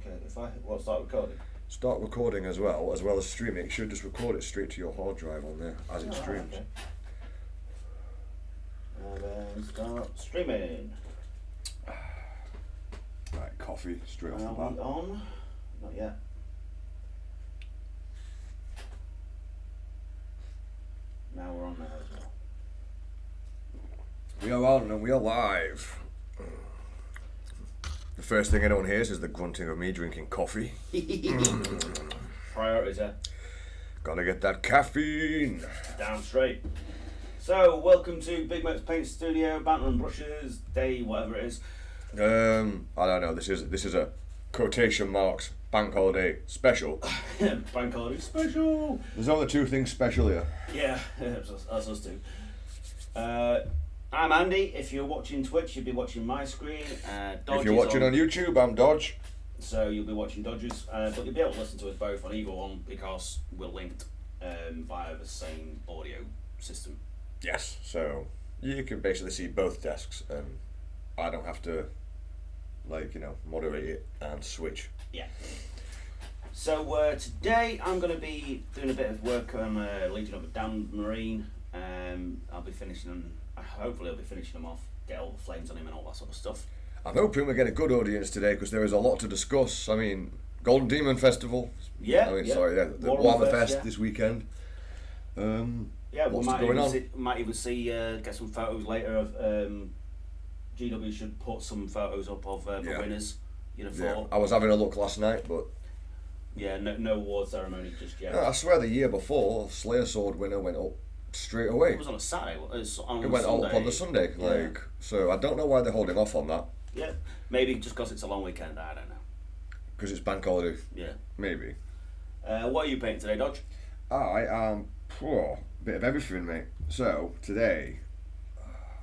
Okay, if I start recording. Start recording as well as streaming. It should just record it straight to your hard drive on there as it streams. Okay. And then start streaming. Right, coffee straight off the Are we bat. on? Not yet. Now we're on there as well. We are on and we are live. The first thing anyone hears is the grunting of me drinking coffee. Priorities, yeah. Gotta get that caffeine. Down straight. So, welcome to Bigmeks Paint Studio, Banter and Brushes, day whatever it is. I don't know. This is a quotation marks bank holiday special. Bank holiday special. There's only two things special here. Yeah, that's us too. I'm Andy. If you're watching Twitch, you'll be watching my screen. Dodge If you're watching on YouTube, I'm Dodge. So you'll be watching Dodge's, but you'll be able to listen to us both on either one because we're linked via the same audio system. Yes. So you can basically see both desks, and I don't have to, moderate it and switch. Yeah. So today I'm going to be doing a bit of work on Legion of a Damned Marine. I'll be finishing them. Hopefully I'll be finishing them off, get all the flames on him and all that sort of stuff. I'm hoping we get a good audience today because there is a lot to discuss. I mean, Golden Demon Festival. Yeah. The Warhammer Fest this weekend. Yeah, we might even see get some photos later of GW should put some photos up of the winners. Yeah, I was having a look last night, but no award ceremony just yet. I swear the year before, Slayer Sword winner went up straight away. It was on a Saturday. It went up on the Sunday. So I don't know why they're holding off on that. Yeah, maybe just because it's a long weekend. I don't know. Because it's bank holiday. Yeah. Maybe. What are you painting today, Dodge? I am a bit of everything, mate. So today,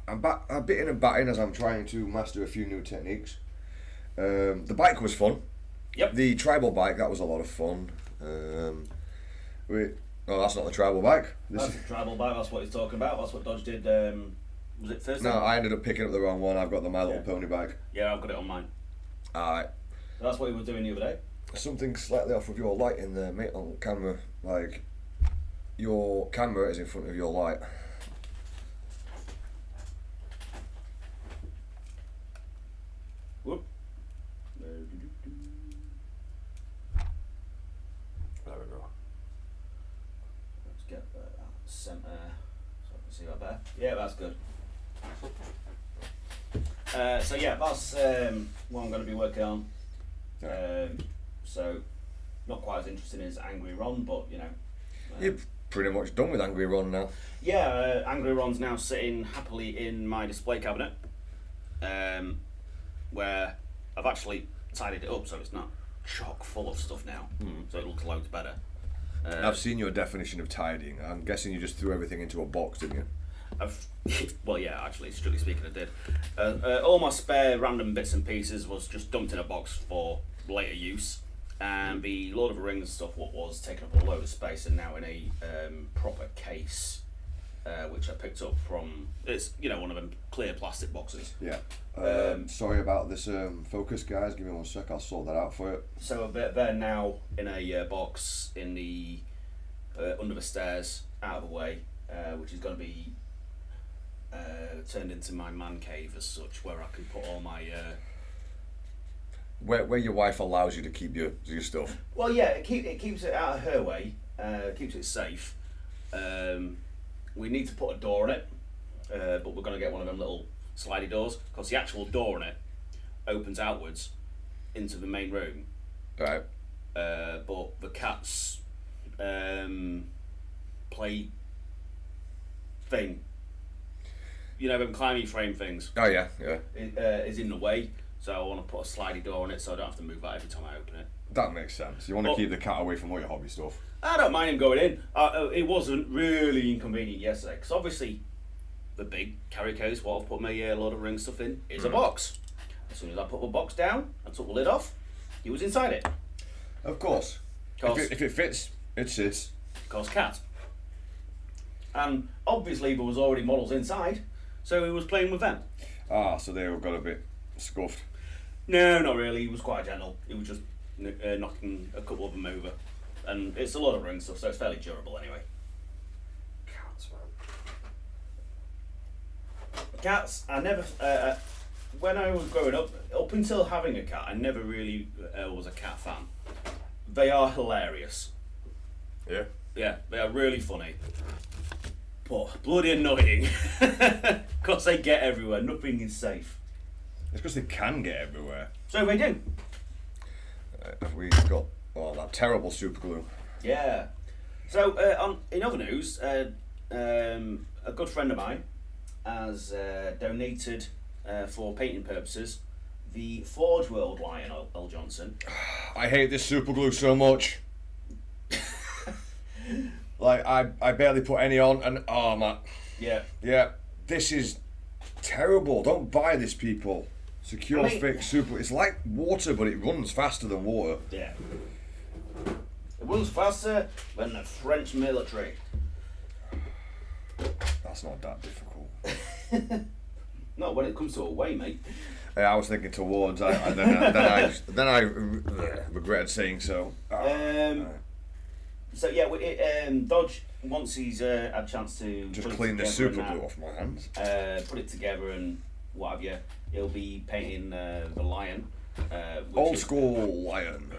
I'm bitting and batting as I'm trying to master a few new techniques. The bike was fun. Yep. The tribal bike, that was a lot of fun. That's not the tribal bike. That's the tribal bike. That's what he's talking about. That's what Dodge did. Was it Thursday? No, I ended up picking up the wrong one. I've got the My Little Pony bike. Yeah, I've got it on mine. Alright. So that's what you were doing the other day? Something slightly off with your lighting there, mate, on camera. Like, your camera is in front of your light. Whoop. There we go. Let's get that centre so I can see that better. Yeah, that's good. That's what I'm going to be working on. So not quite as interesting as Angry Ron, but You're pretty much done with Angry Ron now. Yeah, Angry Ron's now sitting happily in my display cabinet, where I've actually tidied it up so it's not chock full of stuff now, so it looks loads better. I've seen your definition of tidying. I'm guessing you just threw everything into a box, didn't you? Well, yeah, actually, strictly speaking, I did. All my spare random bits and pieces was just dumped in a box for later use, and the Lord of the Rings stuff was taking up a load of space and now in a proper case, which I picked up from, it's one of them clear plastic boxes. Yeah. Sorry about this focus, guys. Give me 1 sec. I'll sort that out for you. So they're now in a box in the under the stairs, out of the way, which is going to be turned into my man cave as such, where I can put all my where your wife allows you to keep your stuff. Well, yeah, it keeps it out of her way, keeps it safe. We need to put a door on it, but we're going to get one of them little slidey doors, because the actual door on it opens outwards into the main room. Right. But the cat's play thing, them climbing frame things. Oh yeah. Is in the way, so I want to put a slidey door on it so I don't have to move that every time I open it. That makes sense. You want to keep the cat away from all your hobby stuff. I don't mind him going in. It wasn't really inconvenient yesterday, because obviously the big carry case, what I've put my Lord of the Rings stuff in, is a box. As soon as I put the box down and took the lid off, he was inside it. Of course. If it fits, it sits. Because cat. And obviously there was already models inside, so he was playing with them. Ah, so they all got a bit scuffed. No, not really. He was quite gentle. He was just knocking a couple of them over. And it's a lot of ring stuff, so it's fairly durable anyway. Cats, man. Cats, I never. When I was growing up until having a cat, I never really was a cat fan. They are hilarious. Yeah. Yeah, they are really funny. But bloody annoying. Because they get everywhere, nothing is safe. It's because they can get everywhere. So they do. We've got that terrible super glue. Yeah. So in other news, a good friend of mine has donated for painting purposes the Forge World line, L. Johnson. I hate this super glue so much. Like I barely put any on, and oh man. Yeah. This is terrible. Don't buy this, people. Secure Fix Super. It's like water, but it runs faster than water. Yeah. It runs faster than the French military. That's not that difficult. Not when it comes to away, mate. I was thinking towards, then I regretted saying so. So yeah, Dodge, once he's had a chance to just clean the super glue off my hands. Put it together and what have you. He'll be painting the lion. Old school lion.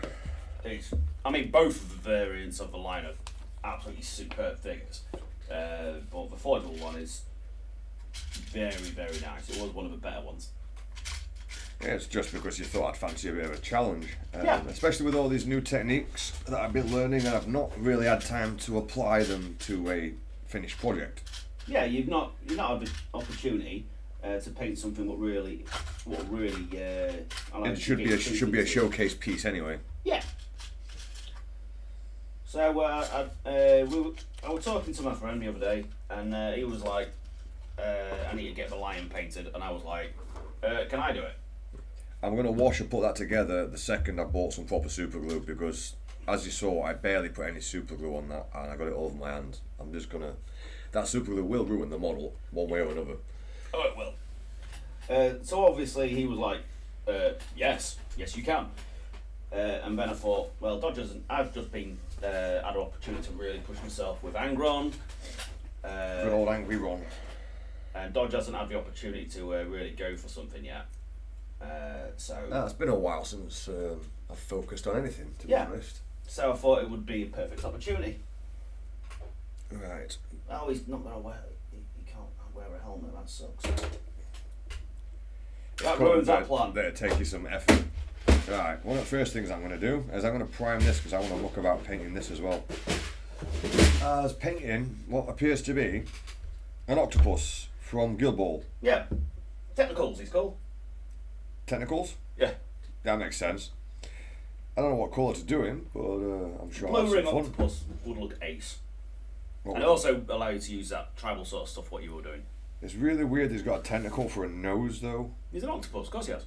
I mean, both of the variants of the lion are absolutely superb figures. But the Forge World one is very, very nice. It was one of the better ones. Yeah, it's just because you thought I'd fancy a bit of a challenge. Yeah. Especially with all these new techniques that I've been learning, and I've not really had time to apply them to a finished project. Yeah, you've not had the opportunity to paint something what really. It should be a showcase piece anyway. Yeah. So I was talking to my friend the other day, and he was like, "I need to get the lion painted," and I was like, "Can I do it?" I'm going to wash and put that together the second I bought some proper super glue, because as you saw, I barely put any super glue on that, and I got it all over my hand. I'm just going to... That super glue will ruin the model, one way or another. Oh, it will. So obviously he was like, yes you can. And then I thought, well, I've just been had an opportunity to really push myself with Angron. Good old angry Ron. And Dodge hasn't had the opportunity to really go for something yet. It's been a while since I've focused on anything, to be honest. So I thought it would be a perfect opportunity. Right. Oh, he's not going to wear... He can't wear a helmet, that sucks. That ruins that plan. That'll take you some effort. Right, one of the first things I'm going to do is I'm going to prime this, because I want to look about painting this as well. I was painting what appears to be an octopus from Guild Ball. Yeah. Technicals, he's called. Technicals? Yeah. That makes sense. I don't know what colour to do in, but I'm sure I'll have Blue ring some fun. octopus would look ace. Well, And also allow you to use that tribal sort of stuff what you were doing. It's really weird he's got a tentacle for a nose, though. He's an octopus, of course he has.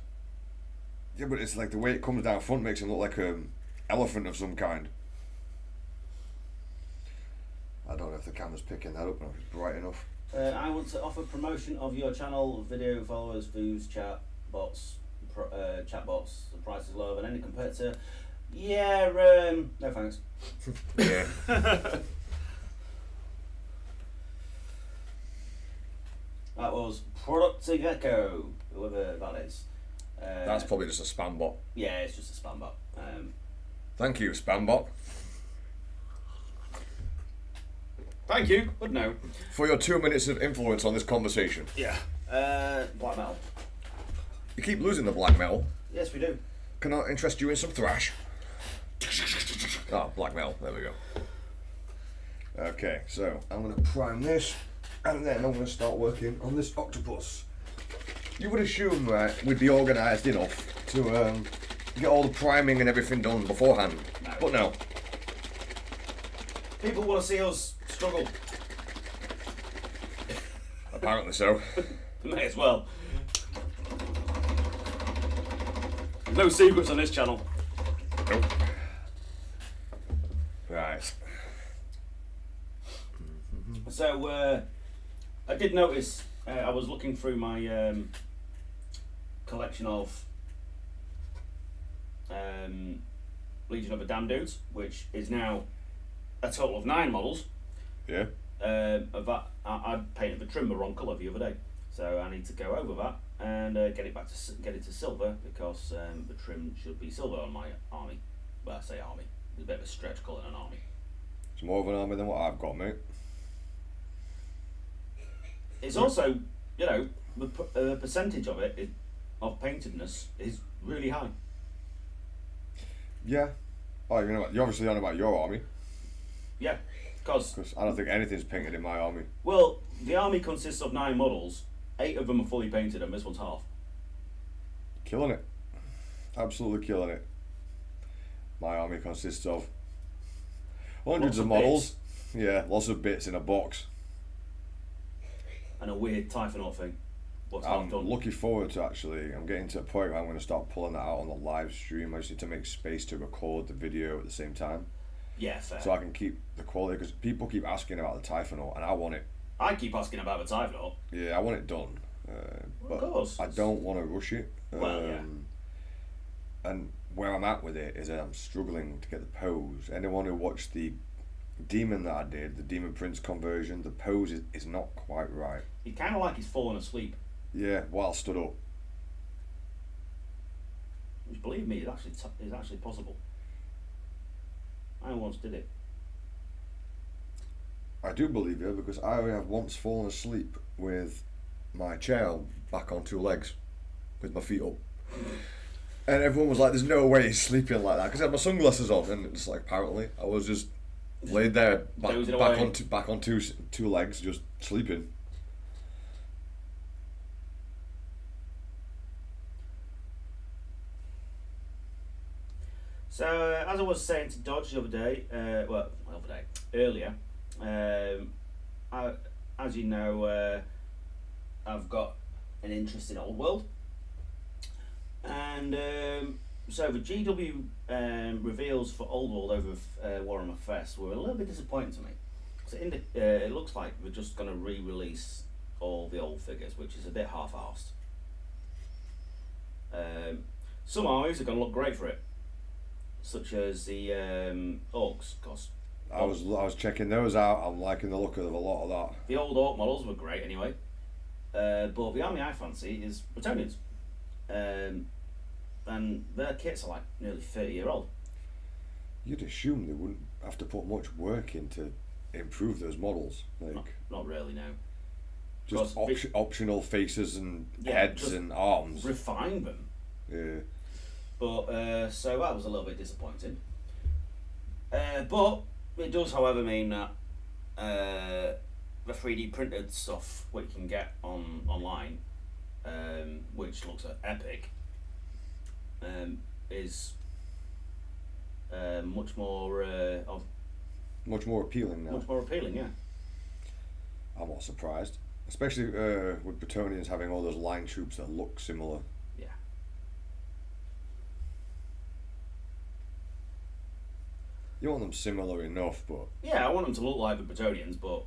Yeah, but it's like the way it comes down front makes him look like an elephant of some kind. I don't know if the camera's picking that up, or if it's bright enough. I want to offer promotion of your channel, video followers, views, chat bots. The price is lower than any competitor. Yeah, no thanks. Yeah. That was Productive Echo, whoever that is. That's probably just a spam bot. Yeah, it's just a spam bot. Thank you, spam bot, Thank you, but no. for your 2 minutes of influence on this conversation. Yeah. Black metal. You keep losing the black metal. Yes, we do. Can I interest you in some thrash? Black metal. There we go. Okay, so I'm going to prime this, and then I'm going to start working on this octopus. You would assume that we'd be organised enough to get all the priming and everything done beforehand, but no. People want to see us struggle. Apparently so. May as well. No secrets on this channel. Nope. Right. So, I did notice, I was looking through my collection of Legion of the Damned Dudes, which is now a total of 9 models. Yeah. Of that, I painted the trim the wrong colour the other day, so I need to go over that and get it to silver, because the trim should be silver on my army. Well, I say army. It's a bit of a stretch calling an army. It's more of an army than what I've got, mate. It's also, you know, the percentage of it of paintedness is really high. Yeah. Oh, you're obviously on about your army. Yeah, because I don't think anything's painted in my army. well, the army consists of 9 models. 8 of them are fully painted, and this one's half. Killing it. Absolutely killing it. My army consists of hundreds of models. Yeah, lots of bits in a box. And a weird Typhonot thing. What's half I'm done? looking forward to I'm getting to a point where I'm going to start pulling that out on the live stream. I just need to make space to record the video at the same time. Yeah, fair. So I can keep the quality, because people keep asking about the Typhonot, and I want it. I keep asking about the Typhonot. Yeah, I want it done. But of course. I don't want to rush it. Well, yeah. And where I'm at with it is that I'm struggling to get the pose. Anyone who watched the Demon that I did, the Demon Prince conversion, the pose is not quite right. He kind of like he's fallen asleep. Yeah, while stood up. Which, believe me, is actually possible. I once did it. I do believe you, because I have once fallen asleep with my chair back on 2 legs, with my feet up. And everyone was like, there's no way he's sleeping like that, because I had my sunglasses on, and it's like, apparently, I was just laid there, back on two legs, just sleeping. So, as I was saying to Dodge the other day, earlier, as you know, I've got an interest in Old World, and so the GW reveals for Old World over Warhammer Fest were a little bit disappointing to me. So it looks like we're just going to re-release all the old figures, which is a bit half-arsed. Some armies are going to look great for it, such as the Orcs. I was checking those out. I'm liking the look of a lot of that. The old Orc models were great anyway. But the army I fancy is Bretonnians. And their kits are like nearly 30-year-old. You'd assume they wouldn't have to put much work in to improve those models. Not really, no. Just optional faces and heads and arms. Refine them. Yeah. But so that was a little bit disappointing. But it does, however, mean that the 3D printed stuff what you can get online, which looks epic, is much more appealing now. Much more appealing, yeah. I'm not surprised, especially with Bretonnians having all those line troops that look similar. Yeah. You want them similar enough, but yeah, I want them to look like the Bretonnians, but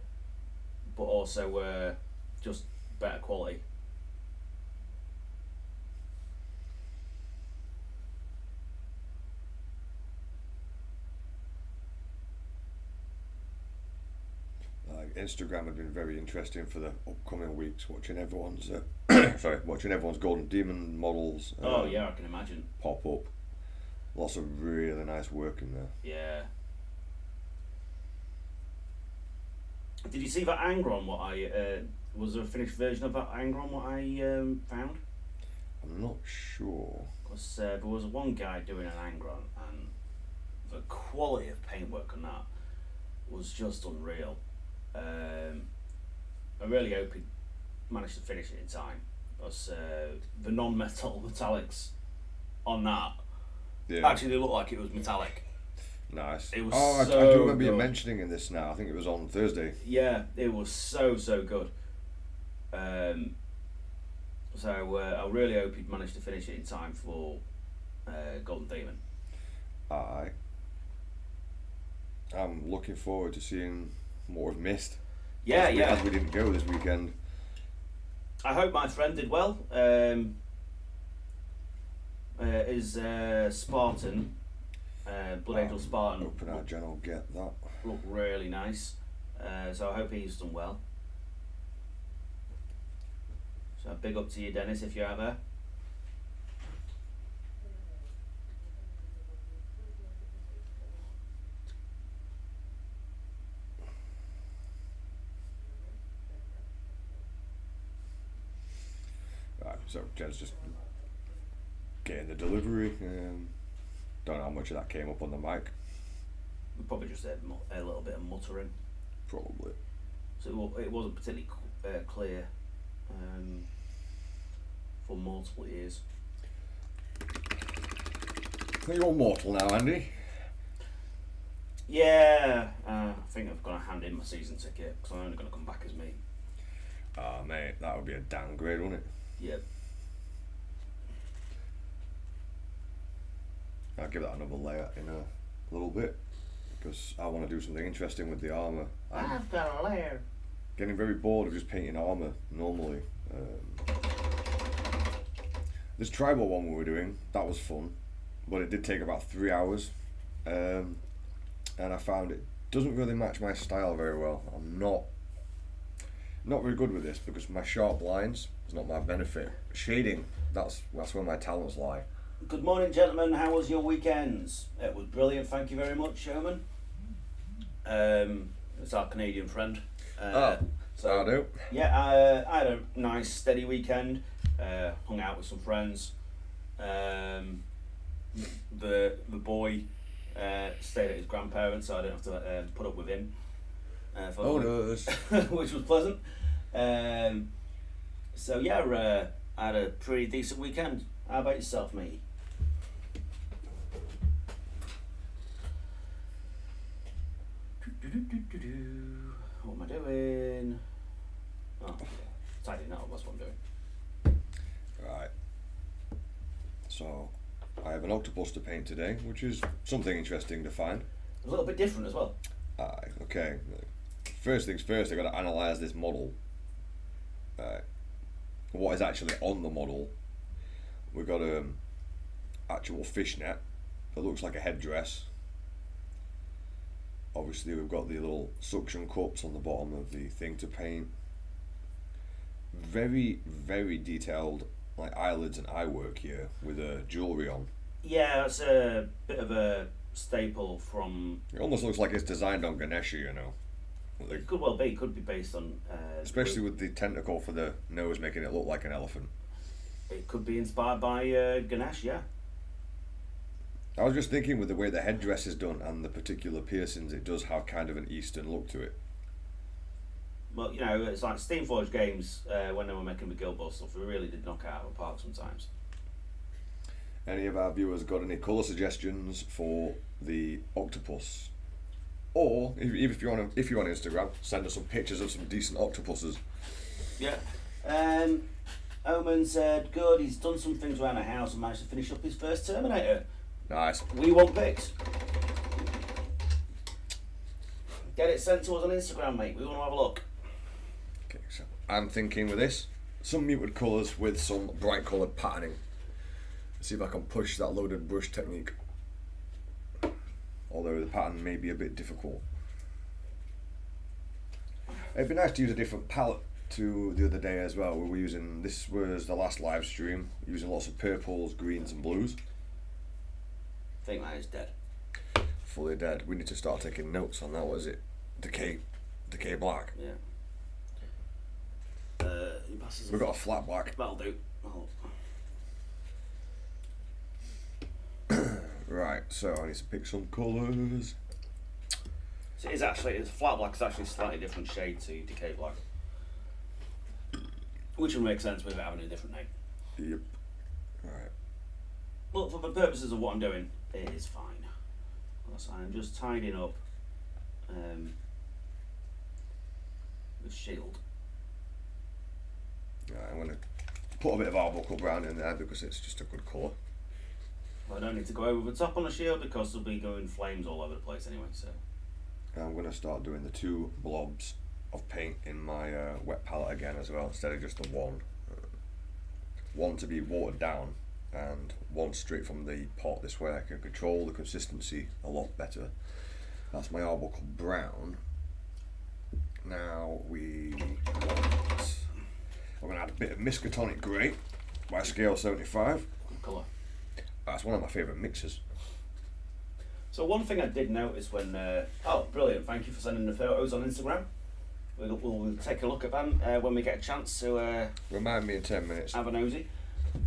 also just better quality. Instagram had been very interesting for the upcoming weeks, watching everyone's Golden Demon models. Oh yeah, I can imagine. Pop up. Lots of really nice work in there. Yeah. Did you see that Angron? What I was there a finished version of that Angron? What I found? I'm not sure. Because there was one guy doing an Angron, and the quality of paintwork on that was just unreal. I really hope he managed to finish it in time, because the non-metal metallics on that actually looked like it was metallic. Nice. It was I do remember you mentioning in this now. I think it was on Thursday. Yeah, it was so good. So I really hope he'd managed to finish it in time for Golden Demon. I'm looking forward to seeing more of Mist. Yeah, as we didn't go this weekend. I hope my friend did well. His Spartan Blood Angel Spartan Hoping our Jen will get that. looked really nice. So I hope he's done well. So big up to you, Dennis, if you're out there. Right, so Jen's just getting the delivery. Don't know how much of that came up on the mic. We probably just had a little bit of muttering. Probably. So it wasn't particularly clear for multiple years. So you're mortal now, Andy. Yeah, I think I've got to hand in my season ticket because I'm only going to come back as me. Ah, mate, that would be a downgrade, wouldn't it? Yep. I'll give that another layer in a little bit because I want to do something interesting with the armour. I've got a layer. Getting very bored of just painting armour normally. This tribal one we were doing, that was fun, but it did take about 3 hours, and I found it doesn't really match my style very well. I'm not very good with this because my sharp lines is not my benefit. Shading, that's where my talents lie. Good morning, gentlemen. How was your weekends? It was brilliant. Thank you very much, Sherman. It's our Canadian friend. So I do. Yeah, I had a nice, steady weekend. Hung out with some friends. The boy stayed at his grandparents, so I didn't have to put up with him. Which was pleasant. So yeah, I had a pretty decent weekend. How about yourself, mate? What am I doing? Oh, tidying up, that's what I'm doing. Right. So, I have an octopus to paint today, which is something interesting to find. A little bit different as well. Okay. First things first, I've got to analyse this model. What is actually on the model. We've got an actual fishnet that looks like a headdress. Obviously we've got the little suction cups on the bottom of the thing to paint. Very, very detailed like eyelids and eye work here with jewellery on. Yeah, it's a bit of a staple from... It almost looks like it's designed on Ganesha, you know. It could well be, could be based on... especially with the tentacle for the nose making it look like an elephant. It could be inspired by Ganesh, yeah. I was just thinking with the way the headdress is done and the particular piercings, it does have kind of an Eastern look to it. Well, you know, it's like Steamforged games when they were making the Guild Ball stuff, they really did knock it out of the park sometimes. Any of our viewers got any colour suggestions for the octopus? Or if you're on Instagram, send us some pictures of some decent octopuses. Yeah. Omen said, good, he's done some things around the house and managed to finish up his first Terminator. Nice. We want pics. Get it sent to us on Instagram, mate. We want to have a look. Okay, so I'm thinking with this, some muted colours with some bright coloured patterning. See if I can push that loaded brush technique. Although the pattern may be a bit difficult. It'd be nice to use a different palette to the other day as well. We were using, this was the last live stream, using lots of purples, greens and blues. I think that is dead. Fully dead. We need to start taking notes on that. What is it? Decay black. Yeah. We've got a flat black. That'll do. Right, so I need to pick some colours. So it's flat black. It's actually a slightly different shade to Decay Black, which would make sense with it having a different name. Yep. Right. Well, for the purposes of what I'm doing, it is fine. Because I'm just tidying up the shield. Right, I'm going to put a bit of Arbuckle Brown in there because it's just a good colour. I don't need to go over the top on the shield because there'll be going flames all over the place anyway. So I'm going to start doing the 2 blobs of paint in my wet palette again as well, instead of just the one. One to be watered down and one straight from the pot. This way I can control the consistency a lot better. That's my Arbuckle Brown. Now I'm going to add a bit of Miskatonic Grey by scale 75. Good colour. That's one of my favourite mixes. So one thing I did notice when, oh brilliant, thank you for sending the photos on Instagram. We'll take a look at them when we get a chance to Remind me in 10 minutes. have a nosy.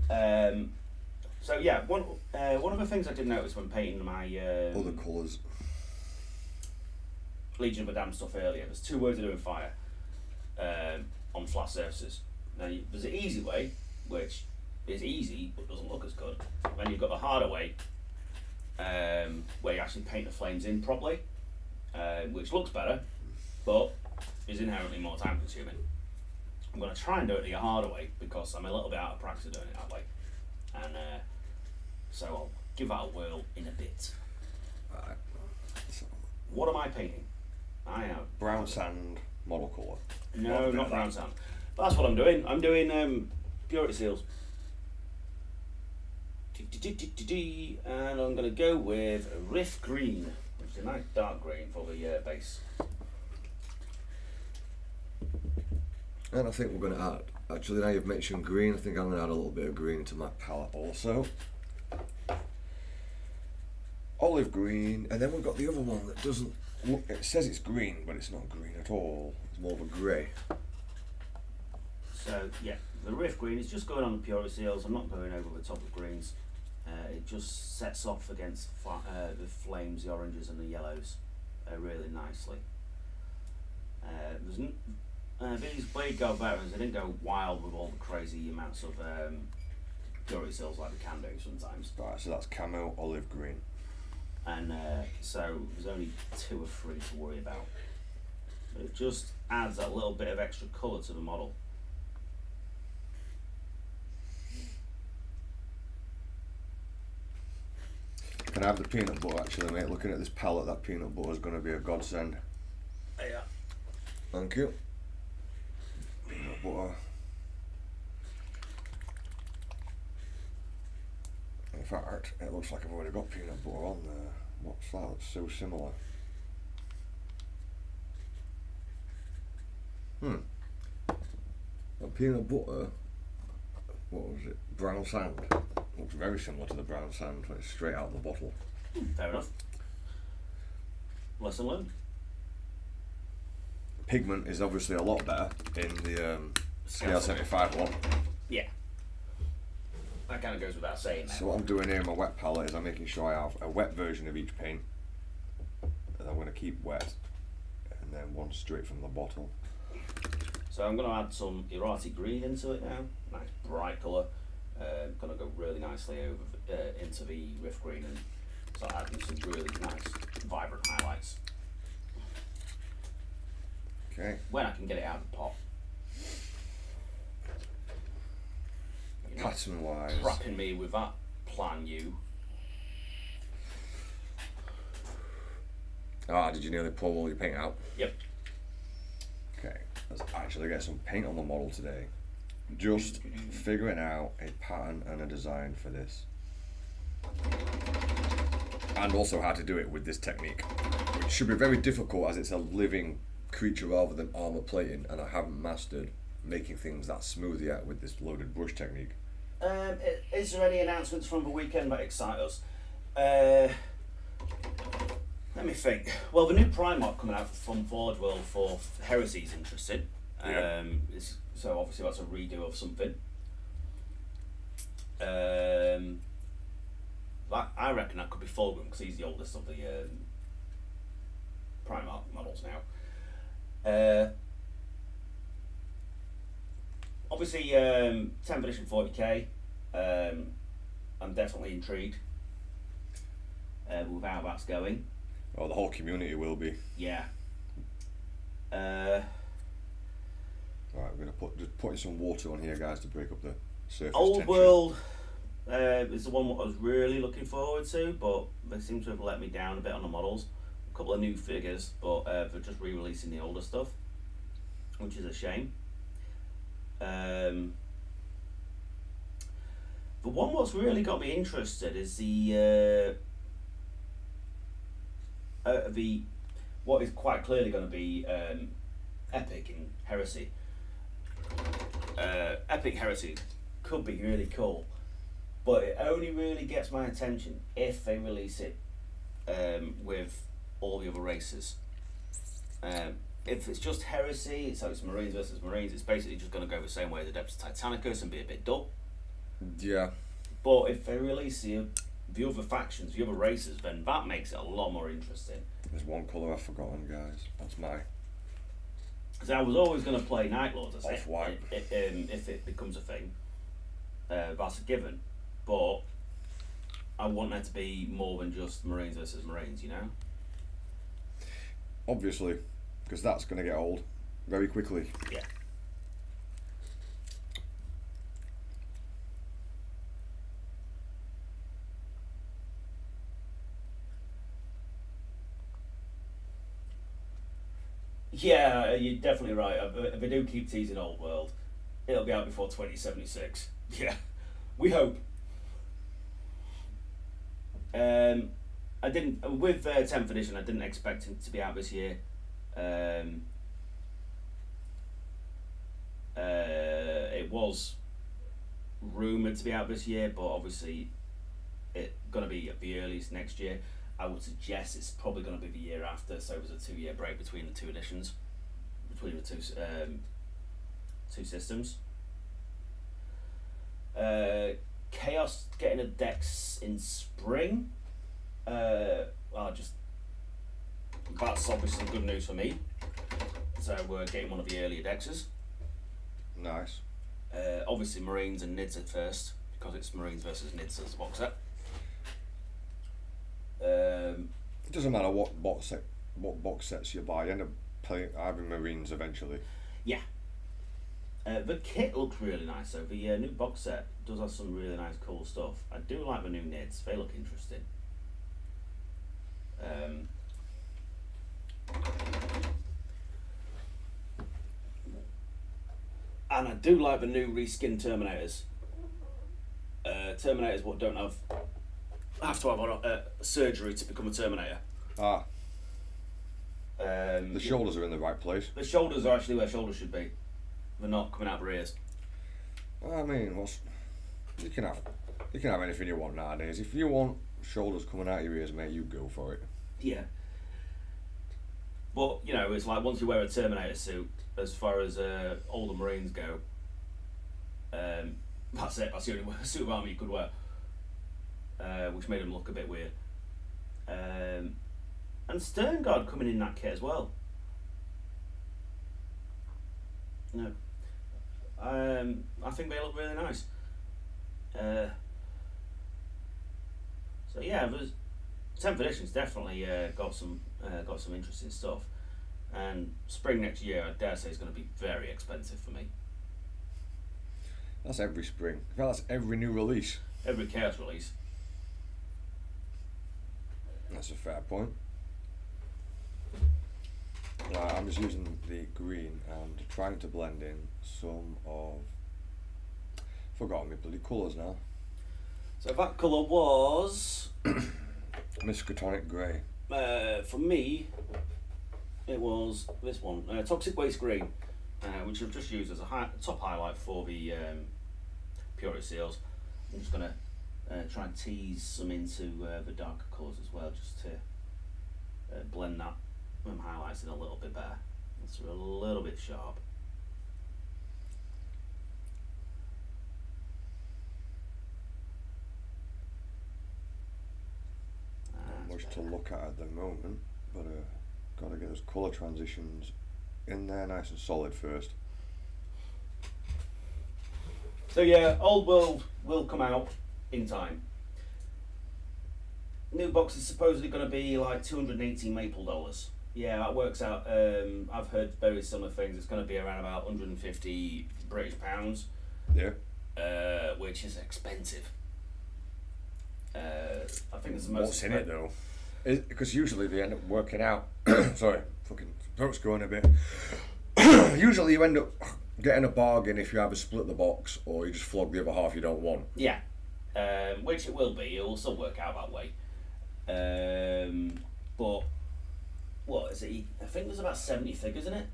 So yeah, one of the things I did notice when painting my Other colours. Legion of the Damned stuff earlier, there's two ways of doing fire on flat surfaces. Now there's an easy way, which is easy but doesn't look as good. Then you've got the harder way, where you actually paint the flames in properly, which looks better, but is inherently more time consuming. I'm going to try and do it the harder way because I'm a little bit out of practice of doing it that way, and so I'll give that a whirl in a bit. Right. So, What am I painting? I have brown sand model colour. no, not brown sand. But that's what I'm doing. I'm doing purity seals. And I'm going to go with Riff Green, which is a nice dark green for the base. And I think we're going to add, actually now you've mentioned green, I think I'm going to add a little bit of green into my palette also. Olive green, and then we've got the other one that doesn't look, it says it's green, but it's not green at all. It's more of a grey. So yeah, the Riff Green is just going on the purity seals. I'm not going over the top of greens. It just sets off against the flames, the oranges and the yellows really nicely. These Blade Guard veterans, they didn't go wild with all the crazy amounts of purity seals like we can do sometimes. Right, so that's camo, olive green. And so there's only 2 or 3 to worry about. But it just adds that little bit of extra colour to the model. Can I have the peanut butter actually, mate? Looking at this palette, that peanut butter is going to be a godsend. Yeah. Thank you. Peanut butter. In fact, it looks like I've already got peanut butter on there. What's that? It's so similar. The peanut butter, what was it? Brown sand. Looks very similar to the brown sand when it's straight out of the bottle. Fair enough. Lesson learned. Pigment is obviously a lot better in the scale 75 one. Yeah. That kind of goes without saying. So what I'm doing here in my wet palette is I'm making sure I have a wet version of each paint, and I'm going to keep wet, and then one straight from the bottle. So I'm going to add some Irati green into it now. Nice bright colour. Going to go really nicely over into the Riff Green and start adding some really nice vibrant highlights. Okay. When I can get it out of the pot. You're not Pattern wise. trapping me with that plan, you. Ah, did you nearly pull all your paint out? Yep. Okay, let's actually get some paint on the model today. Just figuring out a pattern and a design for this. And also how to do it with this technique. Which should be very difficult as it's a living creature rather than armor plating, and I haven't mastered making things that smooth yet with this loaded brush technique. Is there any announcements from the weekend that excite us? Let me think. Well, the new Primark coming out from Forge World for Heresy is interesting. Yeah. So obviously that's a redo of something. I reckon that could be Fulgrim because he's the oldest of the Primark models now. Obviously, 10th edition 40k. I'm definitely intrigued with how that's going. Oh, the whole community will be. Yeah. Alright, we're gonna just putting some water on here, guys, to break up the surface Old tension. World is the one that I was really looking forward to, but they seem to have let me down a bit on the models. A couple of new figures, but they're just re-releasing the older stuff, which is a shame. The one what's really got me interested is the what is quite clearly going to be Epic in Heresy. Epic Heresy could be really cool, but it only really gets my attention if they release it with all the other races. If it's just Heresy, so it's Marines versus Marines, it's basically just going to go the same way as Adeptus Titanicus and be a bit dull. Yeah. But if they release the other factions, the other races, then that makes it a lot more interesting. There's one colour I've forgotten, guys. That's my... Because I was always going to play Night Lords as Off-white. If it becomes a thing. That's a given. But I want there to be more than just Marines versus Marines, you know? Obviously, because that's going to get old very quickly. Yeah. Yeah, you're definitely right. If they do keep teasing Old World, it'll be out before 2076. Yeah, we hope. I didn't with 10th edition. I didn't expect it to be out this year. It was rumored to be out this year, but obviously it's gonna be at the earliest next year. I would suggest it's probably going to be the year after, so there's a 2-year break between the two editions, between the two systems. Chaos getting a Dex in spring. That's obviously good news for me. So we're getting one of the earlier Dexes. Nice. Obviously Marines and Nids at first, because it's Marines versus Nids as a box set. It doesn't matter what box sets you buy. You end up having Marines eventually. Yeah. The kit looks really nice though. The new box set does have some really nice cool stuff. I do like the new Nids. They look interesting. And I do like the new reskinned Terminators. Terminators what don't have to have surgery to become a Terminator. Ah. The shoulders are in the right place. The shoulders are actually where shoulders should be. They're not coming out of their ears. I mean, you can have anything you want nowadays. If you want shoulders coming out of your ears, mate, you go for it. Yeah. But you know, it's like once you wear a Terminator suit, as far as older Marines go, that's it. That's the only suit of armour you could wear. Which made him look a bit weird. And Stern Guard coming in that kit as well. No. I think they look really nice. So yeah, there's 10th edition's definitely got some interesting stuff. And spring next year, I dare say, is going to be very expensive for me. That's every spring. In fact, that's every new release. Every Chaos release. That's a fair point. I'm just using the green and trying to blend in some of... Forgotten my bloody colours now. So that colour was... Miskatonic Grey. For me, it was this one, Toxic Waste Green, which I've just used as a top highlight for the Purity Seals. I'm just going to try and tease some into the darker colours as well, just to blend that highlights in a little bit better. It's a little bit sharp. Not much to look at the moment, but got to get those colour transitions in there nice and solid first. So yeah, Old World will come out in time. New box is supposedly going to be like $280 Maple dollars. Yeah, that works out. I've heard very similar things. It's going to be around about 150 British pounds. Yeah. Which is expensive. I think it's the most. What's in it though? Because usually they end up working out. Sorry, fucking throat's going a bit. Usually you end up getting a bargain if you either split the box or you just flog the other half you don't want. Yeah. which it will be. It will still work out that way. But what is it? I think there's about 70 figures in it.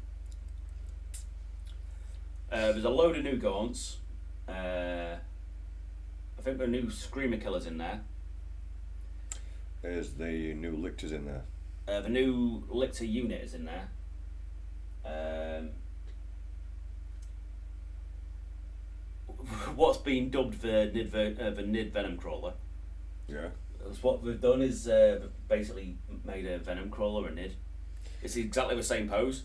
There's a load of new gaunts. I think there are new Screamer Killers in there. There's the new Lictors in there. The new Lictor unit is in there. What's been dubbed the Nid Venom Crawler. Yeah. What they've done is they've basically made a Venom Crawler a Nid. It's exactly the same pose.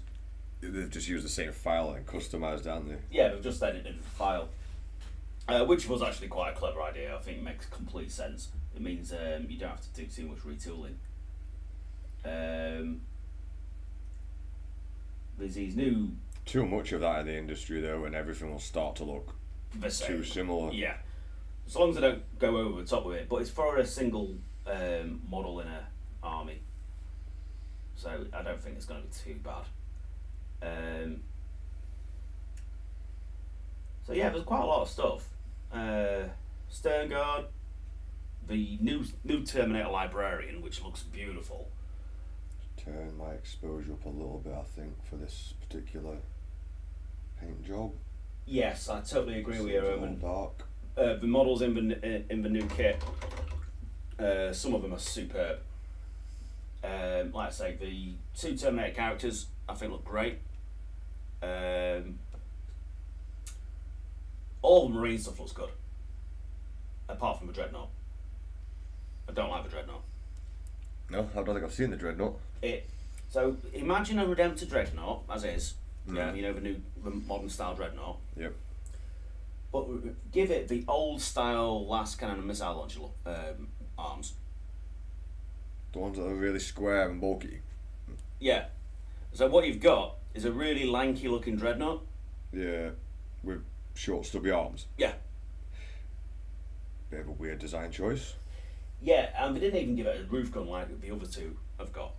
They've just used the same file and customised, haven't they? Yeah, they've just edited the file. Which was actually quite a clever idea. I think it makes complete sense. It means you don't have to do too much retooling. There's these new... Too much of that in the industry though, and everything will start to look the same. too similar. Yeah. As long as they don't go over the top of it. But it's for a single model in a army. So I don't think it's going to be too bad. So yeah, there's quite a lot of stuff. Stern Guard, the new Terminator Librarian, which looks beautiful. Turn my exposure up a little bit, I think, for this particular paint job. Yes, I totally agree with you, Roman. Dark. The models in the new kit, some of them are superb. Like I say, the two Terminator characters I think look great. All the Marine stuff looks good, apart from the Dreadnought. I don't like the Dreadnought. No, I don't think I've seen the Dreadnought. So imagine a Redemptor Dreadnought as is. Yeah, you know, the modern style Dreadnought. Yep. But give it the old style last cannon missile launcher arms. The ones that are really square and bulky. Yeah. So what you've got is a really lanky looking Dreadnought. Yeah, with short stubby arms. Yeah. Bit of a weird design choice. Yeah, and they didn't even give it a roof gun like the other two have got.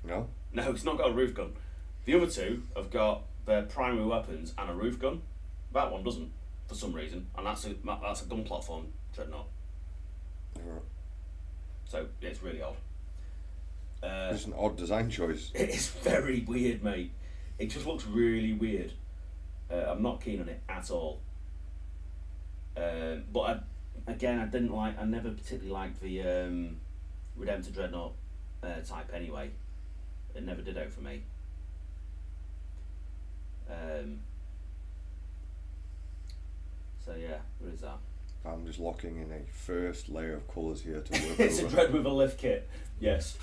No? No, it's not got a roof gun. The other two have got their primary weapons and a roof gun. That one doesn't, for some reason, and that's a gun platform Dreadnought. So yeah, it's really odd. It's an odd design choice. It's very weird, mate. It just looks really weird. I'm not keen on it at all. But I never particularly liked the Redemptor Dreadnought type anyway. It never did out for me. So yeah, what is that? I'm just locking in a first layer of colours here to work It's over. a Dread with a lift kit, yes.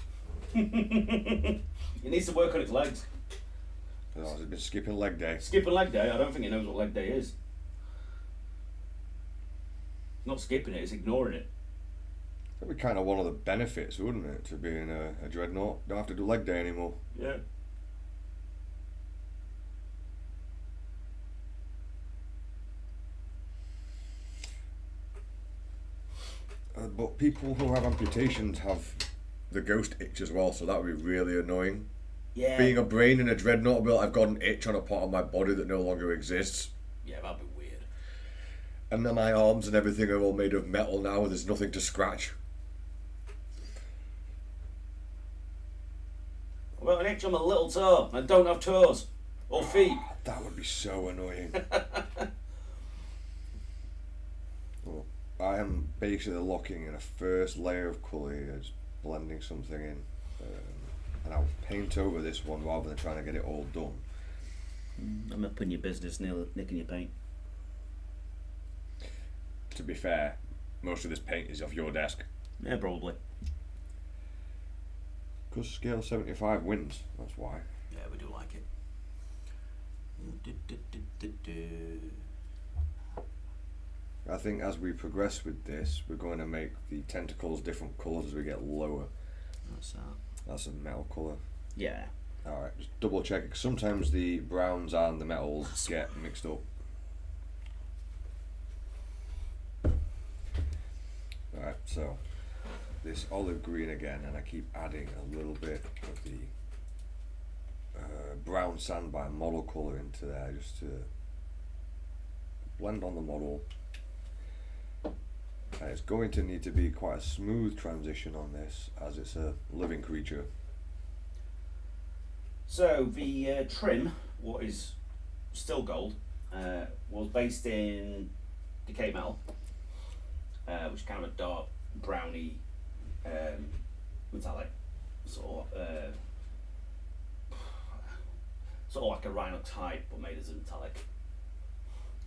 It needs to work on its legs. Oh, has it been skipping leg day? Skipping leg day? I don't think it knows what leg day is. It's not skipping it, it's ignoring it. That'd be kind of one of the benefits, wouldn't it, to being a Dreadnought? Don't have to do leg day anymore. Yeah. But people who have amputations have the ghost itch as well, so that would be really annoying. Yeah. Being a brain in a Dreadnought, but I've got an itch on a part of my body that no longer exists. Yeah, that'd be weird. And then my arms and everything are all made of metal now, there's nothing to scratch. Well, an itch on my little toe. I don't have toes. Or feet. That would be so annoying. Well, I am basically locking in a first layer of colour here, just blending something in. And I'll paint over this one rather than trying to get it all done. I'm up in your business, nicking your paint. To be fair, most of this paint is off your desk. Yeah, probably. Because scale 75 wins, that's why. Yeah, we do like it. I think as we progress with this, we're going to make the tentacles different colours as we get lower. What's that? That's a metal colour. Yeah. Alright, just double check it, 'cause sometimes the browns and the metals get mixed up. Alright, so this olive green again, and I keep adding a little bit of the brown sand by model colour into there just to blend on the model. And it's going to need to be quite a smooth transition on this, as it's a living creature. So the trim, what is still gold, was based in decayed metal, which is kind of a dark browny metallic, sort of like a Rhinox type, but made as a metallic.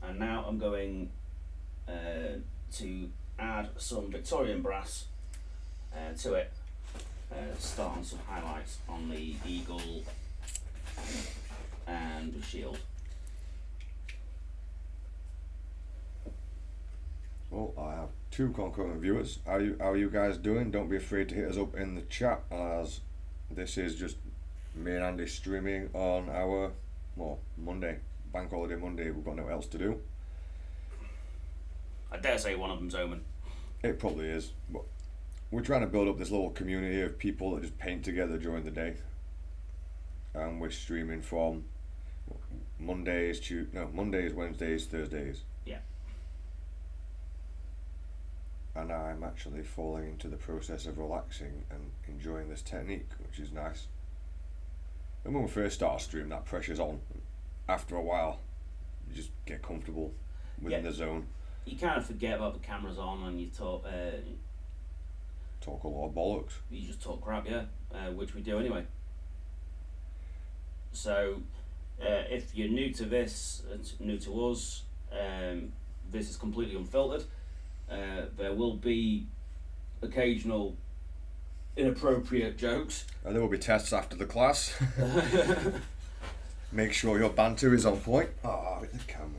And now I'm going to add some Victorian brass to it, start on some highlights on the eagle and the shield. Well, I have 2 concurrent viewers. How are you guys doing? Don't be afraid to hit us up in the chat, as this is just me and Andy streaming on our Monday, bank holiday Monday. We've got no else to do. I dare say one of them's Omen. It probably is, but we're trying to build up this little community of people that just paint together during the day. And we're streaming from Mondays, Wednesdays, Thursdays. Yeah. And I'm actually falling into the process of relaxing and enjoying this technique, which is nice. And when we first start a stream, that pressure's on. After a while, you just get comfortable within the zone. You kind of forget about the cameras on and you talk a lot of bollocks. You just talk crap, which we do anyway. So, if you're new to this, new to us, this is completely unfiltered. There will be occasional inappropriate jokes. And there will be tests after the class. Make sure your banter is on point. With the camera.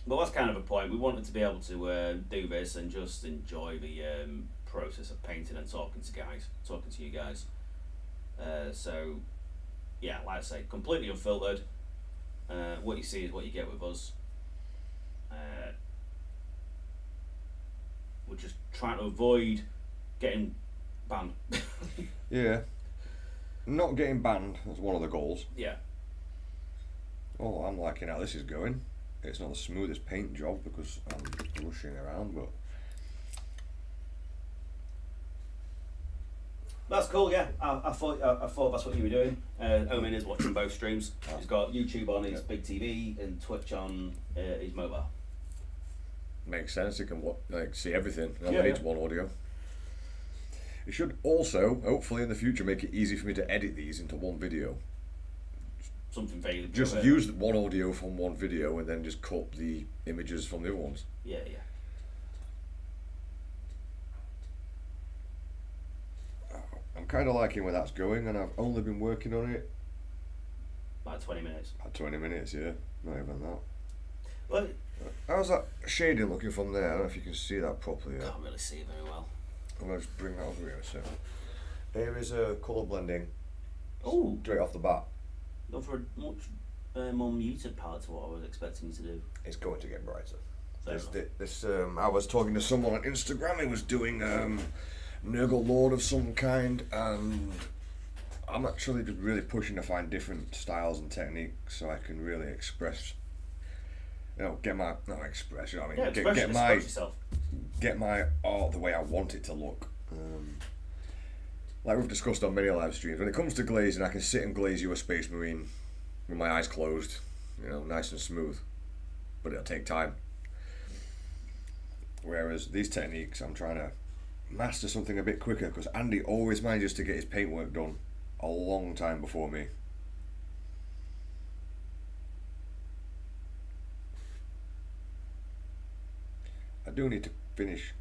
But that's kind of a point. We wanted to be able to do this and just enjoy the process of painting and talking to you guys. So, yeah, like I say, completely unfiltered. What you see is what you get with us. We're just trying to avoid getting banned. Yeah. Not getting banned is one of the goals. Yeah. Oh, I'm liking how this is going. It's not the smoothest paint job because I'm rushing around, but that's cool. Yeah, I thought that's what you were doing. Omen is watching both streams. He's got YouTube on his big TV and Twitch on his mobile. Makes sense. You can see everything. No one needs one audio. It should also, hopefully in the future, make it easy for me to edit these into one video. Something vague. Just use one audio from one video and then just cut the images from the other ones. Yeah. I'm kind of liking where that's going, and I've only been working on it like 20 minutes. About 20 minutes, yeah. Not even that. Well, how's that shading looking from there? I don't know if you can see that properly. Can't really see it very well. I'm going to just bring that over here a second. Here is a colour blending. Oh, Straight off the bat. Go for a much more muted palette to what I was expecting you to do. It's going to get brighter. This I was talking to someone on Instagram who was doing Nurgle Lord of some kind, and I'm actually just really pushing to find different styles and techniques so I can really express, get my express yourself. Get my art the way I want it to look. Like we've discussed on many live streams, when it comes to glazing, I can sit and glaze you a Space Marine with my eyes closed, nice and smooth, but it'll take time. Whereas these techniques, I'm trying to master something a bit quicker, because Andy always manages to get his paintwork done a long time before me. I do need to finish,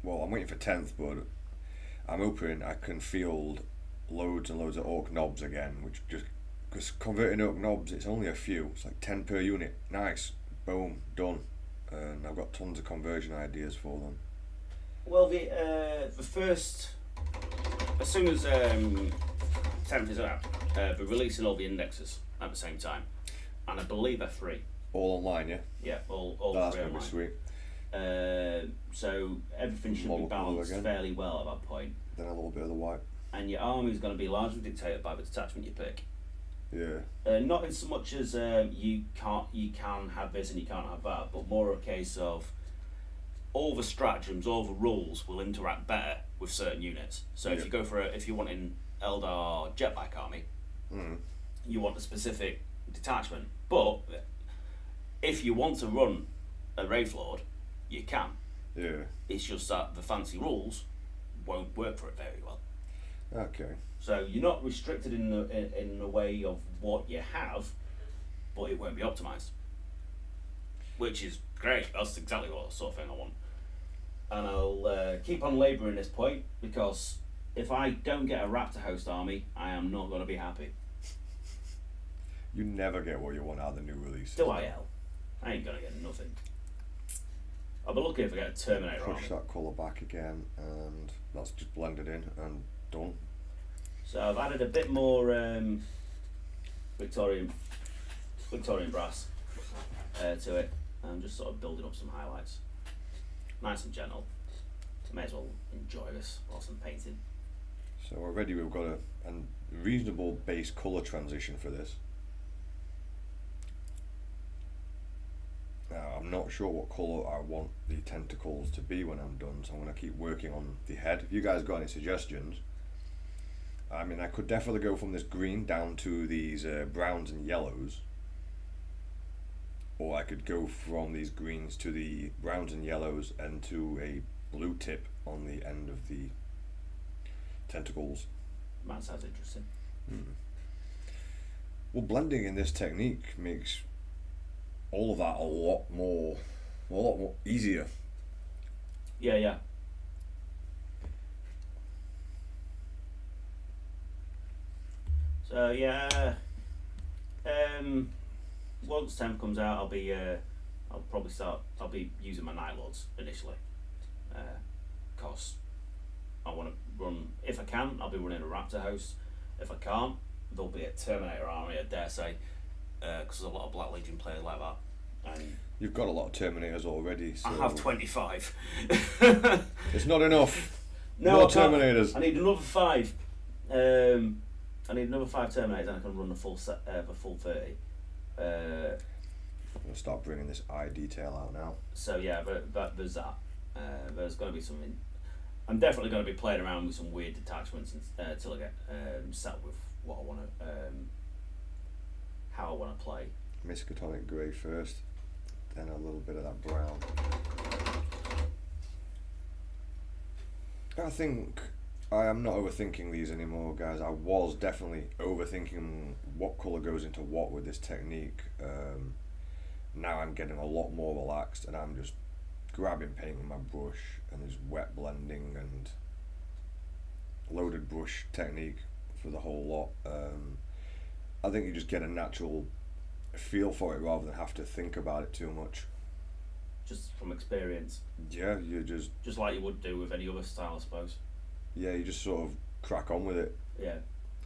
I'm waiting for 10th, but I'm hoping I can field loads and loads of orc knobs again, which just, because converting orc knobs, it's only a few, it's like 10 per unit, nice, boom, done, and I've got tons of conversion ideas for them. Well, the first, as soon as 10th is out, they're releasing all the indexes at the same time, and I believe they're free. All online, yeah? Yeah, all That's free going to be online. sweet. So everything should be balanced fairly well at that point. Then a little bit of the white. And your army is going to be largely dictated by the detachment you pick. Yeah. Not in so much as you can have this and you can't have that, but more a case of all the stratagems, all the rules will interact better with certain units. So if Yeah. you go for if you want an Eldar jetpack army, you want a specific detachment. But if you want to run a Wraith Lord, you can. Yeah. It's just that the fancy rules won't work for it very well. Okay. So you're not restricted in the way of what you have, but it won't be optimized, which is great. That's exactly what sort of thing I want. And I'll keep on labouring this point because if I don't get a Raptor host army, I am not going to be happy. You never get what you want out of the new release. Do I, L? I ain't going to get nothing. I'll be lucky if I get a Terminator army. Push that colour back again, and that's just blended in and done. So I've added a bit more Victorian brass to it. I'm just sort of building up some highlights. Nice and gentle. May as well enjoy this whilst I'm painting. So already we've got a reasonable base colour transition for this. Now I'm not sure what colour I want the tentacles to be when I'm done, so I'm going to keep working on the head. If you guys got any suggestions, I mean, I could definitely go from this green down to these browns and yellows, or I could go from these greens to the browns and yellows and to a blue tip on the end of the tentacles. That sounds interesting. Well, blending in this technique makes all of that a lot more easier. Yeah. So yeah, once 10 comes out, I'll be using my Night Lords initially, cause I want to run, if I can, I'll be running a Raptor host. If I can't, there'll be a Terminator army, I dare say, because there's a lot of Black Legion players like that. And you've got a lot of Terminators already. So I have 25. It's not enough. No, more Terminators. I need another 5. I need another 5 Terminators, and I can run the full 30. I'm gonna start bringing this eye detail out now. So yeah, but there's that. There's going to be something. I'm definitely going to be playing around with some weird detachments until I get set with what I want to, how I want to play. Miskatonic grey first, then a little bit of that brown. I think I am not overthinking these anymore, guys. I was definitely overthinking what colour goes into what with this technique. Now I'm getting a lot more relaxed, and I'm just grabbing paint with my brush and this wet blending and loaded brush technique for the whole lot. I think you just get a natural feel for it rather than have to think about it too much. Just from experience. Yeah, you just like you would do with any other style, I suppose. Yeah, you just sort of crack on with it. Yeah,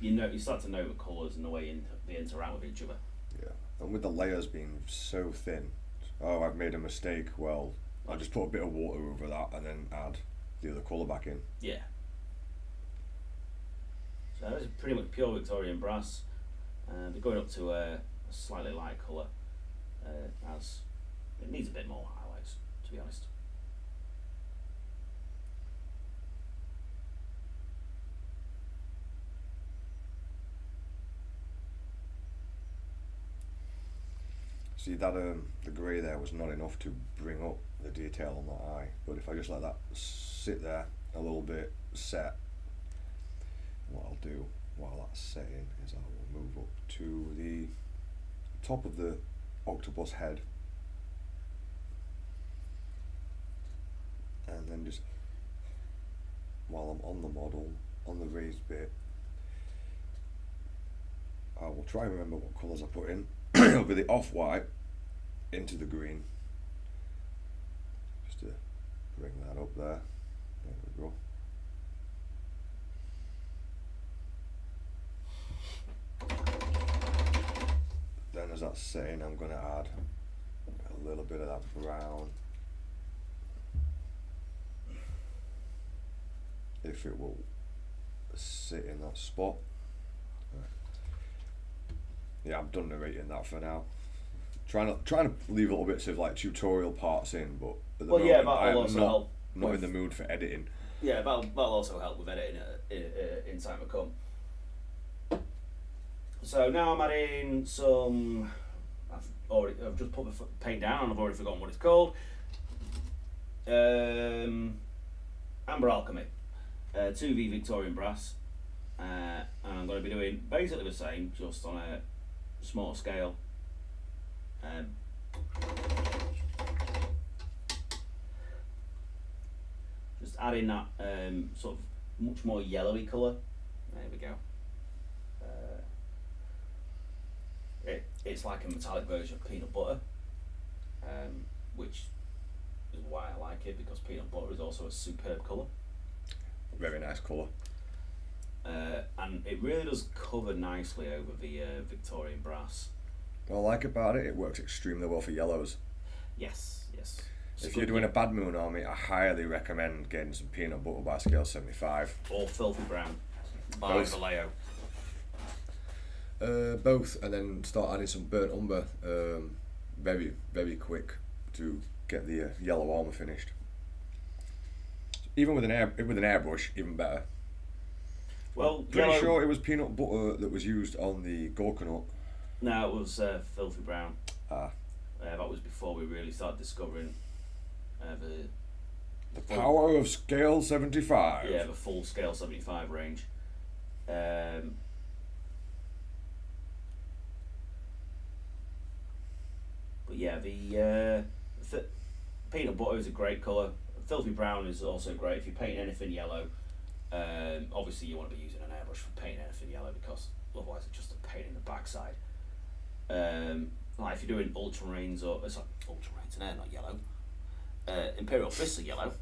you start to know the colours and the way they interact with each other. Yeah, and with the layers being so thin, oh, I've made a mistake. Well, I'll just put a bit of water over that and then add the other colour back in. Yeah. So it's pretty much pure Victorian brass. They're going up to a slightly light colour, as it needs a bit more highlights, to be honest. See that the grey there was not enough to bring up the detail on that eye, but if I just let that sit there a little bit set, what I'll do while that's setting is I will move up to the top of the octopus head and then just while I'm on the model, on the raised bit, I will try and remember what colours I put in. It'll be the off-white into the green, just to bring that up there. There we go. Then as that's setting, I'm going to add a little bit of that brown, if it will sit in that spot. Yeah, I'm done narrating that for now. Trying to leave little bits of like tutorial parts in, but at the moment, I am not in the mood for editing. Yeah, that'll also help with editing in time to come. So now I'm adding some. I've just put the paint down, and I've already forgotten what it's called. Amber Alchemy, 2V Victorian brass, and I'm going to be doing basically the same, just on a smaller scale. Just adding that sort of much more yellowy colour. There we go. It's like a metallic version of peanut butter, which is why I like it, because peanut butter is also a superb colour. Very nice colour. And it really does cover nicely over the Victorian brass. What I like about it, it works extremely well for yellows. Yes. If you're doing a Bad Moon Army, I highly recommend getting some peanut butter by scale 75. Or Filthy Brown by Vallejo. Both, and then start adding some burnt umber very, very quick to get the yellow armour finished. Even with an airbrush, even better. Well, pretty sure it was peanut butter that was used on the Gorkanut. No, it was Filthy Brown. That was before we really started discovering the power of scale 75. Yeah, the full scale 75 range. But yeah, the peanut butter is a great colour. Filthy Brown is also great if you're painting anything yellow. Obviously, you want to be using an airbrush for painting anything yellow, because otherwise it's just a pain in the backside. Like if you're doing ultramarines ultramarines, no, not yellow. Imperial Fists are yellow.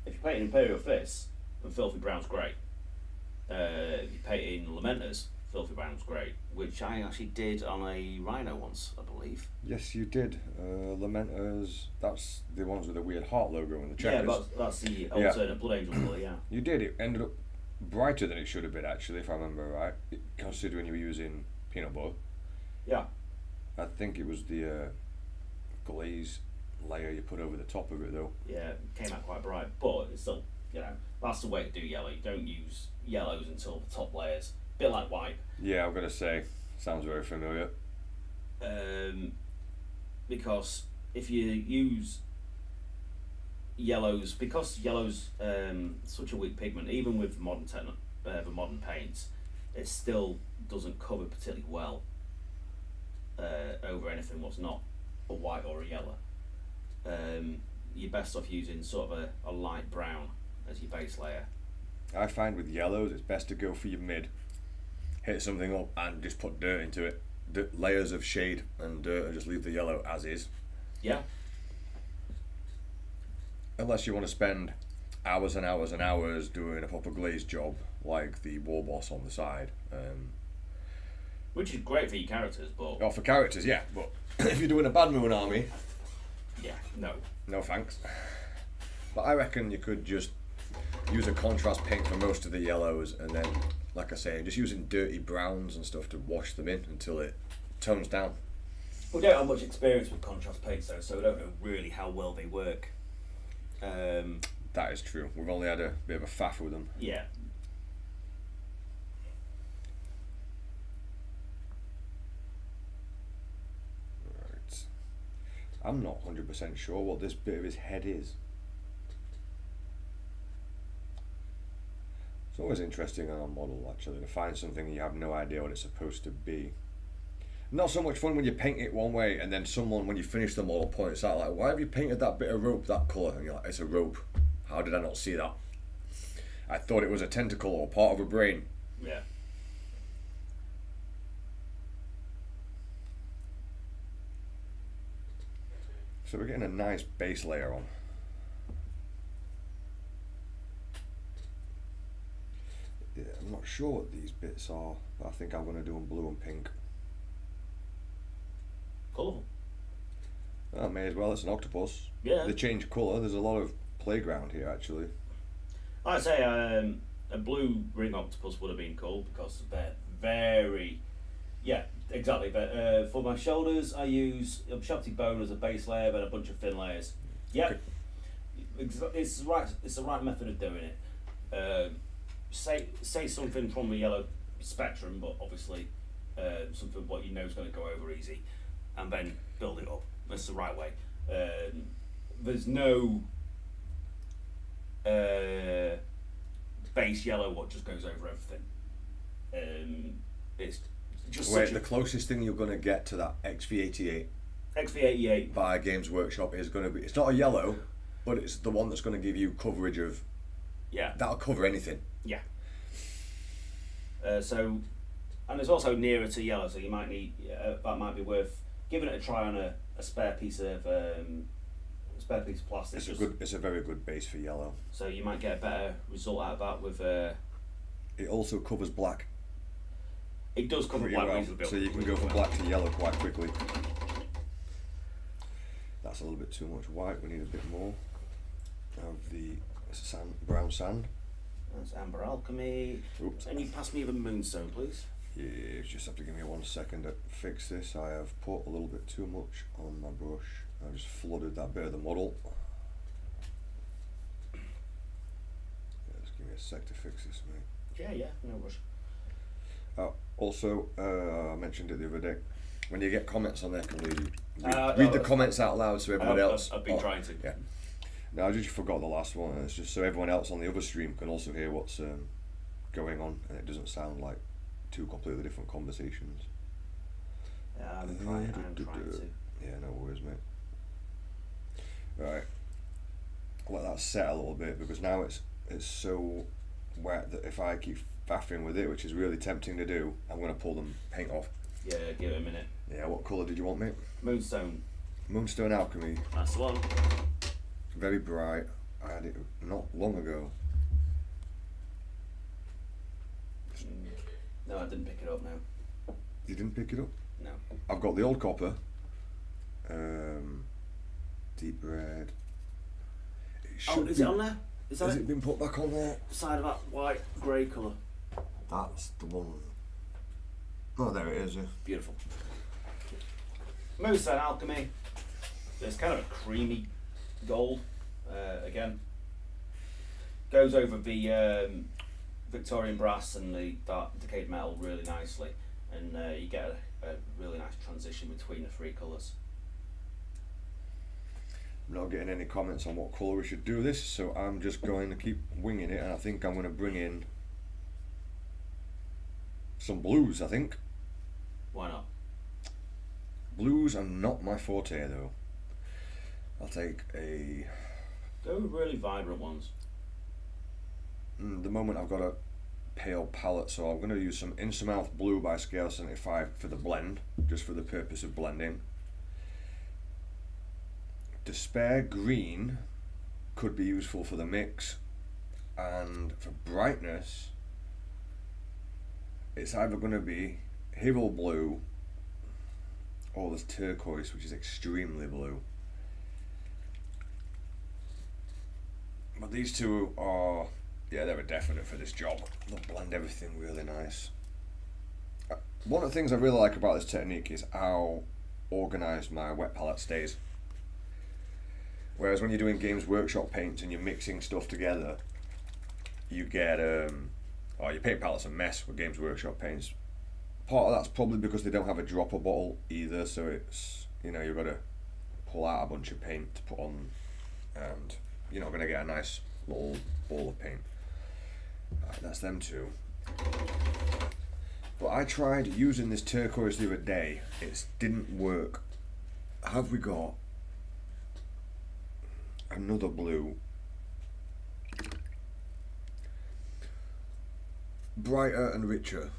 If you're painting Imperial Fists, then Filthy Brown's great. If you're painting Lamenters, Filthy Brown's great, which I actually did on a Rhino once, I believe. Yes, you did. Lamenters, that's the ones with the weird heart logo and the checkers. Yeah, that's the alternate Blood Angel colour, yeah. You did. It ended up brighter than it should have been, actually, if I remember right, considering you were using peanut butter. Yeah. I think it was the glaze layer you put over the top of it, though. Yeah, it came out quite bright, but it's still, that's the way to do yellow. You don't use yellows until the top layers. A bit like white. Yeah, I'm gonna say, sounds very familiar. Because if you use yellows, because yellow's such a weak pigment, even with the modern paints, it still doesn't cover particularly well over anything what's not a white or a yellow. You're best off using sort of a light brown as your base layer. I find with yellows, it's best to go for your mid. Hit something up and just put dirt into it. Layers of shade and dirt, and just leave the yellow as is. Yeah. Unless you want to spend hours and hours and hours doing a proper glaze job, like the war boss on the side. Which is great for your characters, but... Oh, for characters, yeah, but if you're doing a Bad Moon Army... Yeah, no. No thanks. But I reckon you could just use a contrast paint for most of the yellows, and then, like I say, just using dirty browns and stuff to wash them in until it tones down. We don't have much experience with contrast paints though, so we don't know really how well they work. That is true. We've only had a bit of a faff with them. Yeah. Right. I'm not 100% sure what this bit of his head is. It's always interesting on a model, actually, to find something you have no idea what it's supposed to be. Not so much fun when you paint it one way and then someone, when you finish the model, points out like, why have you painted that bit of rope that colour? And you're like, it's a rope. How did I not see that? I thought it was a tentacle or part of a brain. Yeah. So we're getting a nice base layer on. Yeah, I'm not sure what these bits are, but I think I'm going to do them blue and pink. Colourful. Oh, may as well, it's an octopus. Yeah. They change colour, there's a lot of playground here actually. I'd say a blue ring octopus would have been cool because they're very Yeah, exactly. But for my shoulders, I use sharpty bone as a base layer, then a bunch of thin layers. Yep. Okay. It's right. It's the right method of doing it. Say something from the yellow spectrum, but obviously something what you know is going to go over easy, and then build it up. That's the right way. There's no base yellow what just goes over everything. It's just the closest thing you're going to get to that XV88 XV88 by Games Workshop is going to be, it's not a yellow, but it's the one that's going to give you coverage of, that'll cover anything. Yeah. So, and it's also nearer to yellow, so you might need, that might be worth giving it a try on a spare piece of plastic. It's a very good base for yellow. So you might get a better result out of that with. It also covers black. It does cover black reasonably, so you can go from black to yellow quite quickly. That's a little bit too much white. We need a bit more of the brown sand. That's Amber Alchemy. Oops. And you pass me the moonstone, please. Yeah, you just have to give me 1 second to fix this. I have put a little bit too much on my brush. I just flooded that bit of the model. Yeah, just give me a sec to fix this, mate. Yeah, no rush. Also, I mentioned it the other day. When you get comments on there, can we read the comments out loud so everyone else? I've been trying to. Yeah. No, I just forgot the last one. It's just so everyone else on the other stream can also hear what's going on, and it doesn't sound like two completely different conversations. Yeah, I'm trying to. Yeah, no worries, mate. Right, I'll let that set a little bit because now it's so wet that if I keep faffing with it, which is really tempting to do, I'm going to pull the paint off. Yeah, give it a minute. Yeah, what colour did you want, mate? Moonstone. Moonstone Alchemy. That's the one. Very bright. I had it not long ago. No, I didn't pick it up now. You didn't pick it up? No. I've got the old copper. Deep red. Is it on there? Has it been put back on there? Side of that white grey colour. That's the one. Oh, there it is. Yeah. Beautiful. Moonstone Alchemy. It's kind of a creamy gold. Again, goes over the Victorian brass and the dark decayed metal really nicely, and you get a really nice transition between the three colours. I'm not getting any comments on what colour we should do this, so I'm just going to keep winging it, and I think I'm going to bring in some blues, I think. Why not? Blues are not my forte though. I'll take a... Go with really vibrant ones. The moment I've got a pale palette, so I'm going to use some Insamouth Blue by Scale 75 for the blend, just for the purpose of blending. Despair Green could be useful for the mix, and for brightness it's either going to be Hero Blue or this turquoise, which is extremely blue. But these two are, yeah, they're a definite for this job. They'll blend everything really nice. One of the things I really like about this technique is how organised my wet palette stays. Whereas when you're doing Games Workshop paints and you're mixing stuff together, you get, your paint palette's a mess with Games Workshop paints. Part of that's probably because they don't have a dropper bottle either, so it's, you've got to pull out a bunch of paint to put on, and you're not going to get a nice little ball of paint. That's them two. But I tried using this turquoise the other day. It didn't work. Have we got another blue? Brighter and richer.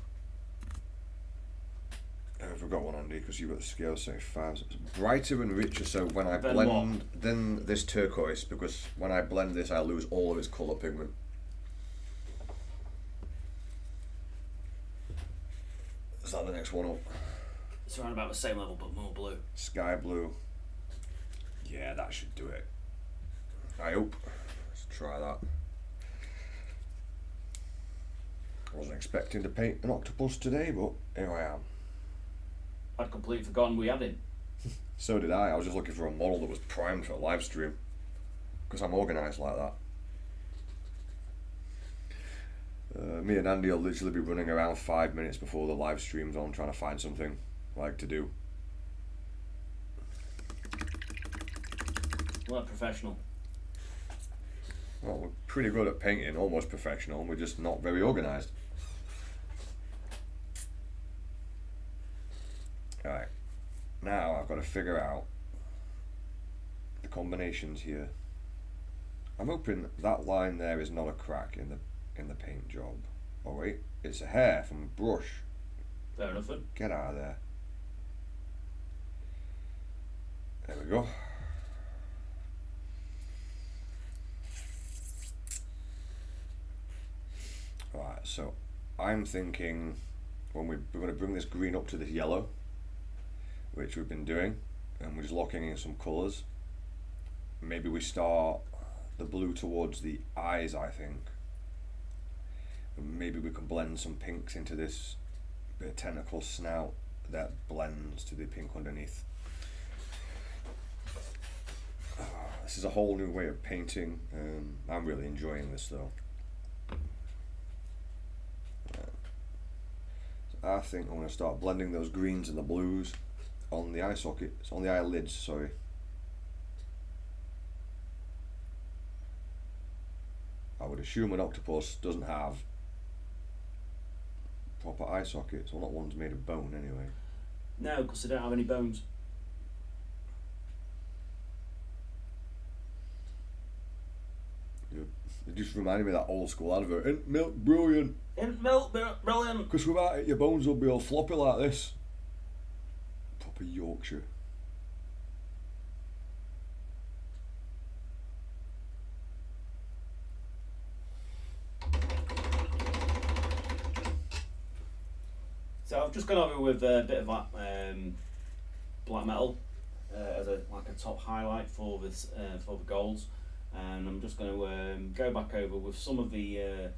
I've got one Andy because you've got the scale 75. So it's brighter and richer, so when I blend then this turquoise, because when I blend this I lose all of its colour pigment. Is that the next one up? It's around about the same level but more blue. Sky blue. Yeah, that should do it. I hope. Let's try that. I wasn't expecting to paint an octopus today, but here I am. I'd completely forgotten we had him. So did I. I was just looking for a model that was primed for a live stream. Because I'm organised like that. Me and Andy will literally be running around 5 minutes before the live stream's on, trying to find something to do. Well, professional. Well, we're pretty good at painting, almost professional, and we're just not very organised. Alright, now I've got to figure out the combinations here. I'm hoping that line there is not a crack in the paint job. Oh wait, it's a hair from a brush. Fair enough then. Get out of there. There we go. Right, so I'm thinking when we're going to bring this green up to this yellow, which we've been doing, and we're just locking in some colours. Maybe we start the blue towards the eyes, I think. And maybe we can blend some pinks into this bit of tentacle snout that blends to the pink underneath. This is a whole new way of painting. I'm really enjoying this though. So I think I'm going to start blending those greens and the blues on the eye sockets, on the eyelids, sorry. I would assume an octopus doesn't have proper eye sockets. Well, not one's made of bone anyway. No, because they don't have any bones. It just reminded me of that old school advert. Ain't milk brilliant? Ain't milk brilliant? Because without it, your bones will be all floppy like this. Proper Yorkshire. So I've just gone over with a bit of that black metal as a top highlight for this for the golds, and I'm just going to go back over with some of the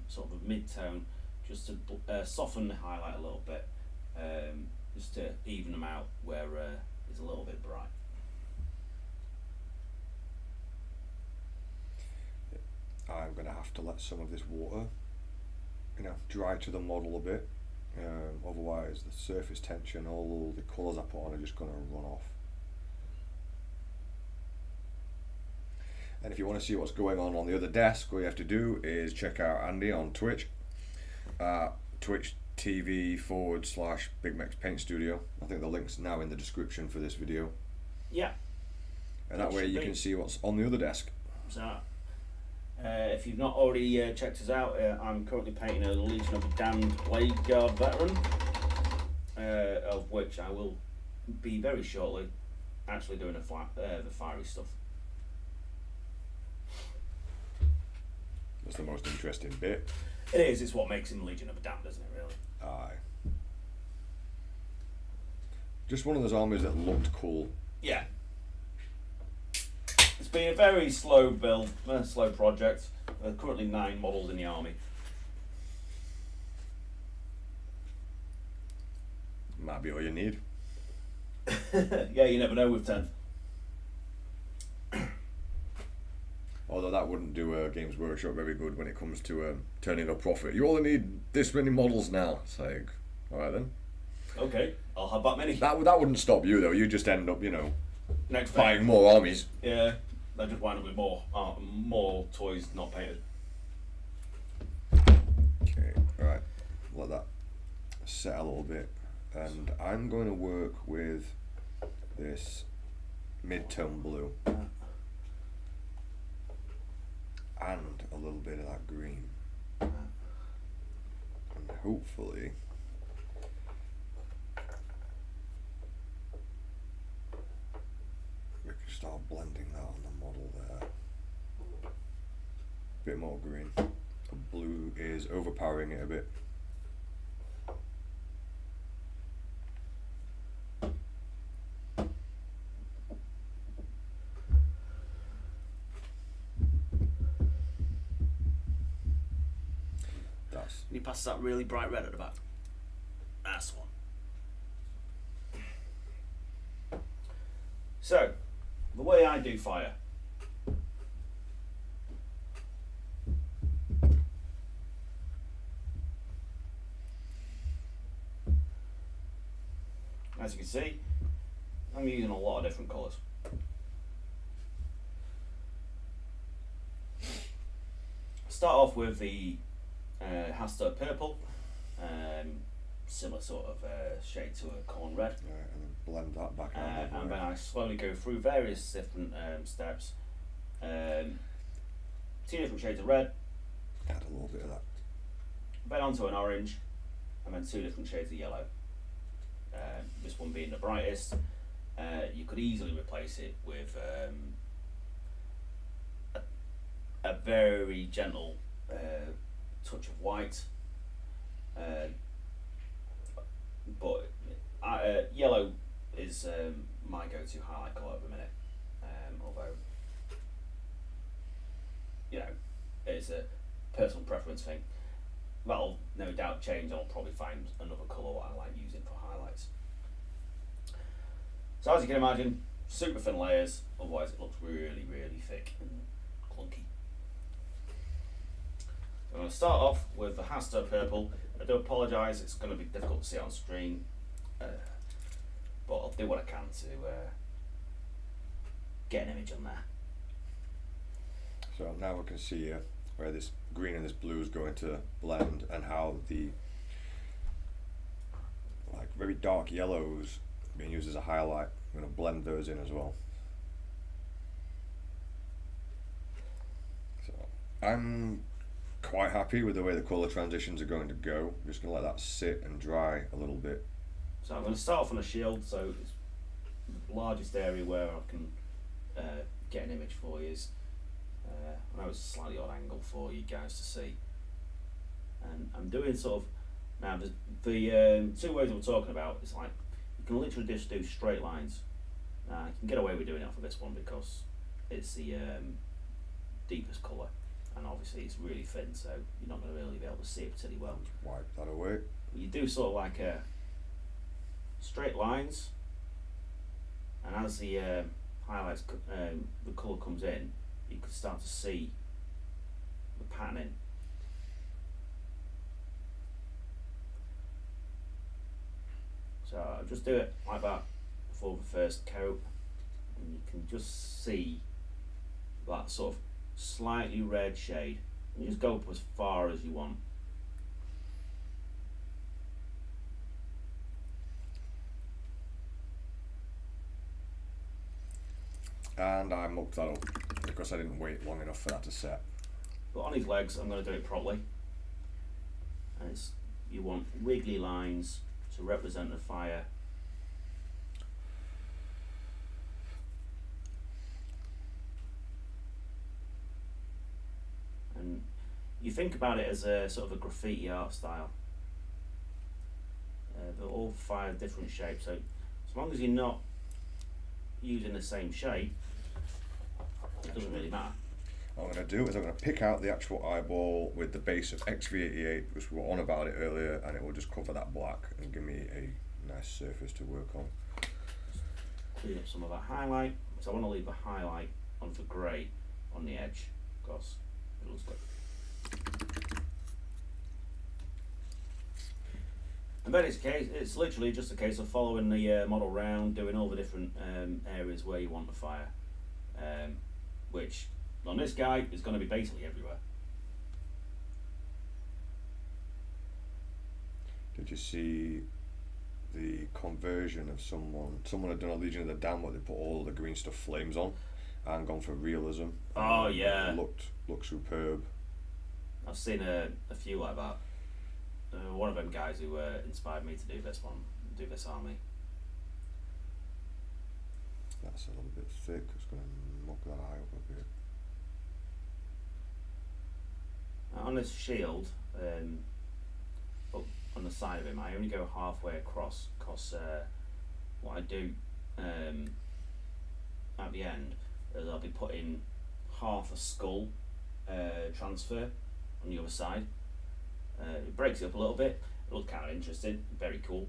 sort of mid-tone just to soften the highlight a little bit, just to even them out where it's a little bit bright. I'm going to have to let some of this water, dry to the model a bit. Otherwise the surface tension, all the colours I put on are just going to run off. And if you want to see what's going on the other desk, all you have to do is check out Andy on Twitch, Twitch TV/Bigmeks Paint Studio. I think the link's now in the description for this video. Yeah. And that way you can see what's on the other desk. So, if you've not already checked us out, I'm currently painting a Legion of the Damned Blade Guard veteran, of which I will be very shortly actually doing the fiery stuff. That's the most interesting bit. It is, it's what makes him Legion of the Damned, isn't it, really? Aye. Just one of those armies that looked cool. Yeah. It's been a very slow build, slow project. Currently 9 models in the army. Might be all you need. Yeah, you never know with 10. Although that wouldn't do Games Workshop very good when it comes to turning a profit. You only need this many models now. It's like, alright then. Okay, I'll have that many. That wouldn't stop you though. You just end up, Next buying more armies. Yeah, I just wind up with more toys not painted. Okay, alright. Let that set a little bit. And I'm going to work with this mid-tone blue. And a little bit of that green. And hopefully we can start blending that on the model there. Bit more green. The blue is overpowering it a bit. Can you pass that really bright red at the back? That's one. So, the way I do fire. As you can see, I'm using a lot of different colours. Start off with the Hasta purple, similar sort of shade to a corn red. Right, and then blend that back out. And then I slowly go through various different steps. 2 different shades of red, Add a little bit of that. then onto an orange, and then 2 different shades of yellow. This one being the brightest. You could easily replace it with a very gentle touch of white, but yellow is my go-to highlight colour at the minute. Although, you know, it's a personal preference thing. That'll no doubt change. I'll probably find another colour what I like using for highlights. So as you can imagine, super thin layers, otherwise it looks really, really thick and clunky. So I'm going to start off with the Hasta purple. I do apologise, it's going to be difficult to see on screen, but I'll do what I can to get an image on there. So now we can see here where this green and this blue is going to blend, and how the like very dark yellows being used as a highlight. I'm going to blend those in as well. So I'm quite happy with the way the colour transitions are going to go. I'm just going to let that sit and dry a little bit. So I'm going to start off on a shield, so it's the largest area where I can get an image for you. I know it's a slightly odd angle for you guys to see. And I'm doing sort of, now the 2 ways we're talking about, it's like, you can literally just do straight lines. I can get away with doing it for this one because it's the deepest colour, and obviously it's really thin, so you're not going to really be able to see it particularly well. Just wipe that away. You do sort of like straight lines, and as the highlights, the colour comes in, you can start to see the patterning. So I'll just do it like that for the first coat, and you can just see that sort of slightly red shade. And you just go up as far as you want. And I mucked that up because I didn't wait long enough for that to set. But on his legs, I'm going to do it properly. And it's, you want wiggly lines to represent the fire. And you think about it as a sort of a graffiti art style. They're all 5 different shapes, so as long as you're not using the same shape, it doesn't really matter. What I'm going to do is I'm going to pick out the actual eyeball with the base of XV88, which we were on about it earlier, and it will just cover that black and give me a nice surface to work on. Clean up some of that highlight, because I want to leave the highlight on the grey on the edge, because it looks good. And then it's literally just a case of following the model round, doing all the different areas where you want the fire, which on this guy is going to be basically everywhere. Did you see the conversion of someone? Someone had done a Legion of the Damned, but they put all the green stuff flames on and gone for realism. Oh yeah. It looked superb. I've seen a few like that. One of them guys who inspired me to do this army. That's a little bit thick. It's going to muck that eye up a bit. On this shield, up on the side of him, I only go halfway across because what I do at the end is I'll be putting half a skull transfer on the other side. It breaks it up a little bit. It looks kind of interesting, very cool.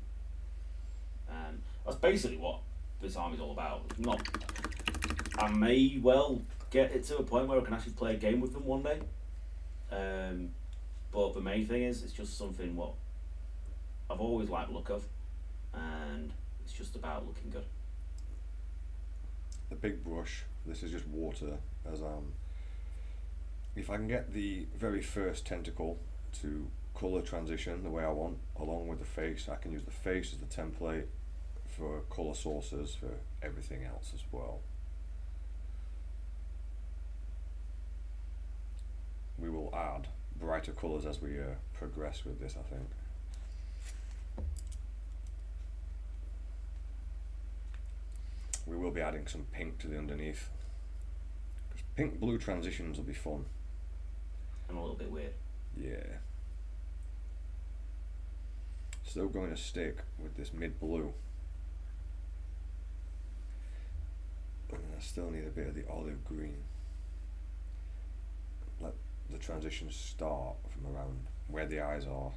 That's basically what Bigmeksarmy all about. Not. I may well get it to a point where I can actually play a game with them one day. But the main thing is, it's just something what I've always liked the look of, and it's just about looking good. The big brush. This is just water. As if I can get the very first tentacle to colour transition the way I want, along with the face, I can use the face as the template for colour sources for everything else as well. We will add brighter colours as we progress with this, I think. We will be adding some pink to the underneath. Because pink-blue transitions will be fun. And a little bit weird. Yeah. Still going to stick with this mid-blue. And I still need a bit of the olive green. Let the transitions start from around where the eyes are.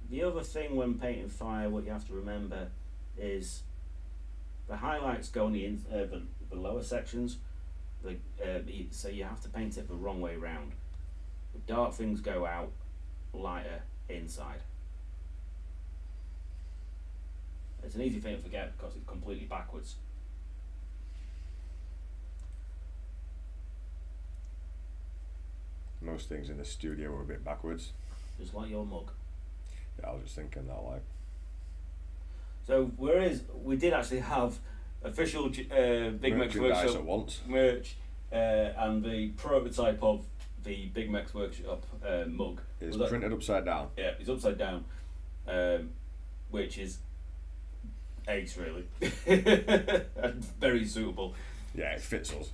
The other thing when painting fire, what you have to remember is the highlights go on the lower sections. So you have to paint it the wrong way round. The dark things go out lighter inside. It's an easy thing to forget because it's completely backwards. Most things in the studio are a bit backwards. Just like your mug. Yeah, I was just thinking that, like. So we did actually have official Bigmeks Workshop at once. merch and the prototype of the Bigmeks Workshop mug. It's printed upside down. Yeah, it's upside down, which is ace really, and very suitable. Yeah, it fits us.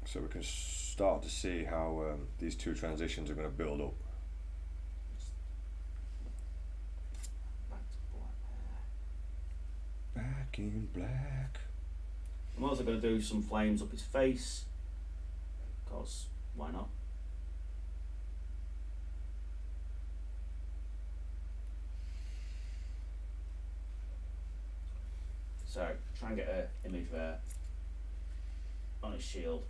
So we can start to see how these two transitions are going to build up. Back in black. I'm also going to do some flames up his face, because why not? So try and get an image there on his shield.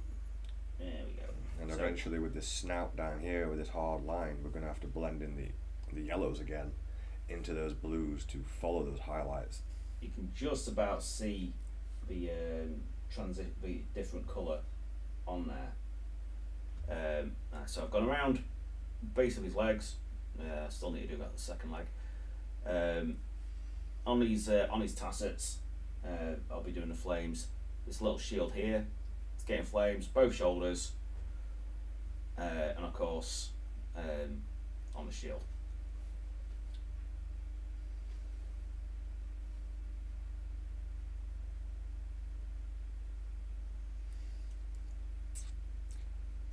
There we go. And So- eventually with this snout down here, with this hard line, we're going to have to blend in the yellows again into those blues to follow those highlights. You can just about see the the different colour on there. So I've gone around base of his legs. I still need to do that the second leg. On his tassets, I'll be doing the flames. This little shield here, it's getting flames. Both shoulders, and of course on the shield.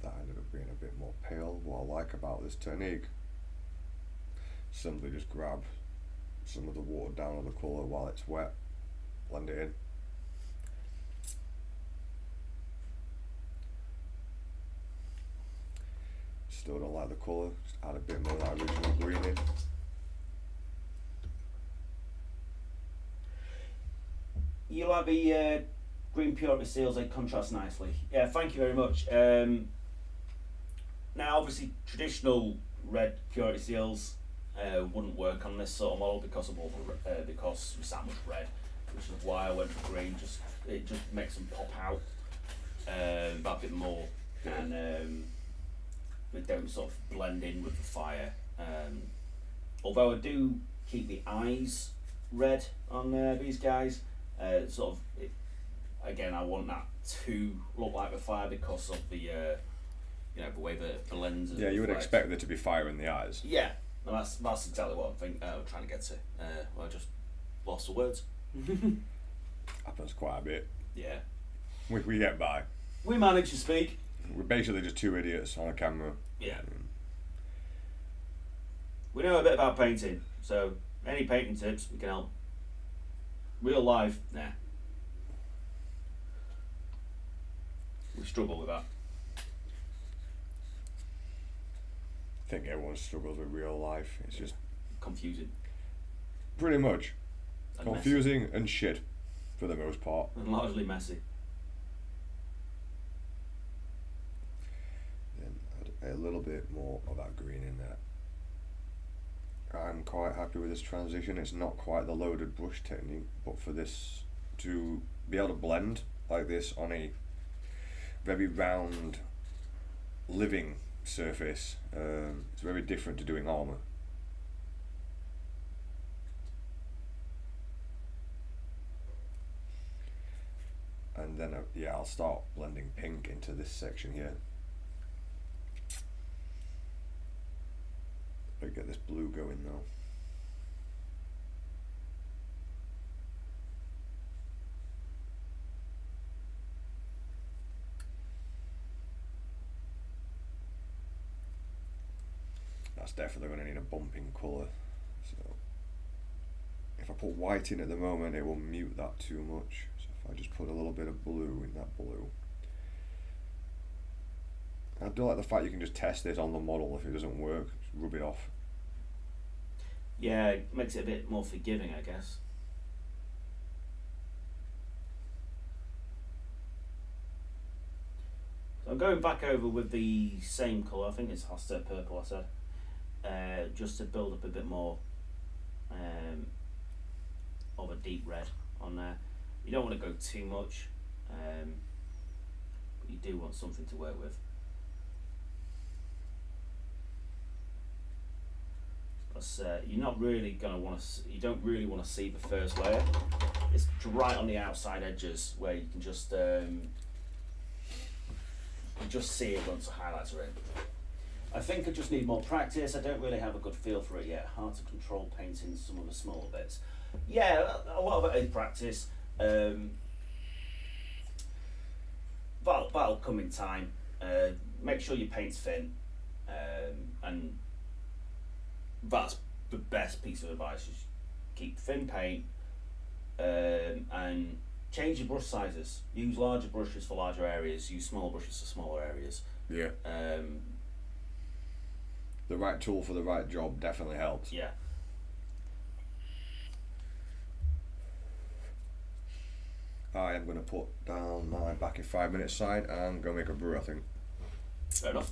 That ended up being a bit more pale. What I like about this technique, simply just grab some of the water down on the colour while it's wet, blend it in. Still don't like the colour, just add a bit more of that original green in. You like the green purity seals, they contrast nicely. Yeah, thank you very much. Now obviously traditional red purity seals wouldn't work on this sort of model because of all the because there's that much red, which is why I went for green. It just makes them pop out a bit more, and they don't sort of blend in with the fire. Although I do keep the eyes red on these guys, again I want that to look like the fire because of the the way the lens. Yeah, you would expect there to be fire in the eyes. Yeah, and that's exactly what I'm trying to get to. I just lost the words. Happens quite a bit. Yeah. We get by. We manage to speak. We're basically just two idiots on a camera. Yeah. We know a bit about painting, so any painting tips we can help. Real life, nah. we struggle with that. I think everyone struggles with real life. It's just Confusing. pretty much And confusing and shit for the most part. messy. And largely messy. Then add a little bit more of that green in there. I'm quite happy with this transition. It's not quite the loaded brush technique, but for this to be able to blend like this on a very round living surface, it's very different to doing armour. And then yeah, I'll start blending pink into this section here. Better get this blue going though. That's definitely going to need a bump in colour. So if I put white in at the moment, it will mute that too much. So if I just put a little bit of blue in that blue. I do like the fact you can just test this on the model. If it doesn't work, just rub it off. Yeah, it makes it a bit more forgiving, I guess. So I'm going back over with the same colour. I think it's Hoster purple, I said. Just to build up a bit more of a deep red on there. You don't want to go too much, but you do want something to work with. You're not really going to want to. You don't really want to see the first layer. It's right on the outside edges where you can just see it once the highlights are in. I think I just need more practice. I don't really have a good feel for it yet. Hard to control painting some of the smaller bits. Yeah, a lot of it is practice. That'll come in time. Make sure your paint's thin, and that's the best piece of advice. Just keep thin paint, and change your brush sizes. Use larger brushes for larger areas. Use smaller brushes for smaller areas. Yeah. The right tool for the right job definitely helps. Yeah. I am going to put down my back in 5 minutes side and go make a brew, I think. Fair enough.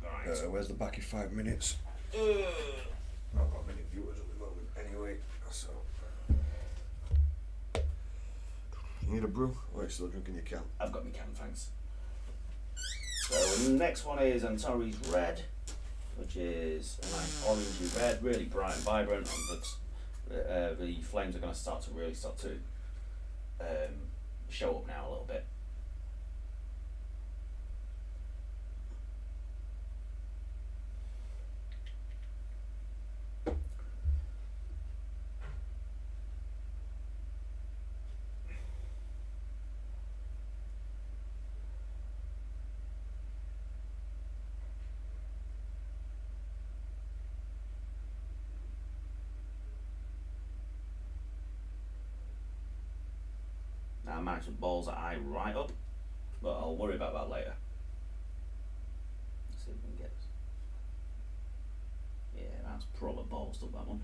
Alright. Where's the back in 5 minutes? I've got many viewers at the moment anyway, so. You need a brew? Or are you still drinking your can? I've got my can, thanks. So the next one is Antares Red, which is a nice orangey red, really bright and vibrant, but the flames are going to start to show up now a little bit. Now I might have balls that eye right up, but I'll worry about that later. Let's see if we can get. Yeah, that's proper balls up, that one.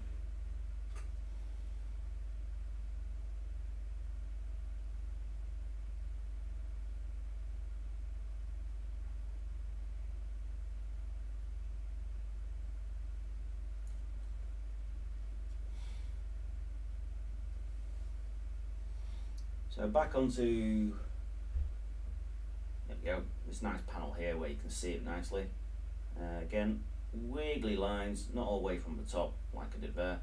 So back onto, there we go, this nice panel here where you can see it nicely. Again, wiggly lines, not all the way from the top like I did there.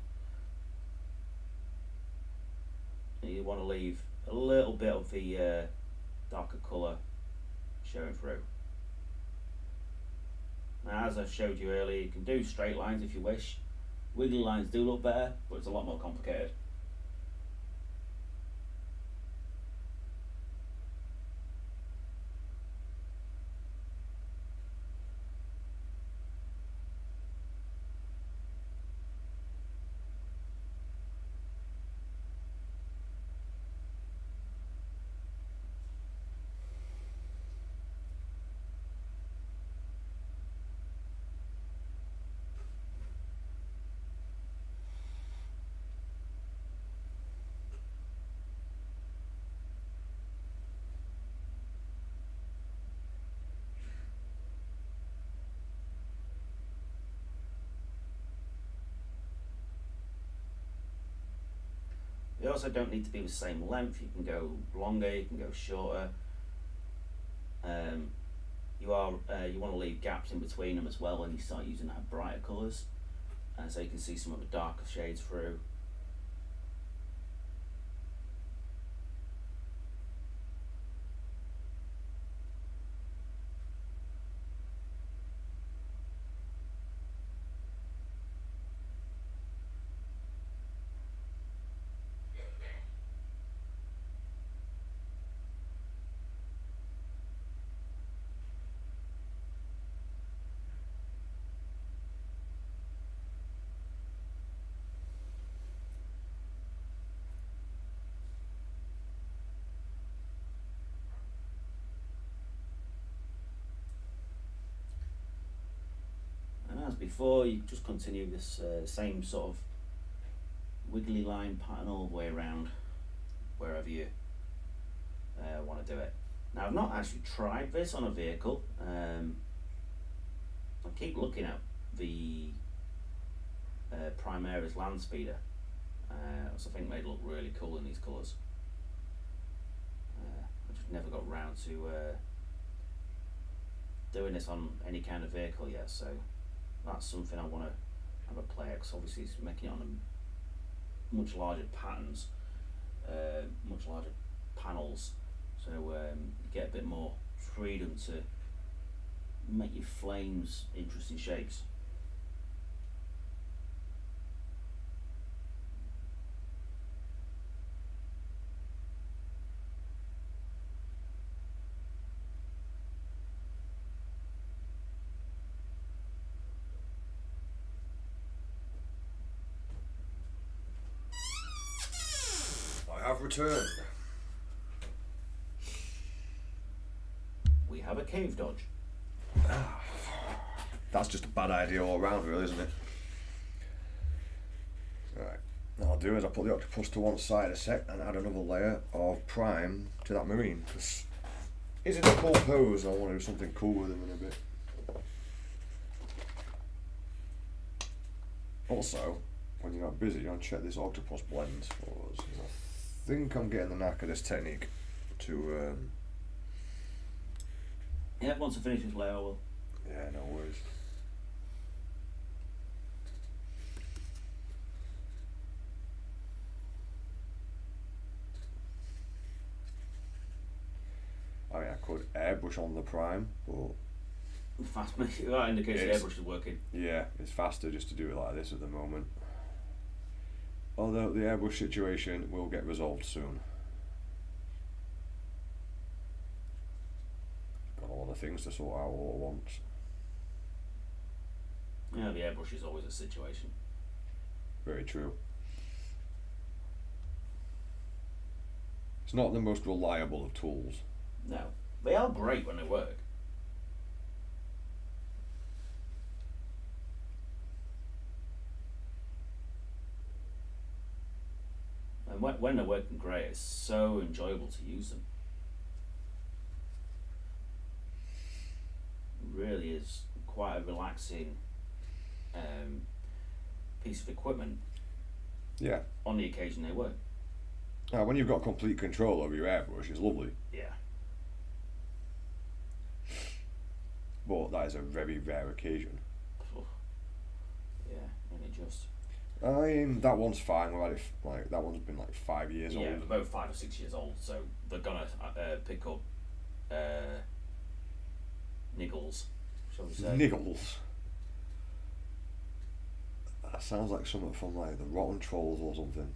And you want to leave a little bit of the darker colour showing through. Now, as I showed you earlier, you can do straight lines if you wish. Wiggly lines do look better, but it's a lot more complicated. They also don't need to be the same length. You can go longer, you can go shorter. You want to leave gaps in between them as well when you start using brighter colours, and so you can see some of the darker shades through. As before, you just continue this same sort of wiggly line pattern all the way around wherever you want to do it. Now, I've not actually tried this on a vehicle. I keep looking at the Primaris land speeder, so I think they'd look really cool in these colours. I just never got round to doing this on any kind of vehicle yet, so that's something I want to have a play at, because obviously it's making it on a much larger patterns, much larger panels, so you get a bit more freedom to make your flames interesting shapes. Have returned. We have a cave dodge. That's just a bad idea all around, really, isn't it? Right. What I'll do is I'll put the octopus to one side a sec and add another layer of prime to that marine, because he's in a cool pose and I want to do something cool with him in a bit. Also, when you're not busy, you want to check this octopus blends for us. I think I'm getting the knack of this technique to Yeah, once I finish this layer I will. yeah, no worries. I mean, I could airbrush on the prime, but Fast, that indicates the airbrush is working. yeah, it's faster just to do it like this at the moment. Although the airbrush situation will get resolved soon. Got a lot of things to sort out all at once. Yeah, the airbrush is always a situation. Very true. It's not the most reliable of tools. No, they are great when they work. And when they're working great, it's so enjoyable to use them. It really is quite a relaxing piece of equipment. Yeah. On the occasion they work. When you've got complete control over your airbrush, it's lovely. Yeah. But that is a very rare occasion. Yeah, and it just. That one's fine. We've had it like that one's been like 5 years old. Yeah, they're both 5 or 6 years old, so they're gonna pick up niggles, shall we say? Niggles. That sounds like something from like the Rotten Trolls or something.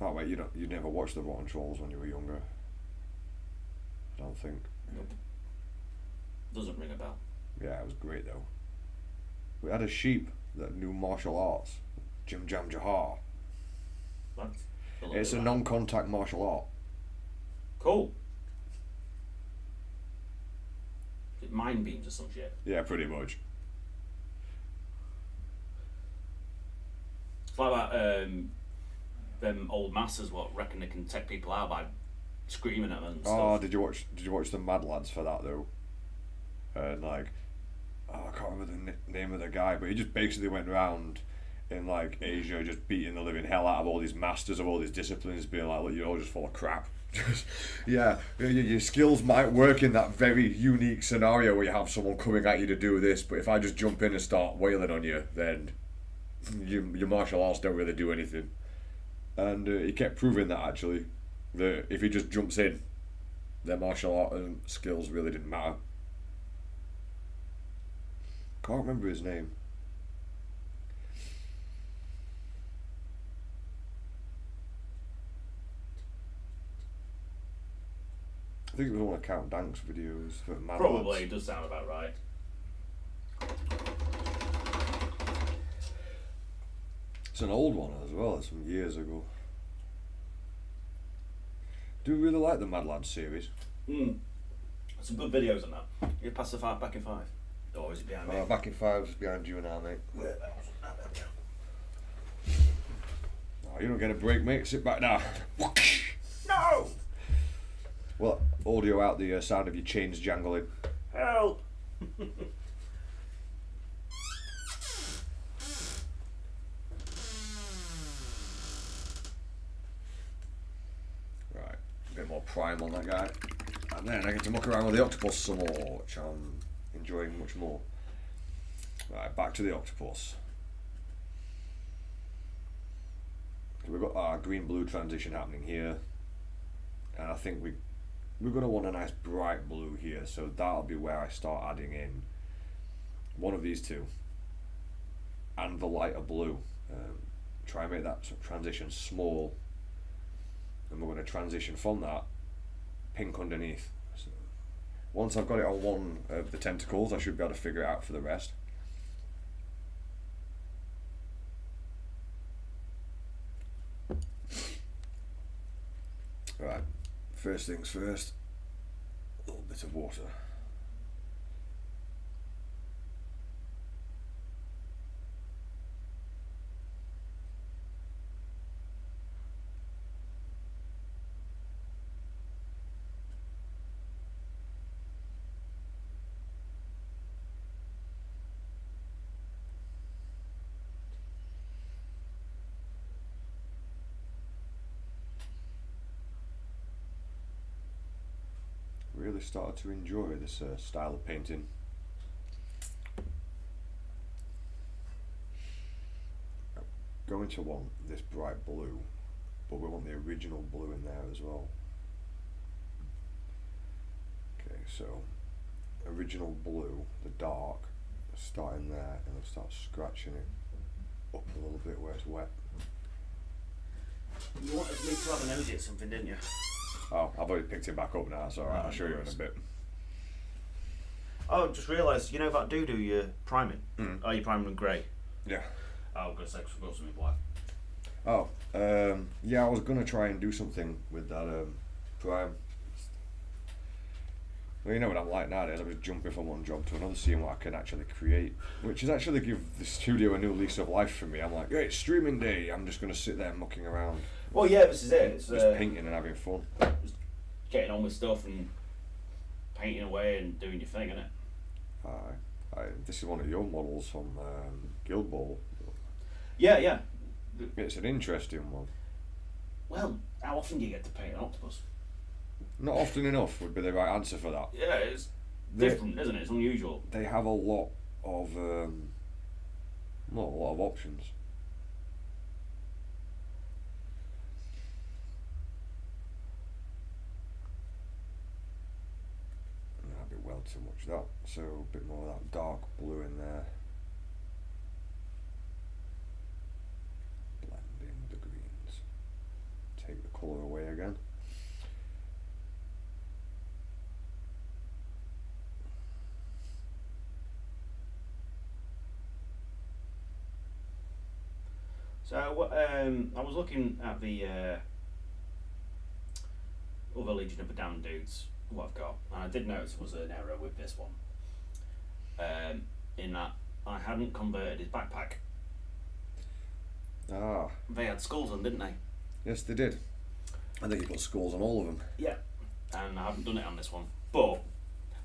Oh wait, you never watched the Rotten Trolls when you were younger? I don't think. Nope. Doesn't ring a bell. Yeah, it was great though. We had a sheep that knew martial arts, Jim Jam Jahar. That's It's a non-contact martial art. Cool. Is it mind beams or some shit? Yeah, pretty much. It's like that. Them old masters what reckon they can take people out by screaming at them and stuff. Oh, did you watch the Mad Lads for that though? And like, I can't remember the name of the guy, but he just basically went around in like Asia, just beating the living hell out of all these masters of all these disciplines, being like, look, you're all just full of crap. Yeah, your skills might work in that very unique scenario where you have someone coming at you to do this, but if I just jump in and start wailing on you, then your martial arts don't really do anything. And he kept proving that actually, that if he just jumps in, their martial art skills really didn't matter. Can't remember his name. I think it was one of Count Dank's videos for Mad Probably, Lads. it does sound about right. It's an old one as well, it's from years ago. Do you really like the Mad Lads series? Some good videos on that. You pass the back in 5? Or is it behind me? Back in 5's behind you now, mate. Oh, you don't get a break, mate. Sit back now. No! Well, audio out the sound of your chains jangling. Help! Right, a bit more prime on that guy. And then I get to muck around with the octopus some more, which I'm enjoying much more. Right, back to the octopus. So we've got our green-blue transition happening here. And I think we're going to want a nice bright blue here, so that'll be where I start adding in one of these two and the lighter blue. Try and make that transition small, and we're going to transition from that pink underneath. So once I've got it on one of the tentacles, I should be able to figure it out for the rest. Right, first things first, a little bit of water. Really started to enjoy this style of painting. Going to want this bright blue, but we want the original blue in there as well. Okay, so original blue, the dark, starting there, and I'll start scratching it up a little bit where it's wet. You wanted me to have an nosy at something, didn't you? Oh, I've already picked it back up now, so I'll show you in a bit. Oh, just realised, you know that doo-doo you're priming? Oh, you're priming in grey? Yeah. Oh, I'm going to say, because I've got something black. Oh, yeah, I was going to try and do something with that prime. Well, you know what I'm like nowadays, I'm just jumping from one job to another, seeing what I can actually create, which is actually give the studio a new lease of life for me. I'm like, hey, it's streaming day, I'm just going to sit there mucking around. Well, yeah, this is it. It's just painting and having fun. Just getting on with stuff and painting away and doing your thing, innit? This is one of your models from Guild Ball. Yeah, yeah. It's an interesting one. Well, how often do you get to paint an octopus? Not often enough would be the right answer for that. Yeah, it's different, isn't it? It's unusual. They have a lot of, not a lot of options. That'd be well too much that. So a bit more of that dark blue in there. Blend in the greens. Take the colour away again. So I was looking at the other Legion of the Damned dudes, what I've got, and I did notice there was an error with this one. In that I hadn't converted his backpack. Ah. They had skulls on, didn't they? Yes, they did. I think you put skulls on all of them. Yeah. And I haven't done it on this one. But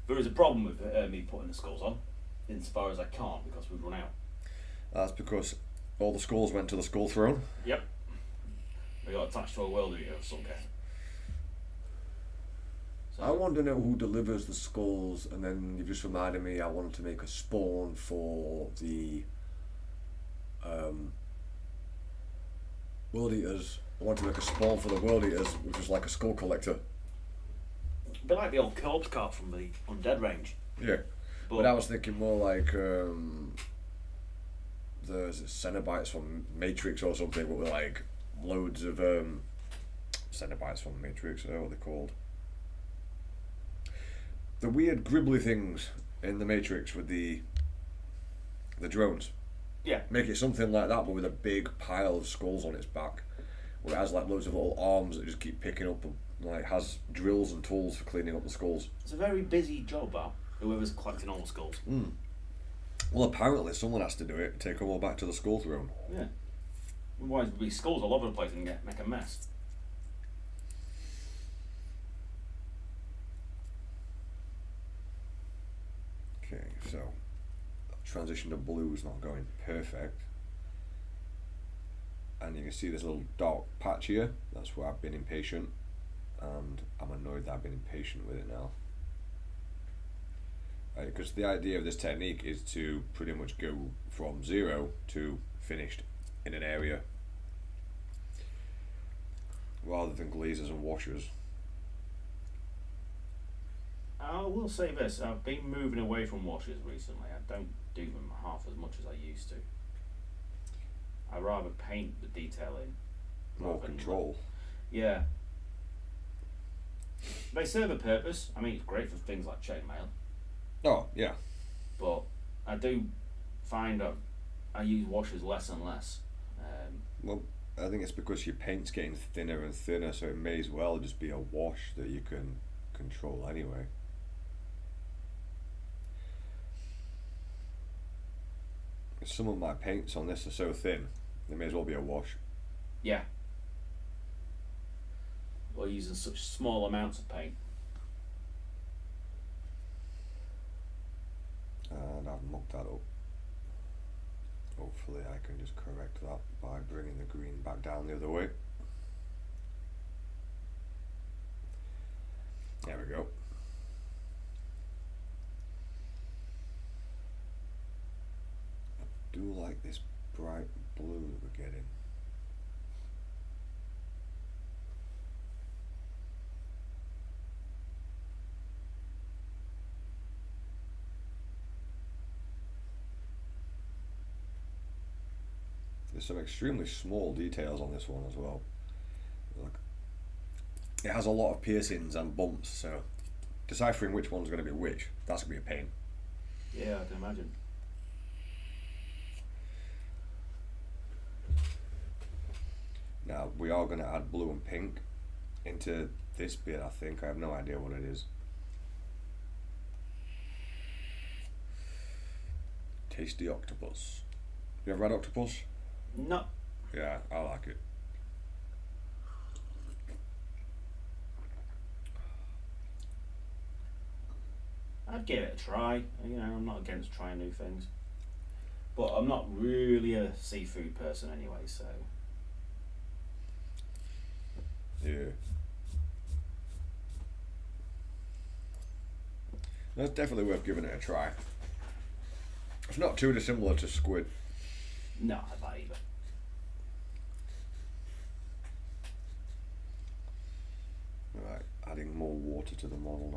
there is a problem with me putting the skulls on, insofar as I can't, because we've run out. That's because all the skulls went to the skull throne. Yep. We got attached to a world eater of some kind. So, I want to know who delivers the skulls, and then you've just reminded me I wanted to make a spawn for the world eaters. I want to make a spawn for the world eaters, which is like a skull collector. a bit like the old corpse cart from the Undead range. Yeah, but I was thinking more like the Cenobites from Matrix or something, but with like loads of Cenobites from Matrix. I don't know what they're called. The weird gribbly things in the Matrix with the drones. Yeah. Make it something like that, but with a big pile of skulls on its back, where it has like loads of little arms that just keep picking up, and like has drills and tools for cleaning up the skulls. It's a very busy job, that. Whoever's collecting all the skulls. Mm. Well, apparently someone has to do it. Take them all back to the skull throne. Yeah. Otherwise, there'd be skulls all over the place and make a mess. Okay, so transition to blue is not going perfect, and you can see this little dark patch here. That's where I've been impatient, and I'm annoyed that I've been impatient with it now. Because the idea of this technique is to pretty much go from 0 to finished in an area, rather than glazes and washers. I will say this, I've been moving away from washers recently. I don't do them half as much as I used to. I rather paint the detail in. More control. Yeah. They serve a purpose. I mean, it's great for things like chainmail. Oh, yeah. But I do find I use washers less and less. Well, I think it's because your paint's getting thinner and thinner, so it may as well just be a wash that you can control anyway. Some of my paints on this are so thin, they may as well be a wash. Yeah. Or using such small amounts of paint. And I've mucked that up. Hopefully I can just correct that by bringing the green back down the other way. There we go. I do like this bright blue that we're getting. There's some extremely small details on this one as well. Look, it has a lot of piercings and bumps, so deciphering which one's going to be which, that's going to be a pain. Yeah, I can imagine. Now, we are going to add blue and pink into this bit, I think. I have no idea what it is. Tasty octopus. You ever had octopus? No. Yeah, I like it. I'd give it a try. You know, I'm not against trying new things. But I'm not really a seafood person anyway, so... Yeah. That's definitely worth giving it a try. It's not too dissimilar to squid. No, not either. Right, adding more water to the model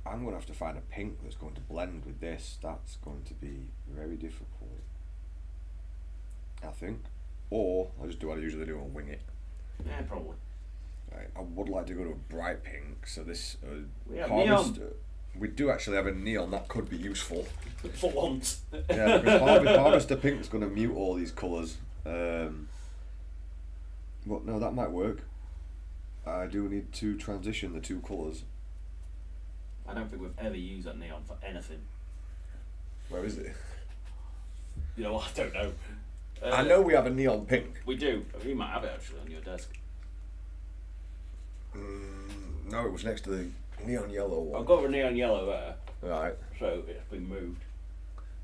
now. I'm going to have to find a pink that's going to blend with this. That's going to be very difficult, I think. Or I'll just do what I usually do and wing it. Yeah, probably. Right, I would like to go to a bright pink, so this We have harvest. neon. We do actually have a neon, that could be useful. For once. Yeah, because harvester pink is going to mute all these colours. But no, that might work. I do need to transition the two colours. I don't think we've ever used that neon for anything. Where is it? You know, I don't know. I know we have a neon pink. We do. You might have it actually on your desk. No, it was next to the neon yellow one. I've got a neon yellow there, Right. so it's been moved.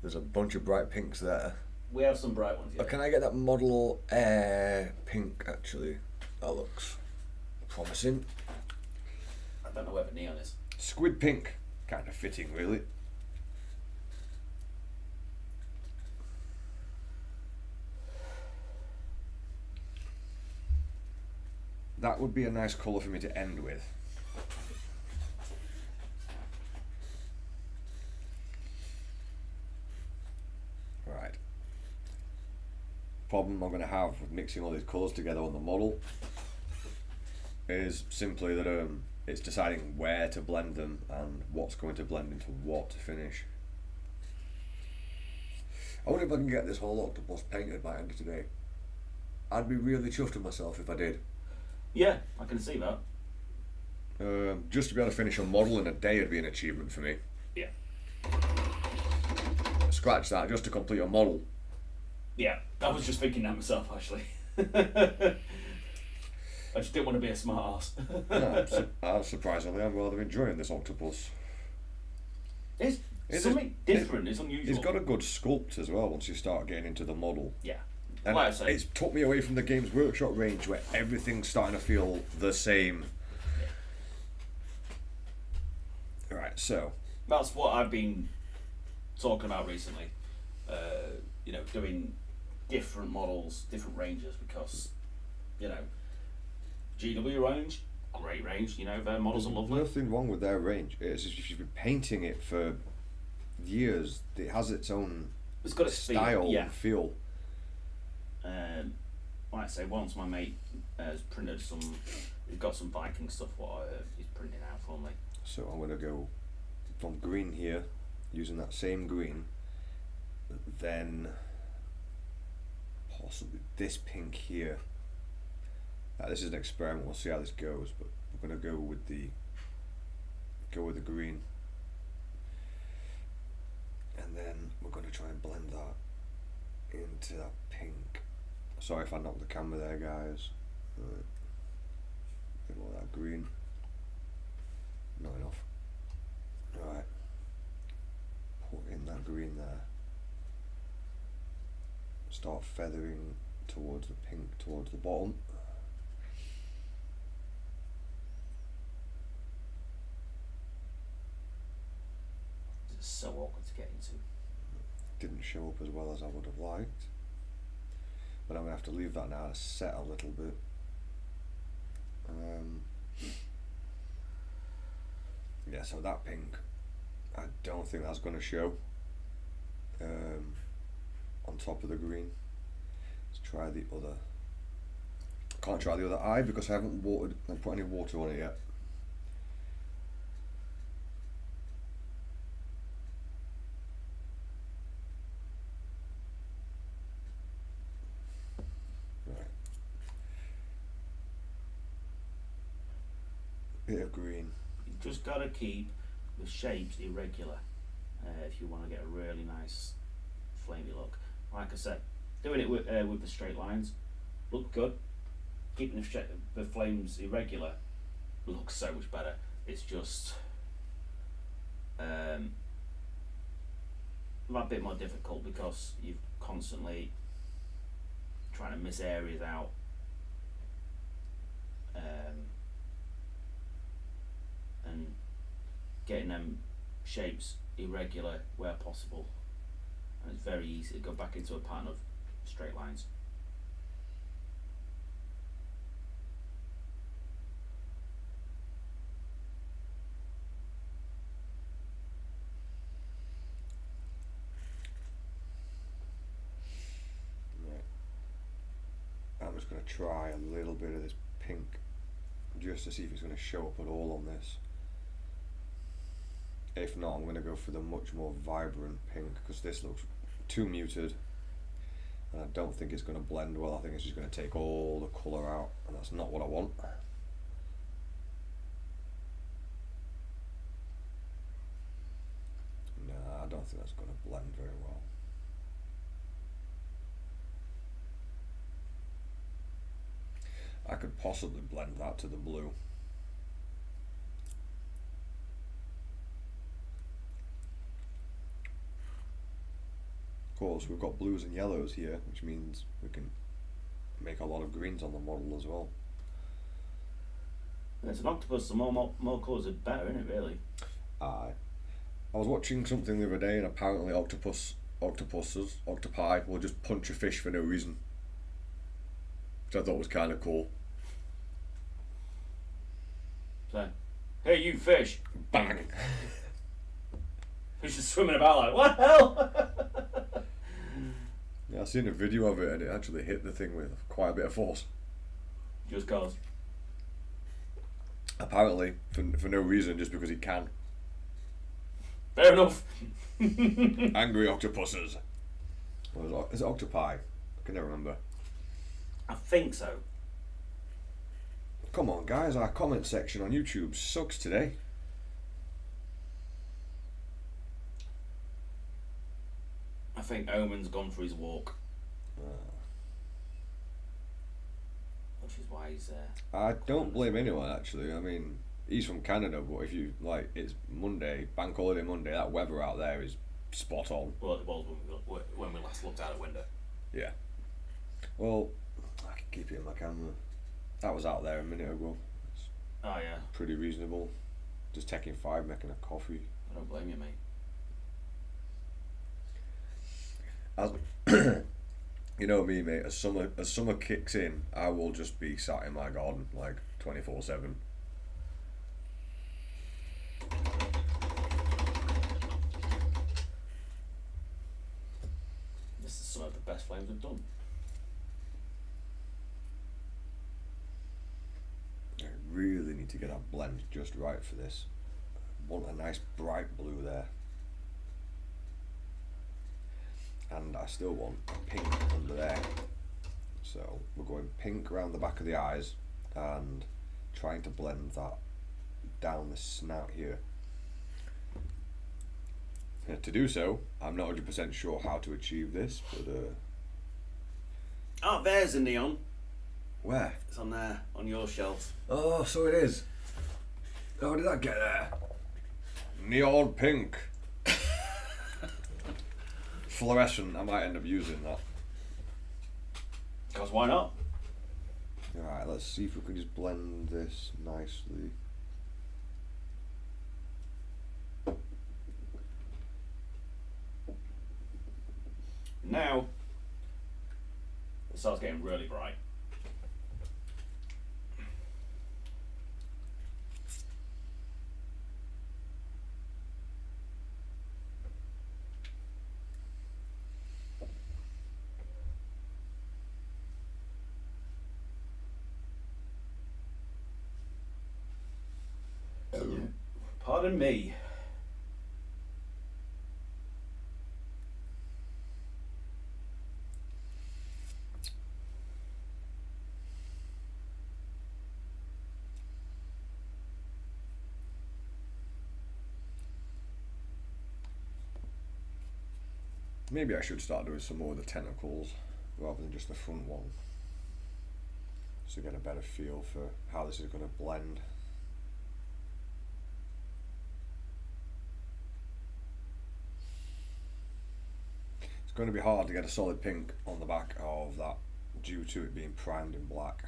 There's a bunch of bright pinks there. We have some bright ones, yeah. Can I get that model air pink, actually? That looks promising. I don't know where the neon is. Squid pink. Kind of fitting, really. That would be a nice colour for me to end with. Right. Problem I'm going to have with mixing all these colours together on the model is simply that it's deciding where to blend them and what's going to blend into what to finish. I wonder if I can get this whole octopus painted by end of today. I'd be really chuffed with myself if I did. Yeah, I can see that. Just to be able to finish a model in a day would be an achievement for me. Yeah. Scratch that, just to complete a model. Yeah, I was just thinking that myself, actually. I just didn't want to be a smart ass. No, surprisingly, I'm rather enjoying this octopus. It's something different, it's unusual. It's got a good sculpt as well once you start getting into the model. Yeah. And like I say, it's took me away from the Games Workshop range where everything's starting to feel the same. Yeah. Right, so. That's what I've been talking about recently. Doing different models, different ranges, because, GW range, great range, their models are lovely. Nothing wrong with their range. It's just if you've been painting it for years, it has its own style and feel. Like I say, once my mate has printed he's got some Viking stuff what he's printing out for me. So I'm going to go from green here, using that same green, then possibly this pink here. This is an experiment, we'll see how this goes, but we're going to go with the green, and then we're going to try and blend that into that pink. Sorry if I knocked the camera there, guys. Right. Bit more of that green. Not enough. Right. Put in that green there. Start feathering towards the pink, towards the bottom. It's so awkward to get into. Didn't show up as well as I would have liked. But I'm going to have to leave that now to set a little bit. Yeah, so that pink, I don't think that's going to show on top of the green. Let's try the other. Can't try the other eye because I haven't put any water on it yet. Bit of green. You've just got to keep the shapes irregular if you want to get a really nice flamey look. Like I said, doing it with the straight lines look good. Keeping the flames irregular looks so much better. It's just a bit more difficult because you're constantly trying to miss areas out. And getting them shapes irregular where possible, and it's very easy to go back into a pattern of straight lines. I'm just going to try a little bit of this pink just to see if it's going to show up at all on this. If not, I'm going to go for the much more vibrant pink because this looks too muted and I don't think it's going to blend well. I think it's just going to take all the colour out and that's not what I want. No, I don't think that's going to blend very well. I could possibly blend that to the blue. course we've got blues and yellows here, which means we can make a lot of greens on the model as well. It's an octopus, the more colours are better, isn't it, really? Aye. I was watching something the other day, and apparently octopi will just punch a fish for no reason, which I thought was kind of cool. So, hey, you fish! Bang! Fish is swimming about like, what the hell? Yeah, I've seen a video of it, and it actually hit the thing with quite a bit of force. Just cause. Apparently, for no reason, just because he can. Fair enough. Angry octopuses. Is it octopi? I can never remember. I think so. Come on, guys, our comment section on YouTube sucks today. I think Omen's gone for his walk. Which is why he's I don't blame anyone, actually. I mean, he's from Canada, but if you, like, it's Monday, Bank Holiday Monday, that weather out there is spot on. well, it was when we last looked out the window. Yeah. Well, I can keep it in my camera. That was out there a minute ago. It's Oh yeah, pretty reasonable. Just taking 5, making a coffee. I don't blame you, mate. As you know me, mate. As summer kicks in, I will just be sat in my garden like 24/7. This is some of the best flames we've done. I really need to get that blend just right for this. Want a nice bright blue there. And I still want a pink under there. So we're going pink around the back of the eyes and trying to blend that down the snout here. To do so, I'm not 100% sure how to achieve this, but Oh, there's a neon. where? It's on there, on your shelf. Oh, so it is. How did that get there? Neon pink. Fluorescent, I might end up using that. Because why not? Alright, let's see if we can just blend this nicely. Now, it starts getting really bright. Pardon me. Maybe I should start doing some more of the tentacles rather than just the front one, so get a better feel for how this is going to blend. It's going to be hard to get a solid pink on the back of that due to it being primed in black.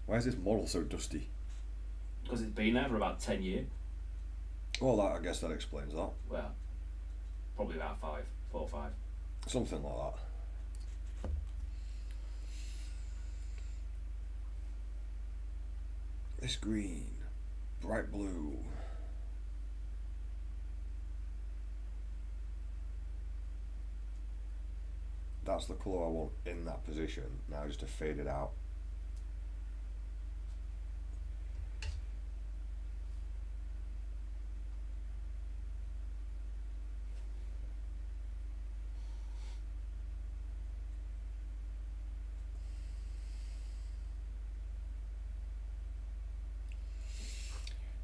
Why is this model so dusty? Because it's been there for about 10 years. Well, I guess that explains that. Well, probably about 4 or 5. Something like that. This green, bright blue. That's the colour I want in that position. Now just to fade it out.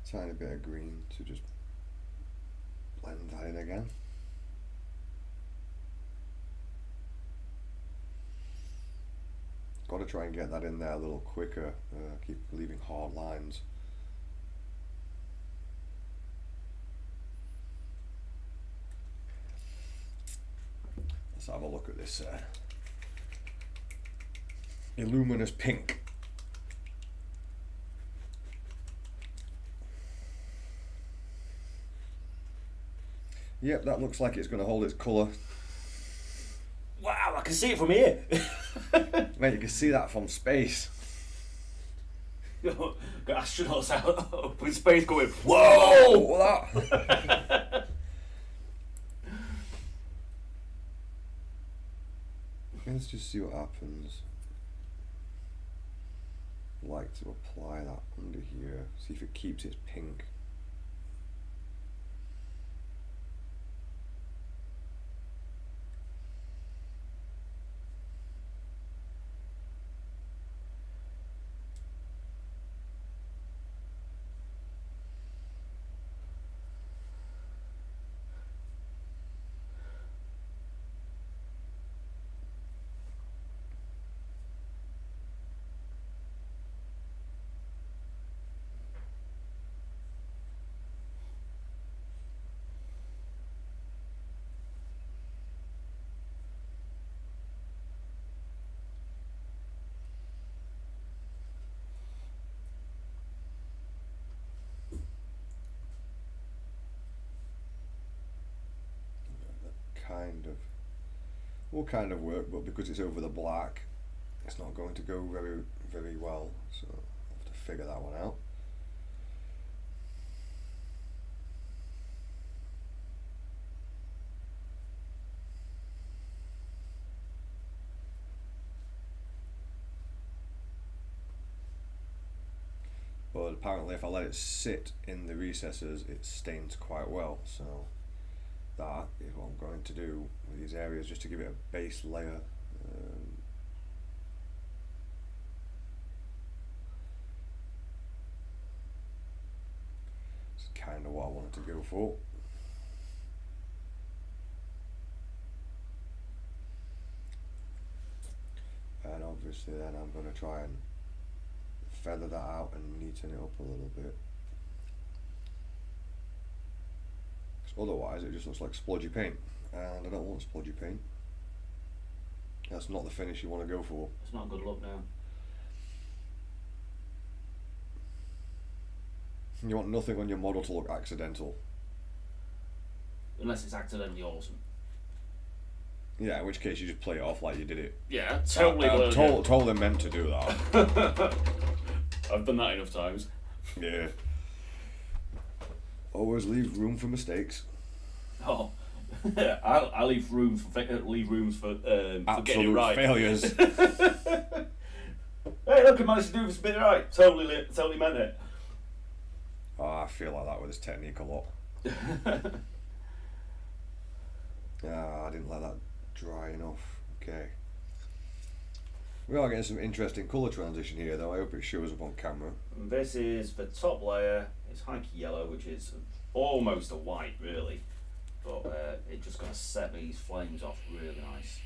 Tiny bit of green to just blend that in again. Got to try and get that in there a little quicker. Keep leaving hard lines. Let's have a look at this Illuminous pink. Yep, that looks like it's going to hold its colour. Wow, I can see it from here. Mate, you can see that from space. Got astronauts out up in space going, Whoa! whoa! That. Let's just see what happens. I'd like to apply that under here. See if it keeps its pink. Will kind of work, but because it's over the black, it's not going to go very well, so I'll have to figure that one out. But apparently if I let it sit in the recesses, it stains quite well, so that is what I'm going to do with these areas, just to give it a base layer. It's kind of what I wanted to go for. And obviously then I'm going to try and feather that out and neaten it up a little bit. Otherwise it just looks like splodgy paint, and I don't want splodgy paint. That's not the finish you want to go for. It's not a good look now. You want nothing on your model to look accidental. Unless it's accidentally awesome. Yeah, in which case you just play it off like you did it. Yeah, totally. Totally meant to do that. I've done that enough times. Yeah. Always leave room for mistakes. Oh, I leave rooms for getting it Absolute right. failures. Hey, look, I managed to do this bit right. Totally meant it. Oh, I feel like that with this technique a lot. I didn't let that dry enough. Okay. We are getting some interesting colour transition here, though. I hope it shows up on camera. This is the top layer. It's Hikey Yellow, which is almost a white, really. But it's just going to set these flames off really nice.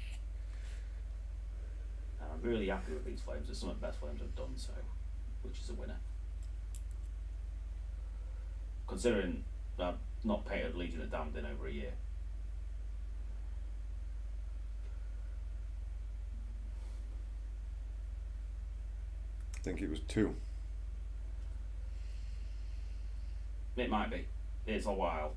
And I'm really happy with these flames. They're some of the best flames I've done, so which is a winner. Considering I've not painted Legion of Damned in over a year. I think it was 2. It might be. It's a while.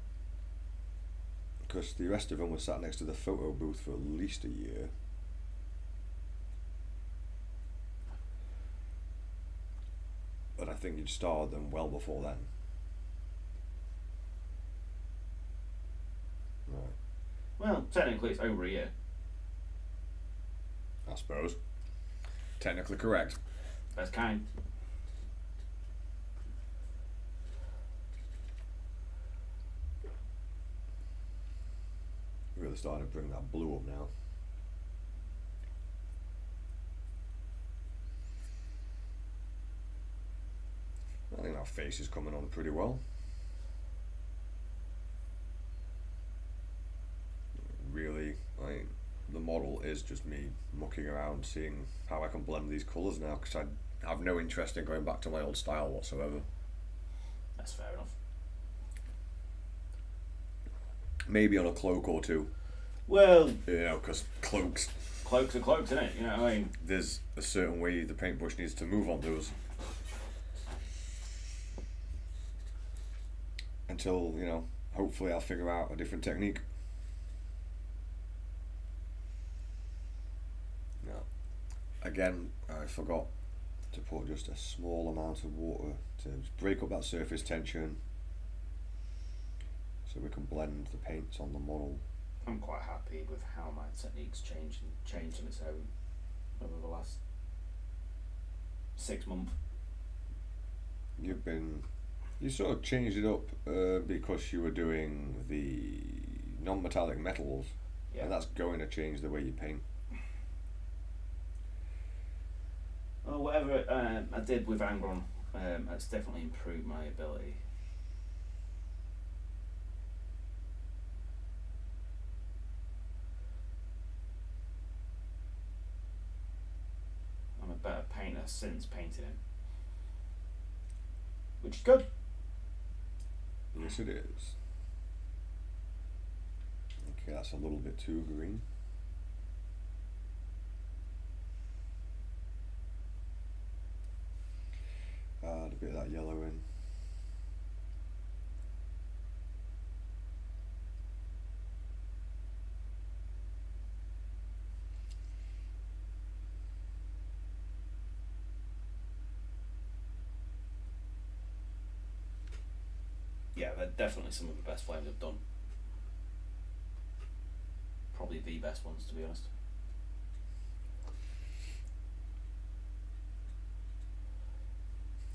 Because the rest of them were sat next to the photo booth for at least a year. But I think you'd started them well before then. Right. Well, technically it's over a year. I suppose. Technically correct. That's kind. Really starting to bring that blue up now. I think that face is coming on pretty well. Really, the model is just me mucking around, seeing how I can blend these colours now, because I have no interest in going back to my old style whatsoever. That's fair enough. Maybe on a cloak or two. Well, You know, because cloaks. cloaks are cloaks, isn't it? You know what I mean? There's a certain way the paintbrush needs to move on those. Until, you know, hopefully I'll figure out a different technique. No. Again, I forgot to put just a small amount of water to just break up that surface tension so we can blend the paints on the model. I'm quite happy with how my technique's changed on its own over the last 6 months. You sort of changed it up because you were doing the non-metallic metals, Yeah. and that's going to change the way you paint. Well, whatever I did with Angron, it's definitely improved my ability. I'm a better painter since painting him, which is good. Yes, it is. Okay, that's a little bit too green. Add a bit of that yellow in. Yeah, they're definitely some of the best flames I've done. Probably the best ones, to be honest.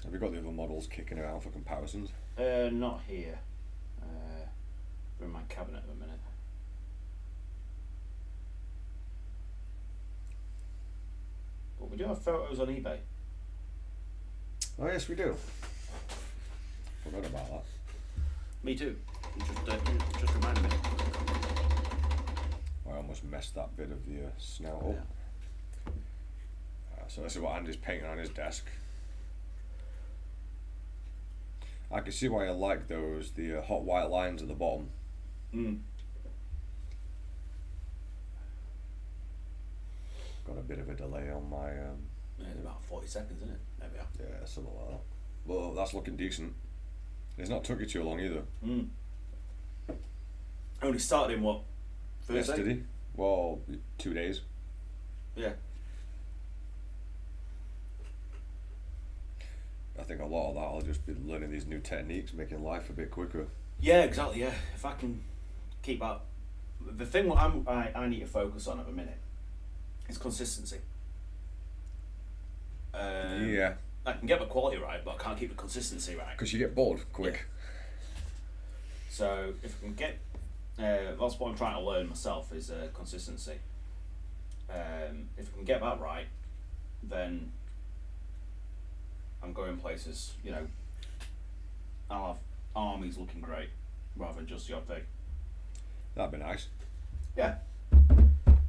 Have you got the other models kicking around for comparisons? Not here. They're in my cabinet at the minute. But we do have photos on eBay. Oh yes, we do. Forgot about that. Me too. Just reminded me. I almost messed that bit of the snout up. Yeah. So this is what Andy's painting on his desk. I can see why I like those, the hot white lines at the bottom. Mm. Got a bit of a delay on my... It's about 40 seconds, isn't it? There we are. yeah, something like that. Well, that's looking decent. It's not took you too long either. Mm. Only started in what? Thursday? Yesterday? Well, 2 days. Yeah. I think a lot of that I'll just be learning these new techniques, making life a bit quicker. Yeah, exactly. Yeah, if I can keep up, the thing what I need to focus on at the minute is consistency. Yeah, I can get the quality right, but I can't keep the consistency right. because you get bored quick. Yeah. So if I can get, that's what I'm trying to learn myself is consistency. If I can get that right, then I'm going places. You know, I'll have armies looking great rather than just the odd thing. That'd be nice. Yeah.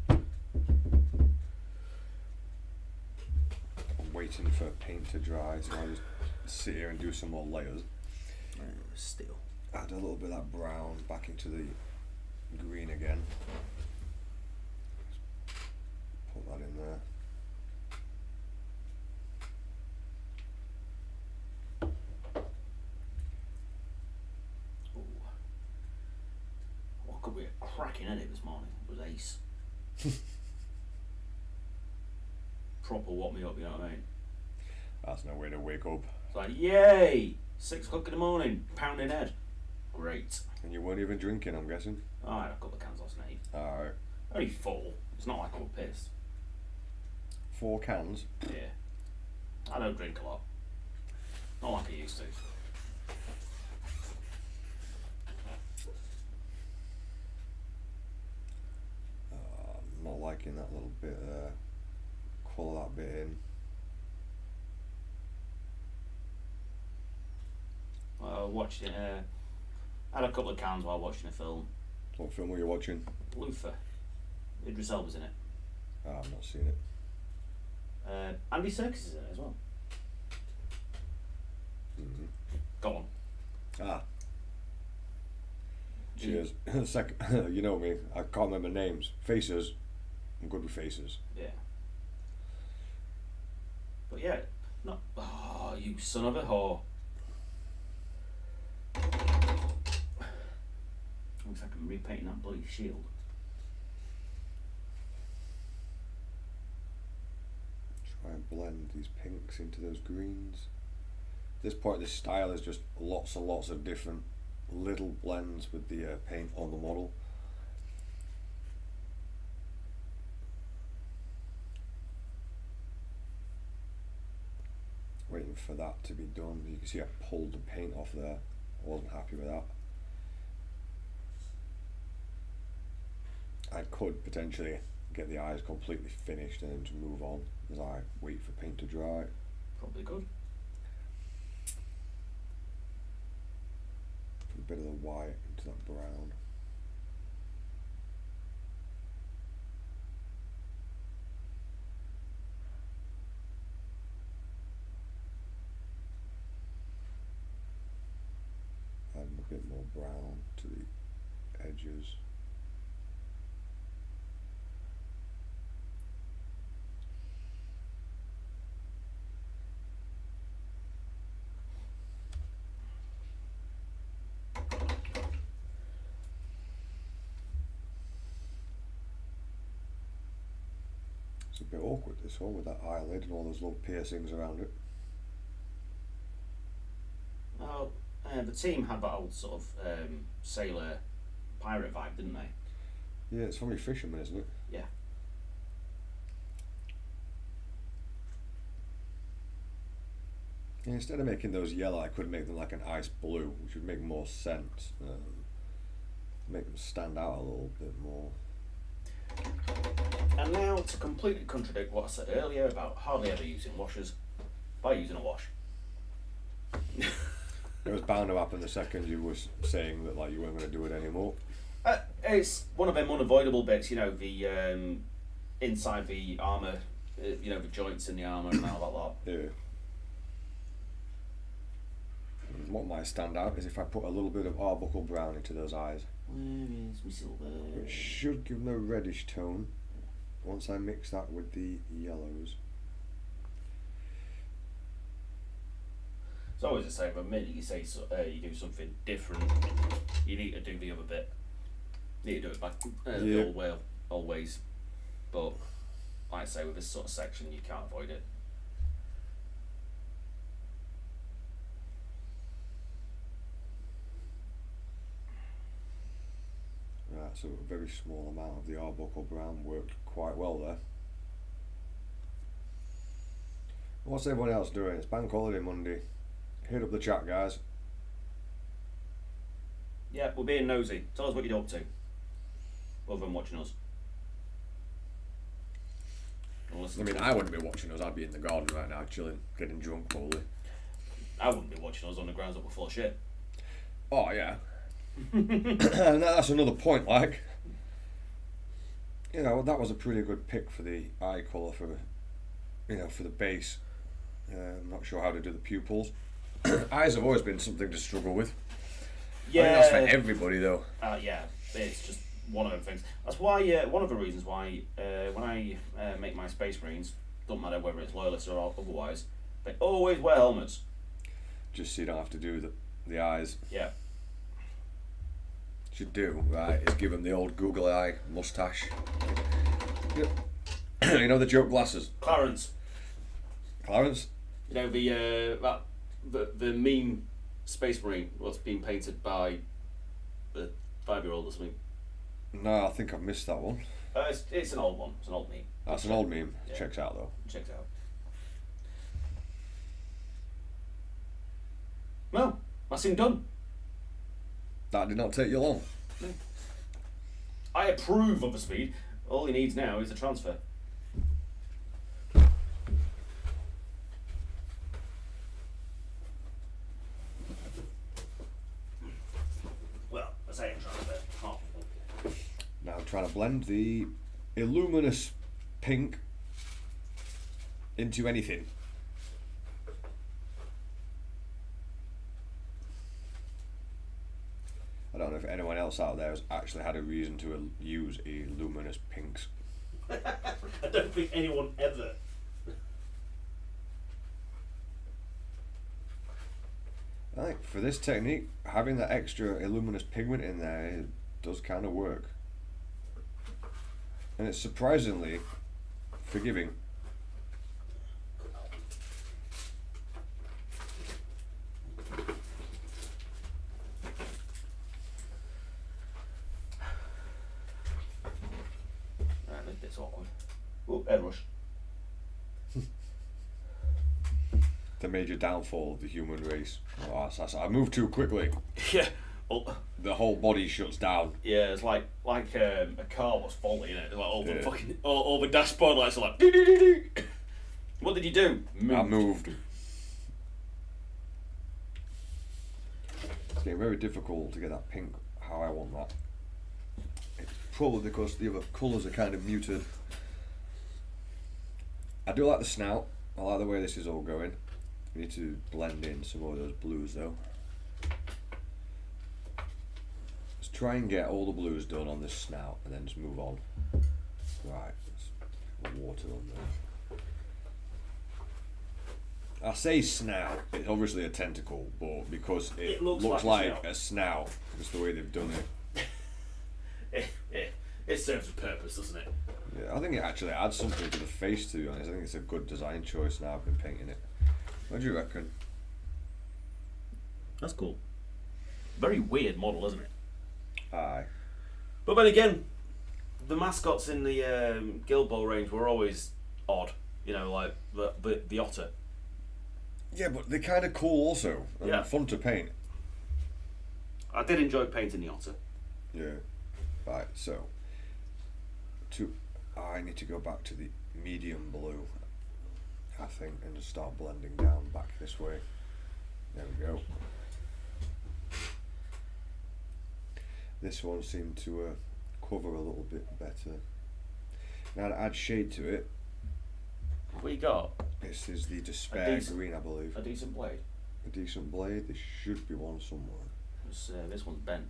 I'm waiting for paint to dry, so I'll just sit here and do some more layers. Still. Add a little bit of that brown back into the green again. Put that in there. What could be a cracking edit this morning? It was ace. Proper what me up, you know what I mean? That's no way to wake up. It's like, yay! 6 o'clock in the morning, pounding head. Great. And you weren't even drinking, I'm guessing. Oh, I had a couple of cans last night. Alright. Only 4. It's not like I'm pissed. 4 cans. Yeah. I don't drink a lot. Not like I used to. I'm not liking that little bit there. Colour that bit in. Watching I had a couple of cans while watching a film. What film were you watching? Luther. Idris Elba's in it. Oh, I've not seen it. Andy Serkis is in it as well. Mm-hmm. Go on. Ah, Cheers. Second, you know me. I can't remember names. Faces. I'm good with faces. Yeah. But yeah, not. Oh, you son of a whore. Looks like I'm repainting that bloody shield. Try and blend these pinks into those greens. At this point, this style is just lots and lots of different little blends with the paint on the model. Waiting for that to be done. You can see I pulled the paint off there. I wasn't happy with that. I could potentially get the eyes completely finished and then just move on as I wait for paint to dry. Probably good. Put a bit of the white into that brown. Add a bit more brown to the edges. It's a bit awkward this one with that eyelid and all those little piercings around it. Well, the team had that old sort of sailor pirate vibe, didn't they? Yeah, it's from your fisherman, isn't it? Yeah. Yeah, instead of making those yellow, I could make them like an ice blue, which would make more sense. Make them stand out a little bit more. And now to completely contradict what I said earlier about hardly ever using washers, by using a wash. It was bound to happen the second you were saying that like you weren't going to do it anymore. It's one of them unavoidable bits, you know, the inside the armour, you know, the joints in the armour and all that lot. Yeah. And what might stand out is if I put a little bit of Arbuckle brown into those eyes. Where is my silver? It should give them a reddish tone once I mix that with the yellows. It's always the same. The minute you say you do something different, you need to do the other bit. You need to do it back the old way, always. But like I say, with this sort of section, you can't avoid it. Right, so a very small amount of the Arbuckle brown worked quite well there. What's everyone else doing? It's Bank Holiday Monday. Hit up the chat, guys. Yeah, we're being nosy. Tell us what you're up to, other than watching us. I mean, I wouldn't be watching us. I'd be in the garden right now, chilling, getting drunk, probably. I wouldn't be watching us on the grounds that we're full of shit. Oh yeah. And that's another point. Like, you know, that was a pretty good pick for the eye colour for, you know, for the base. I'm not sure how to do the pupils. Eyes have always been something to struggle with. Yeah, I think that's for everybody, though. Yeah, it's just one of them things. That's why one of the reasons why when I make my Space Marines, don't matter whether it's loyalists or otherwise, they always wear helmets. Just so you don't have to do the eyes. Yeah. Should do right is give them the old Google eye mustache. Yep. You know the joke glasses. Clarence. Clarence. You know the meme Space Marine what's being painted by the 5-year-old or something. No, I think I've missed that one. It's an old one. It's an old meme. That's an old meme. Yeah. Checks out though. Checks out. Well, that's him done. That did not take you long. No. I approve of the speed. All he needs now is a transfer. Well, I say a transfer. Half of them. Now I'm trying to blend the Illuminous pink into anything. I don't know if anyone else out there has actually had a reason to use a luminous pinks. I don't think anyone ever. I think for this technique, having that extra luminous pigment in there it does kind of work. And it's surprisingly forgiving. Right, this bit's awkward. Oh, airbrush. The major downfall of the human race. Oh, I moved too quickly. Yeah. Well, The whole body shuts down. yeah, it's like a car was faulty, innit? It's like all the Yeah. fucking all the dashboard lights are like. Doo -doo -doo -doo. What did you do? I moved. It's getting very difficult to get that pink how I want that. It's probably because the other colours are kind of muted. I do like the snout. I like the way this is all going. We need to blend in some of those blues though. Let's try and get all the blues done on this snout and then just move on. Right, let's put water on there. I say snout, it's obviously a tentacle, but because it looks like a snout, just the way they've done it. It serves a purpose, doesn't it? Yeah, I think it actually adds something to the face, to be honest. I think it's a good design choice now I've been painting it. What do you reckon? That's cool. Very weird model, isn't it? Aye. But then again, the mascots in the Guild Ball range were always odd. You know, like the otter. Yeah, but they're kind of cool also, and Yeah. fun to paint. I did enjoy painting the otter. Yeah. Right, so I need to go back to the medium blue, I think, and just start blending down back this way. There we go. This one seemed to cover a little bit better. Now to add shade to it, What you got? this is the Despair decent- Green, I believe. A decent blade. A decent blade. There should be one somewhere. This one's bent.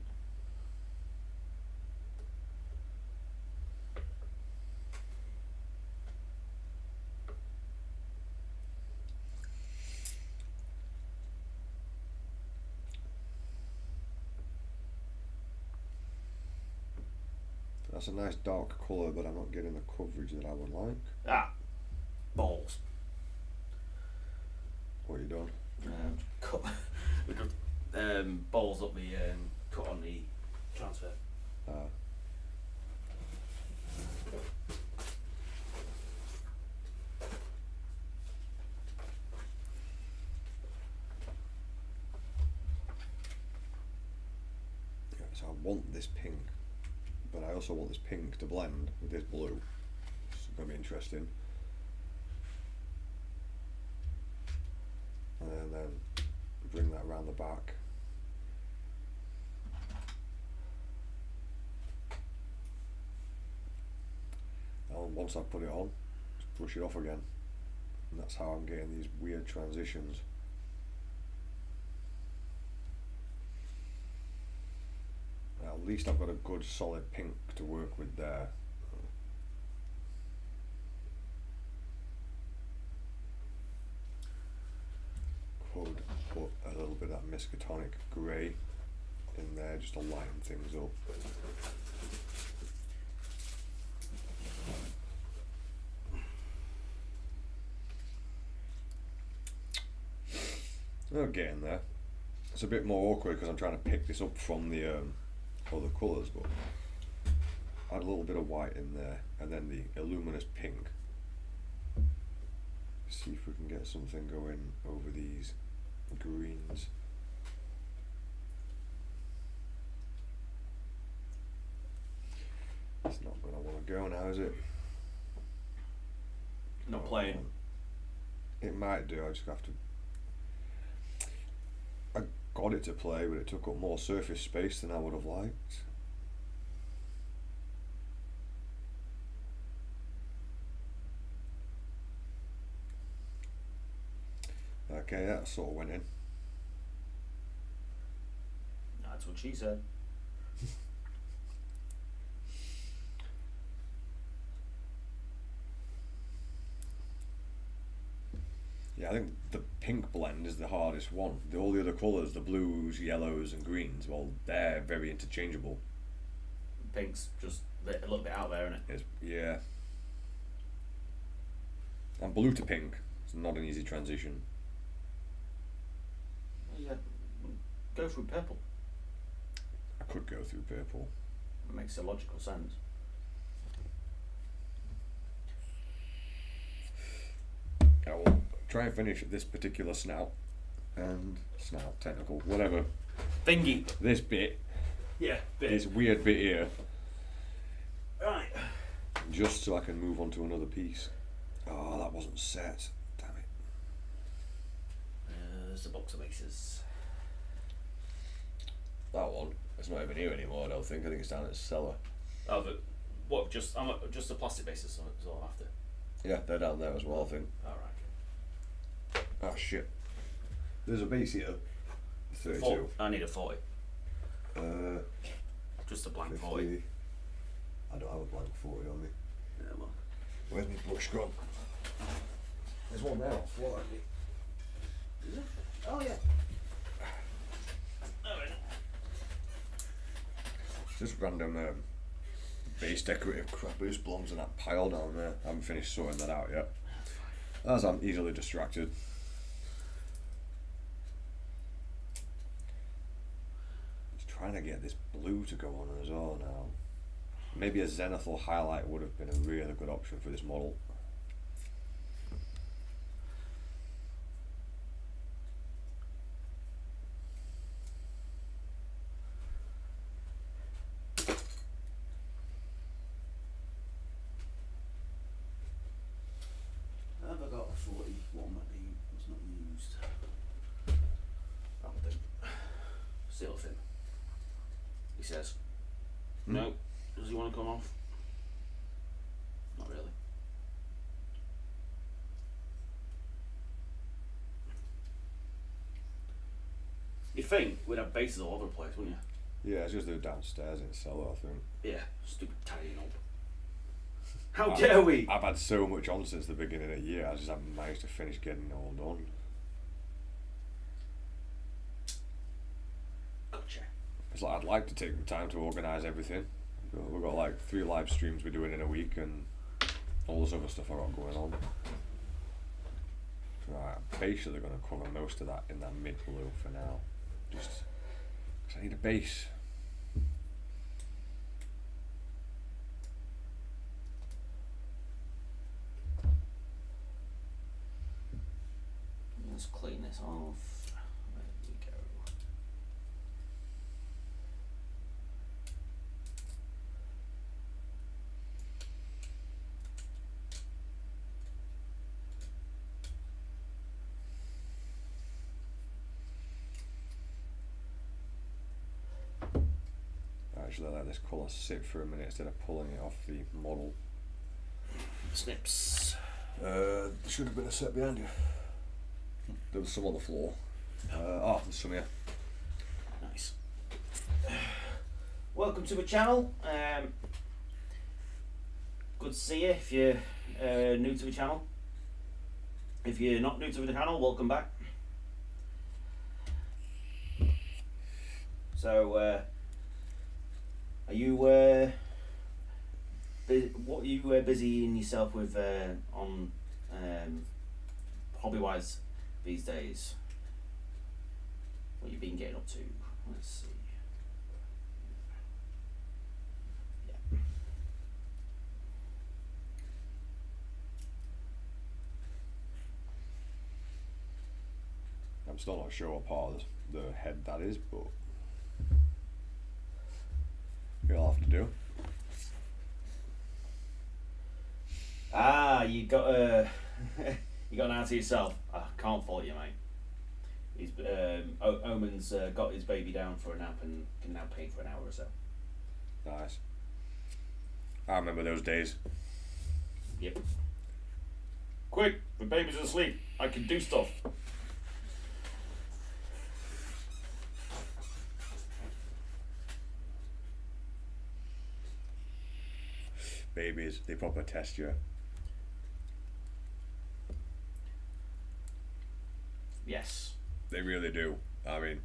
That's a nice dark colour, but I'm not getting the coverage that I would like. Ah, balls. What are you doing? Cut. We got balls up the cut on the transfer. Yeah, so I want this pink, but I also want this pink to blend with this blue. It's going to be interesting. And then bring that around the back. And once I put it on, just brush it off again. And that's how I'm getting these weird transitions. Now, at least I've got a good solid pink to work with there. Could put a little bit of that Miskatonic grey in there just to lighten things up. Oh, getting there. It's a bit more awkward because I'm trying to pick this up from the other colours, but add a little bit of white in there and then the luminous pink. See if we can get something going over these greens. It's not going to want to go now, is it? Not playing. It might do, I just have to. I got it to play, but it took up more surface space than I would have liked. Okay, that sort of went in. That's what she said. Yeah, I think the pink blend is the hardest one. All the other colours, the blues, yellows and greens, well, they're very interchangeable. Pink's just a little bit out there, isn't it? Yeah. And blue to pink, it's not an easy transition. Yeah, go through purple. I could go through purple. It makes a logical sense. I will try and finish this particular snout, technical, whatever. Thingy. This bit. Yeah, This weird bit here. Right. Just so I can move on to another piece. Oh, that wasn't set. Damn it. There's the box of aces. That one. It's not even here anymore, I don't think. I think it's down at the cellar. Oh, but what? Just the plastic bases. So it's all after. Yeah, they're down there as well, I think. All right. Oh, shit. There's a base here. 32. I need a 40. Just a blank 50. 40. I don't have a blank 40 on me. Yeah, well. Where's my brush gone? There's one there on the floor, I think. Is it? Oh, yeah. Oh, yeah. Just random base decorative crap. It just belongs in that pile down there. I haven't finished sorting that out yet. As I'm easily distracted. Just trying to get this blue to go on as well now. Maybe a zenithal highlight would have been a really good option for this model. Have I got a 40 one that was not used? That'll do. Seal thin. He says. No. Does he want to come off? Not really. You'd think we'd have bases all over the place, wouldn't you? Yeah, it's just they're downstairs in the cellar, I think. Yeah, stupid tidying up. How dare we? I've had so much on since the beginning of the year, I just haven't managed to finish getting it all done. Gotcha. It's like I'd like to take the time to organise everything. We've got like 3 live streams we're doing in a week and all this other stuff I've got going on. Right, I'm basically going to cover most of that in that mid blue for now. Just because I need a base. Let's clean this off. There we go. Actually, let this colour sit for a minute instead of pulling it off the model. Snips. There should have been a set behind you. There was some on the floor. There's some here. Nice. Welcome to the channel. Good to see you if you're new to the channel. If you're not new to the channel, welcome back. So, are you what are you busying yourself with on hobby-wise these days? What you've been getting up to? Let's see. Yeah. I'm still not sure what part of the head that is, but you'll have to do. Ah, you got you got an answer yourself. I can't fault you, mate. He's Omen's got his baby down for a nap and can now paint for an hour or so. Nice. I remember those days. Yep. Quick, the baby's asleep. I can do stuff. babies, they proper test you. Yes. They really do. I mean,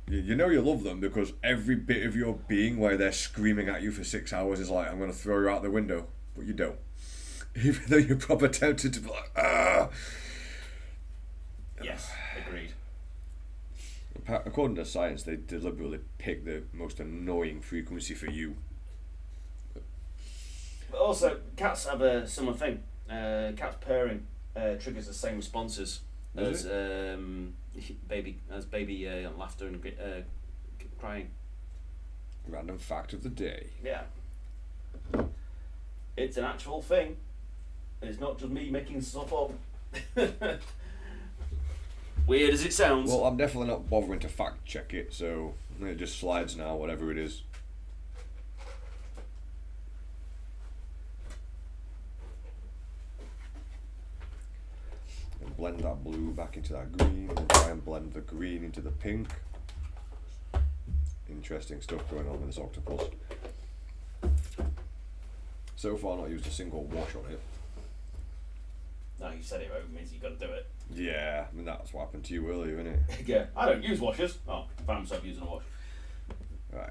you know you love them because every bit of your being where they're screaming at you for 6 hours is like, I'm going to throw you out the window. But you don't. Even though you're proper tempted to be like, ah. Yes, agreed. According to science, they deliberately pick the most annoying frequency for you. But also, cats have a similar thing. Cats purring triggers the same responses as baby laughter and crying. Random fact of the day. Yeah. It's an actual thing. It's not just me making stuff up. Weird as it sounds. Well, I'm definitely not bothering to fact check it, so it just slides now, whatever it is. And blend that blue back into that green, and try and blend the green into the pink. Interesting stuff going on with this octopus. So far, not used a single wash on it. No, you said it means you got to do it. Yeah, I mean that's what happened to you earlier, isn't it? Yeah, I don't use washers. Oh, I found myself using a wash. Right.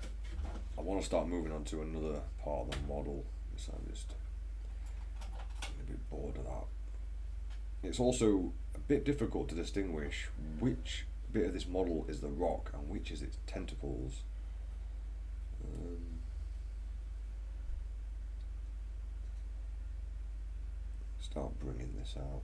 I want to start moving on to another part of the model, so I'm just a bit bored of that. It's also a bit difficult to distinguish which bit of this model is the rock and which is its tentacles. Start bringing this out.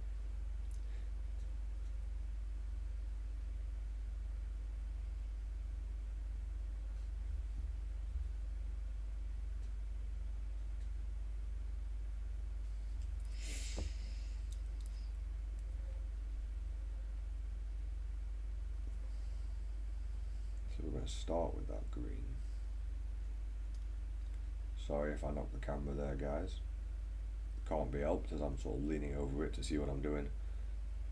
So we're going to start with that green. Sorry if I knocked the camera there, guys. Can't be helped as I'm sort of leaning over it to see what I'm doing.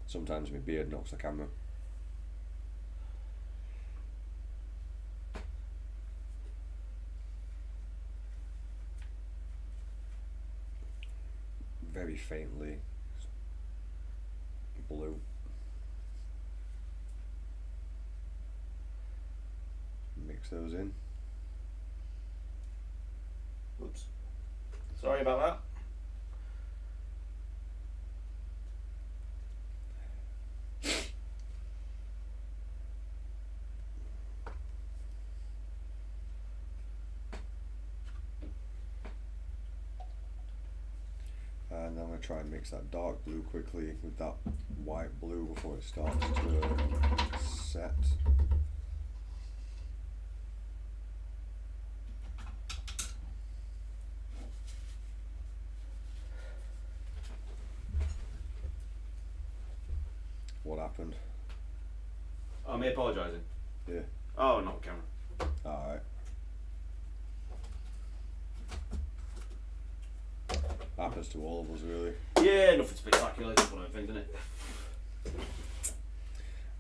Sometimes my beard knocks the camera. Very faintly blue. Mix those in. Oops. Sorry about that. And I'm going to try and mix that dark blue quickly with that white blue before it starts to set. What happened? Oh, me apologising. Yeah. Oh, not the camera. Alright. Happens to all of us, really. Yeah, nothing spectacular. Just one of the things, isn't it?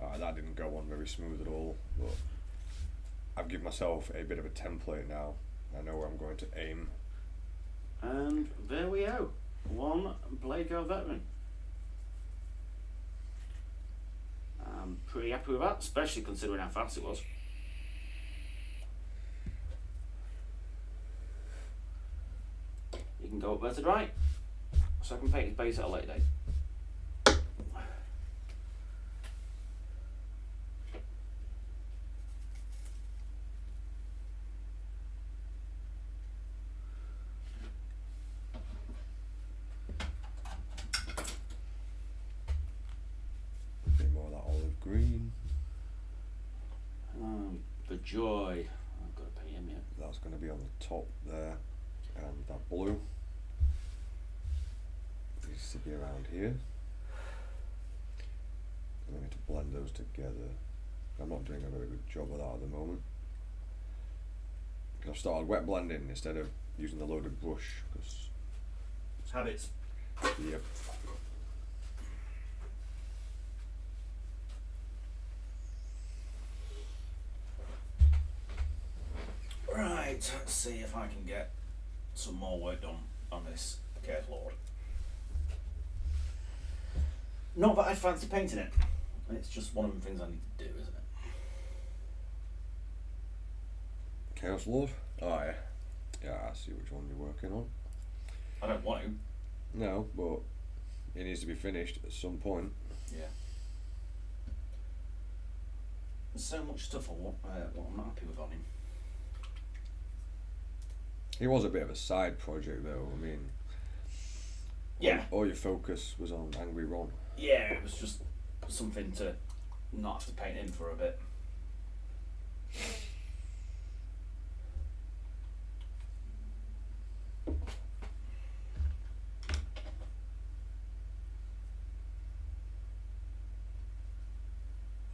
Alright, that didn't go on very smooth at all, but I've given myself a bit of a template now. I know where I'm going to aim. And there we go. One Blade Go Veteran. I'm pretty happy with that, especially considering how fast it was. You can go up there to dry, so I can paint his base at a later date. A bit more of that olive green. The joy. I've got to paint him yet. That's going to be on the top there. And that blue needs to be around here. I need to blend those together. I'm not doing a very good job of that at the moment. I've started wet blending instead of using the loaded brush. Cause Habits. yep. Right, let's see if I can get some more work done on this Chaos Lord. Not that I fancy painting it. It's just one of the things I need to do, isn't it? Chaos Lord? Oh yeah. Yeah, I see which one you're working on. I don't want to. No, but it needs to be finished at some point. Yeah. There's so much stuff I want, what I'm not happy with on him. It was a bit of a side project though, I mean... Yeah. All your focus was on Angry Ron. Yeah, it was just something to not have to paint in for a bit.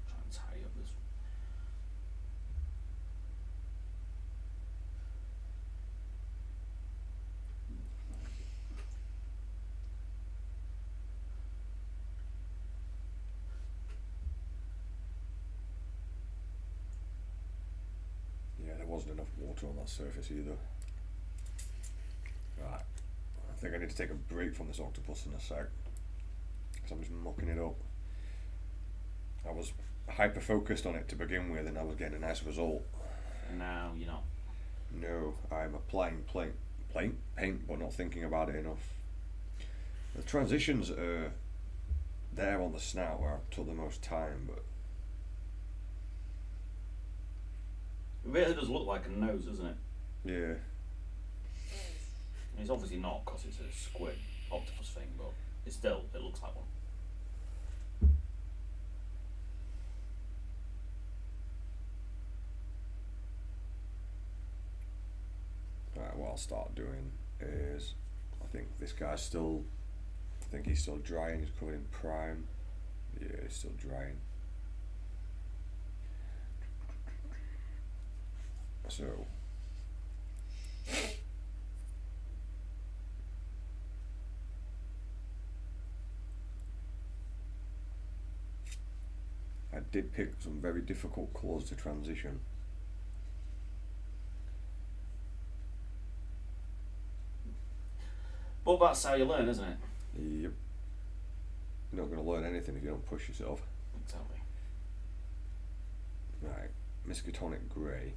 Try and tidy up this. Yeah, there wasn't enough water on that surface either. Right, I think I need to take a break from this octopus in a sec, because I'm just mucking it up. I was hyper focused on it to begin with and I was getting a nice result. And now you're not. No, I'm applying paint, but not thinking about it enough. The transitions are there on the snout where I took the most time, but It really does look like a nose, doesn't it? yeah. It's obviously not because it's a squid octopus thing, but it looks like one. Right, what I'll start doing is, I think he's still drying, he's covered in prime. Yeah, he's still drying. So, I did pick some very difficult colours to transition. But that's how you learn, isn't it? Yep. You're not going to learn anything if you don't push yourself. Exactly. Right, Miskatonic grey.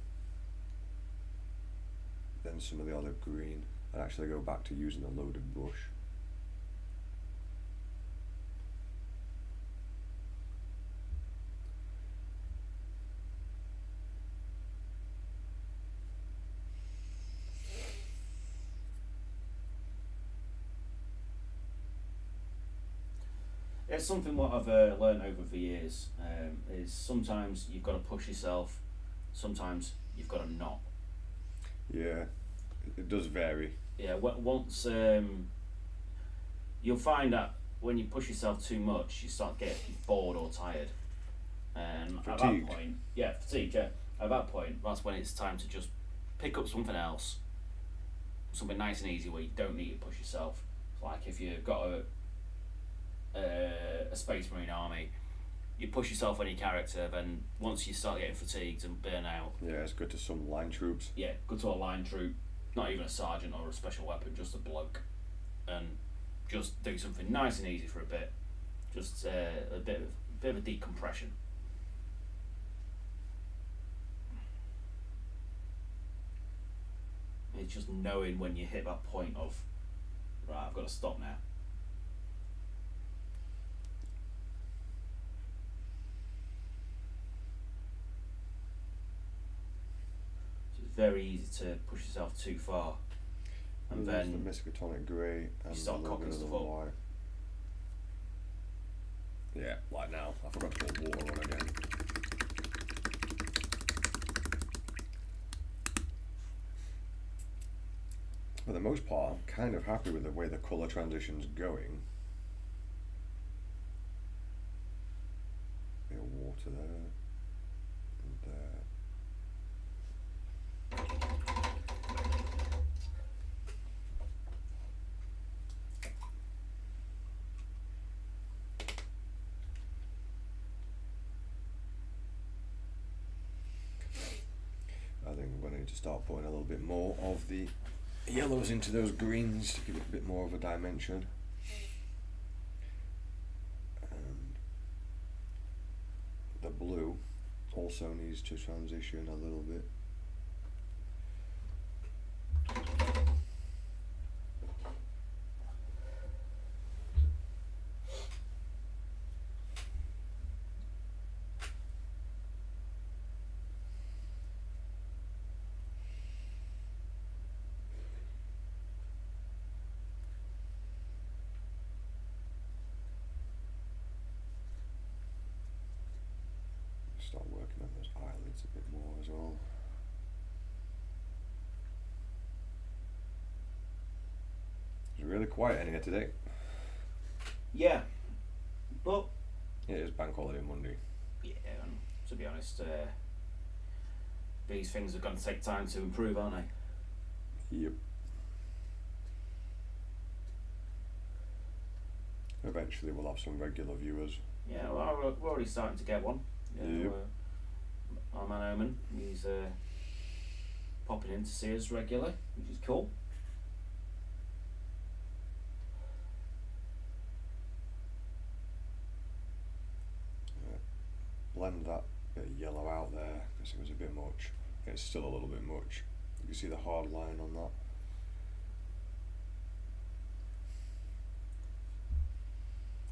Then some of the other green. I'd actually go back to using the loaded brush. It's something what I've learned over the years, is sometimes you've got to push yourself, sometimes you've got to not. Yeah, it does vary. Yeah, once you'll find that when you push yourself too much, you start getting bored or tired. At that Fatigued. point, yeah, fatigue. Yeah, at that point, that's when it's time to just pick up something else, something nice and easy where you don't need to push yourself. Like if you've got a Space Marine army, you push yourself on your character, then once you start getting fatigued and burn out, Yeah, it's good to some line troops. yeah, go to a line troop, not even a sergeant or a special weapon, just a bloke, and just do something nice and easy for a bit, just a bit of a decompression. It's just knowing when you hit that point of, right, I've got to stop now. It's very easy to push yourself too far, and Use then the Miskatonic grey and start a little cocking bit of the stuff up. white. Yeah, like now. I forgot to put water on again. For the most part, I'm kind of happy with the way the colour transition's going. Bit of water there. And there. I think I'm going to need to start putting a little bit more of the yellows into those greens to give it a bit more of a dimension. And the blue also needs to transition a little bit. Start working on those eyelids a bit more as well. It's really quiet in here today. Yeah, but It is Bank Holiday Monday. yeah, to be honest, these things are going to take time to improve, aren't they? Yep. Eventually we'll have some regular viewers. Yeah, well, we're already starting to get one. Yep. Our man Omen, he's popping in to see us regularly, which is cool. Blend that bit of yellow out there because it was a bit much. It's still a little bit much. You can see the hard line on that.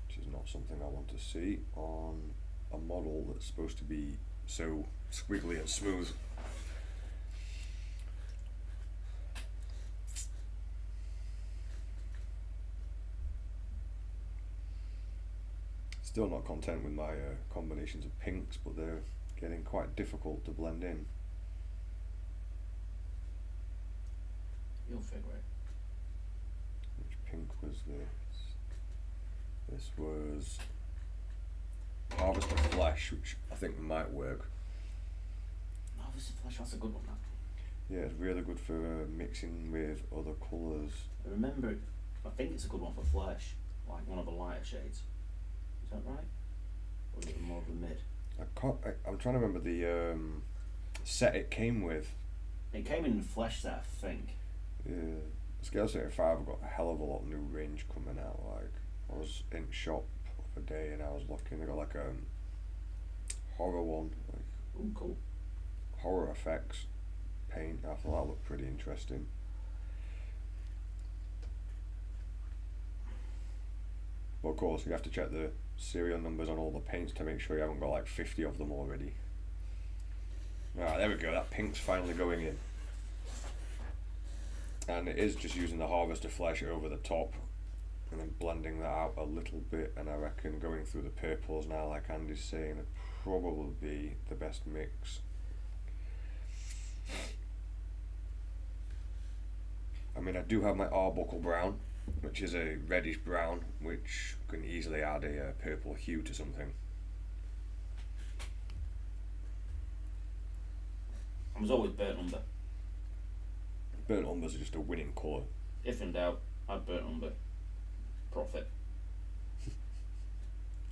Which is not something I want to see on a model that's supposed to be so squiggly and smooth. Still not content with my combinations of pinks, but they're getting quite difficult to blend in. You'll figure it. Which pink was this? This was Harvest of Flesh, which I think might work. Harvest of Flesh, that's a good one, that. Yeah, it's really good for mixing with other colours. Remember, I think it's a good one for Flesh, like one of the lighter shades. Is that right? Or is it more of a mid? I'm trying to remember the set it came with. It came in Flesh set, I think. Yeah, Scale 75 have got a hell of a lot of new range coming out. Like, I was in shop the other day and I was looking, they got like a horror one, like Ooh, cool. horror effects paint. I thought that looked pretty interesting. But of course, you have to check the serial numbers on all the paints to make sure you haven't got like 50 of them already. Ah, there we go, that pink's finally going in. And it is just using the Harvest of Flesh over the top and then blending that out a little bit, and I reckon going through the purples now, like Andy's saying, would probably be the best mix. I mean, I do have my Arbuckle Brown, which is a reddish brown, which can easily add a purple hue to something. I was always burnt umber. Burnt umbers are just a winning colour. If in doubt, I'd burnt umber. Profit.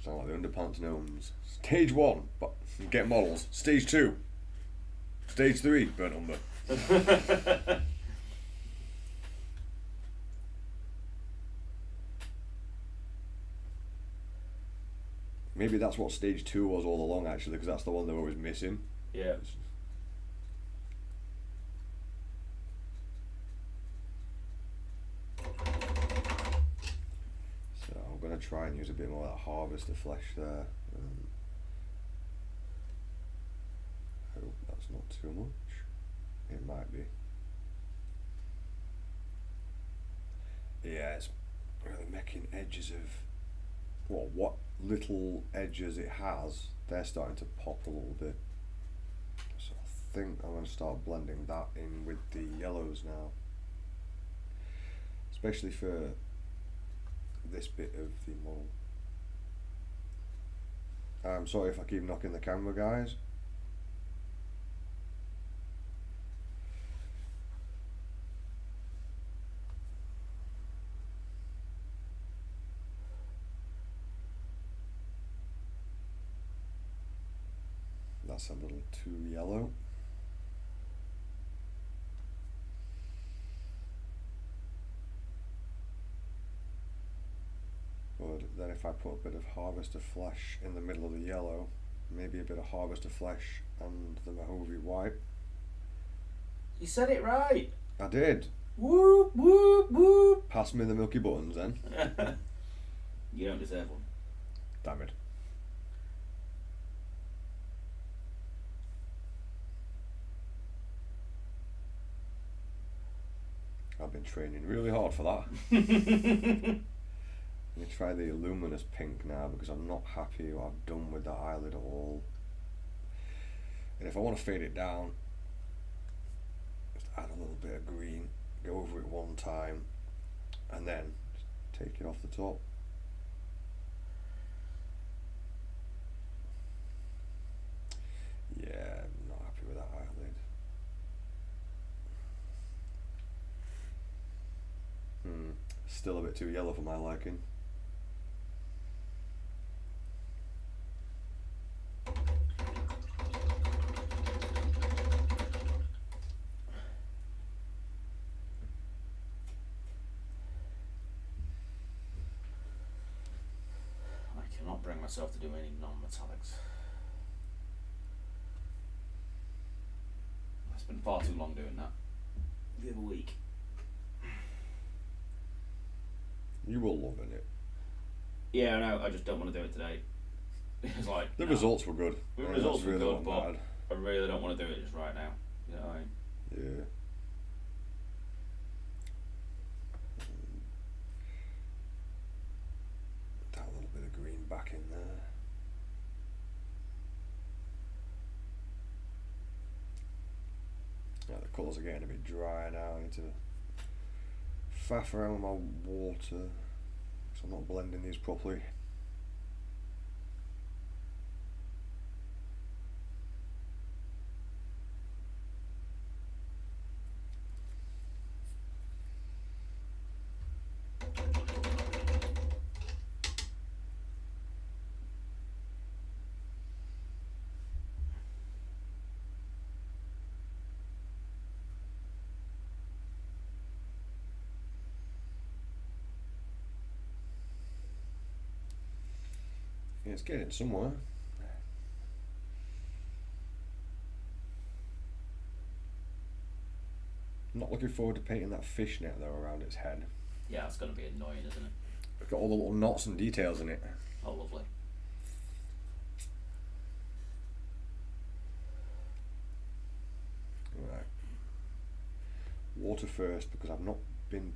Sound like the Underpants Gnomes. Stage 1, but get models. Stage 2. Stage 3, burnt umber. Maybe that's what stage 2 was all along, actually, because that's the one they were always missing. Yeah. So I'm going to try and use a bit more of that Harvest of Flesh there. Hope that's not too much. It might be. Yeah, it's really making edges of, well, what little edges it has, they're starting to pop a little bit. So I think I'm going to start blending that in with the yellows now. Especially for this bit of the model. I'm sorry if I keep knocking the camera, guys. That's a little too yellow. put a bit of harvester flesh in the middle of the yellow, maybe a bit of harvester flesh and the Mojave white. You said it right. I did. Whoop, whoop, whoop. Pass me the milky buttons then. You don't deserve one. Damn it. I've been training really hard for that. I'm going to try the luminous pink now because I'm not happy what I've done with the eyelid at all. And if I want to fade it down, just add a little bit of green, go over it one time, and then just take it off the top. Yeah, I'm not happy with that eyelid. Still a bit too yellow for my liking. I cannot bring myself to do any non-metallics. I spent far too long doing that the other week. You were loving it. Yeah, I know. I just don't want to do it today. It's like the results were good. The results were really good, but bad. I really don't want to do it just right now. You know what I mean? Yeah. That little bit of green back in there. Yeah, the colours are getting a bit dry now. I need to faff around with my water because I'm not blending these properly. Yeah, it's getting somewhere. I'm not looking forward to painting that fishnet though around its head. Yeah, it's going to be annoying, isn't it? It's got all the little knots and details in it. Oh, lovely. Right. Water first because I've not been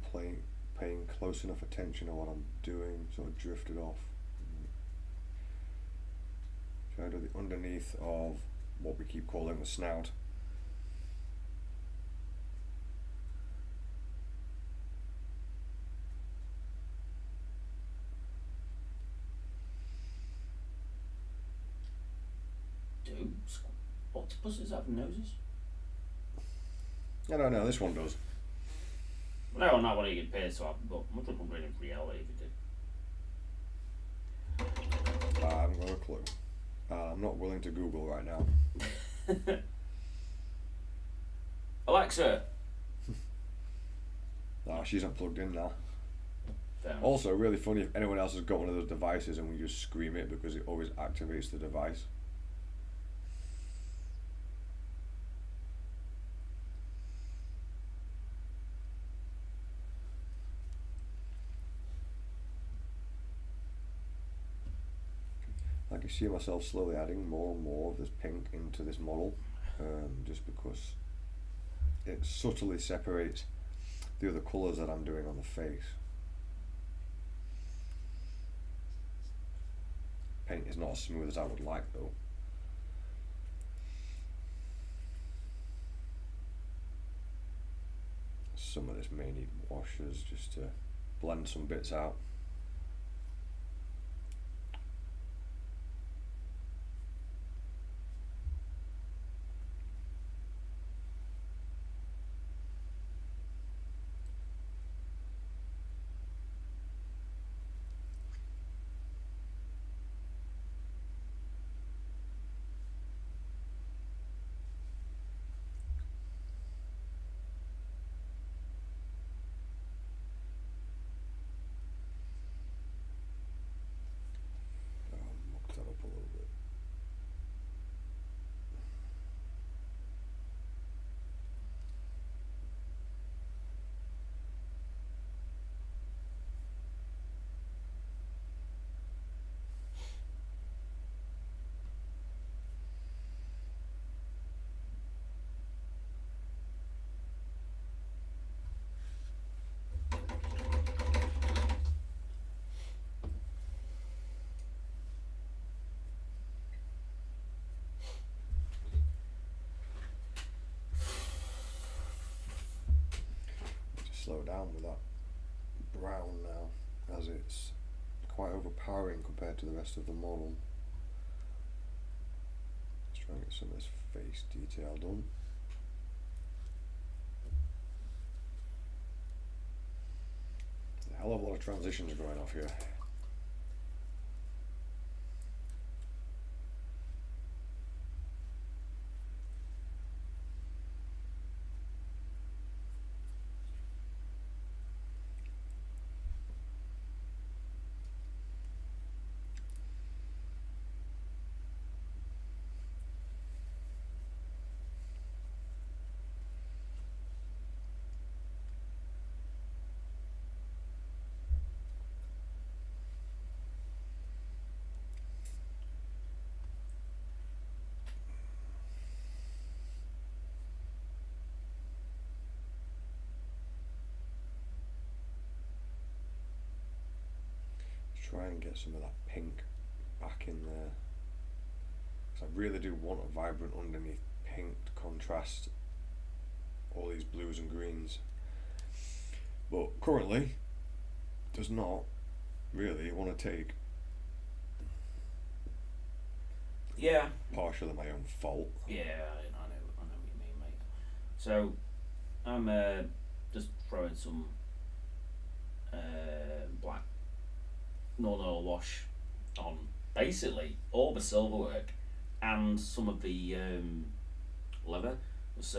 paying close enough attention to what I'm doing, sort of drifted off. Try to do the underneath of what we keep calling the snout. Do octopuses have noses? I don't know, this one does. No, not what he appears to have, but much of them in reality if it did. I haven't got a clue. I'm not willing to Google right now. Alexa. She's not plugged in now. Fair Also, really funny if anyone else has got one of those devices and we just scream it because it always activates the device. I can see myself slowly adding more and more of this pink into this model, just because it subtly separates the other colours that I'm doing on the face. Paint is not as smooth as I would like though. Some of this may need washes just to blend some bits out. slow down with that brown now, as it's quite overpowering compared to the rest of the model. Let's try and get some of this face detail done. There's a hell of a lot of transitions going off here. Try and get some of that pink back in there, because I really do want a vibrant underneath pink to contrast all these blues and greens, but currently does not really want to take. Yeah. Partially my own fault. Yeah, I know what you mean, mate. So I'm just throwing some black non-oil wash on basically all the silverwork and some of the leather. Was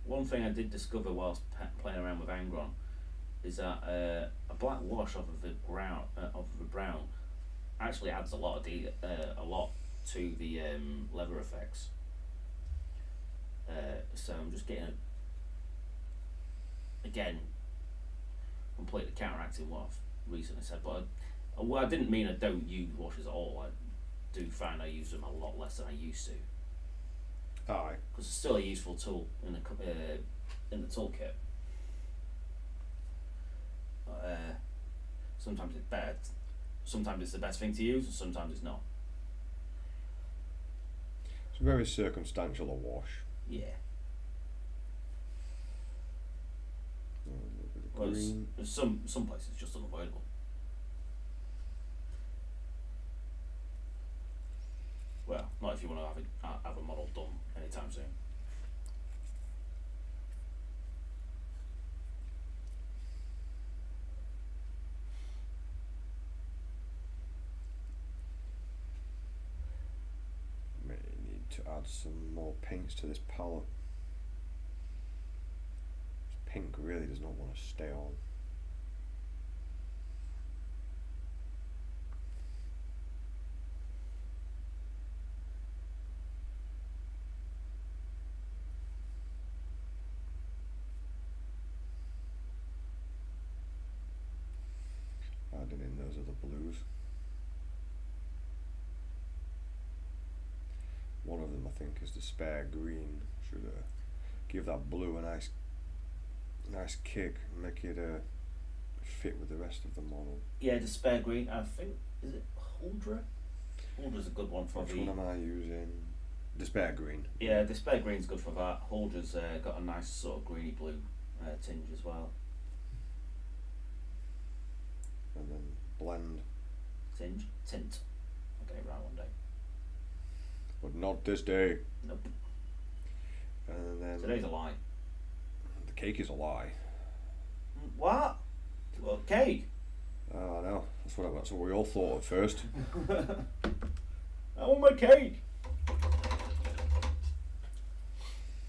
one thing I did discover whilst playing around with Angron is that a black wash off of the brown actually adds a lot of a lot to the leather effects. So I'm just getting again completely counteracting what I've recently said, but I didn't mean I don't use washes at all. I do find I use them a lot less than I used to. Aye. Because it's still a useful tool in the toolkit. Sometimes it's bad. Sometimes it's the best thing to use, and sometimes it's not. It's very circumstantial a wash. Yeah. Well, there's some places just unavoidable. Well, not if you want to have a model done anytime soon. May need to add some more pinks to this palette. This pink really does not want to stay on. Adding in those other blues. One of them I think is the spare green. Should give that blue a nice kick and make it fit with the rest of the model. Yeah, the spare green. I think is it Huldra? Huldra's a good one for Which one am I using? The spare green. Yeah, the spare green's good for that. Huldra's got a nice sort of greeny blue tinge as well. And then blend. Tint. I'll get it right one day. But not this day. Nope. And then Today's a lie. the cake is a lie. What? Well, cake. Oh, I know. That's what we all thought at first. I want my cake.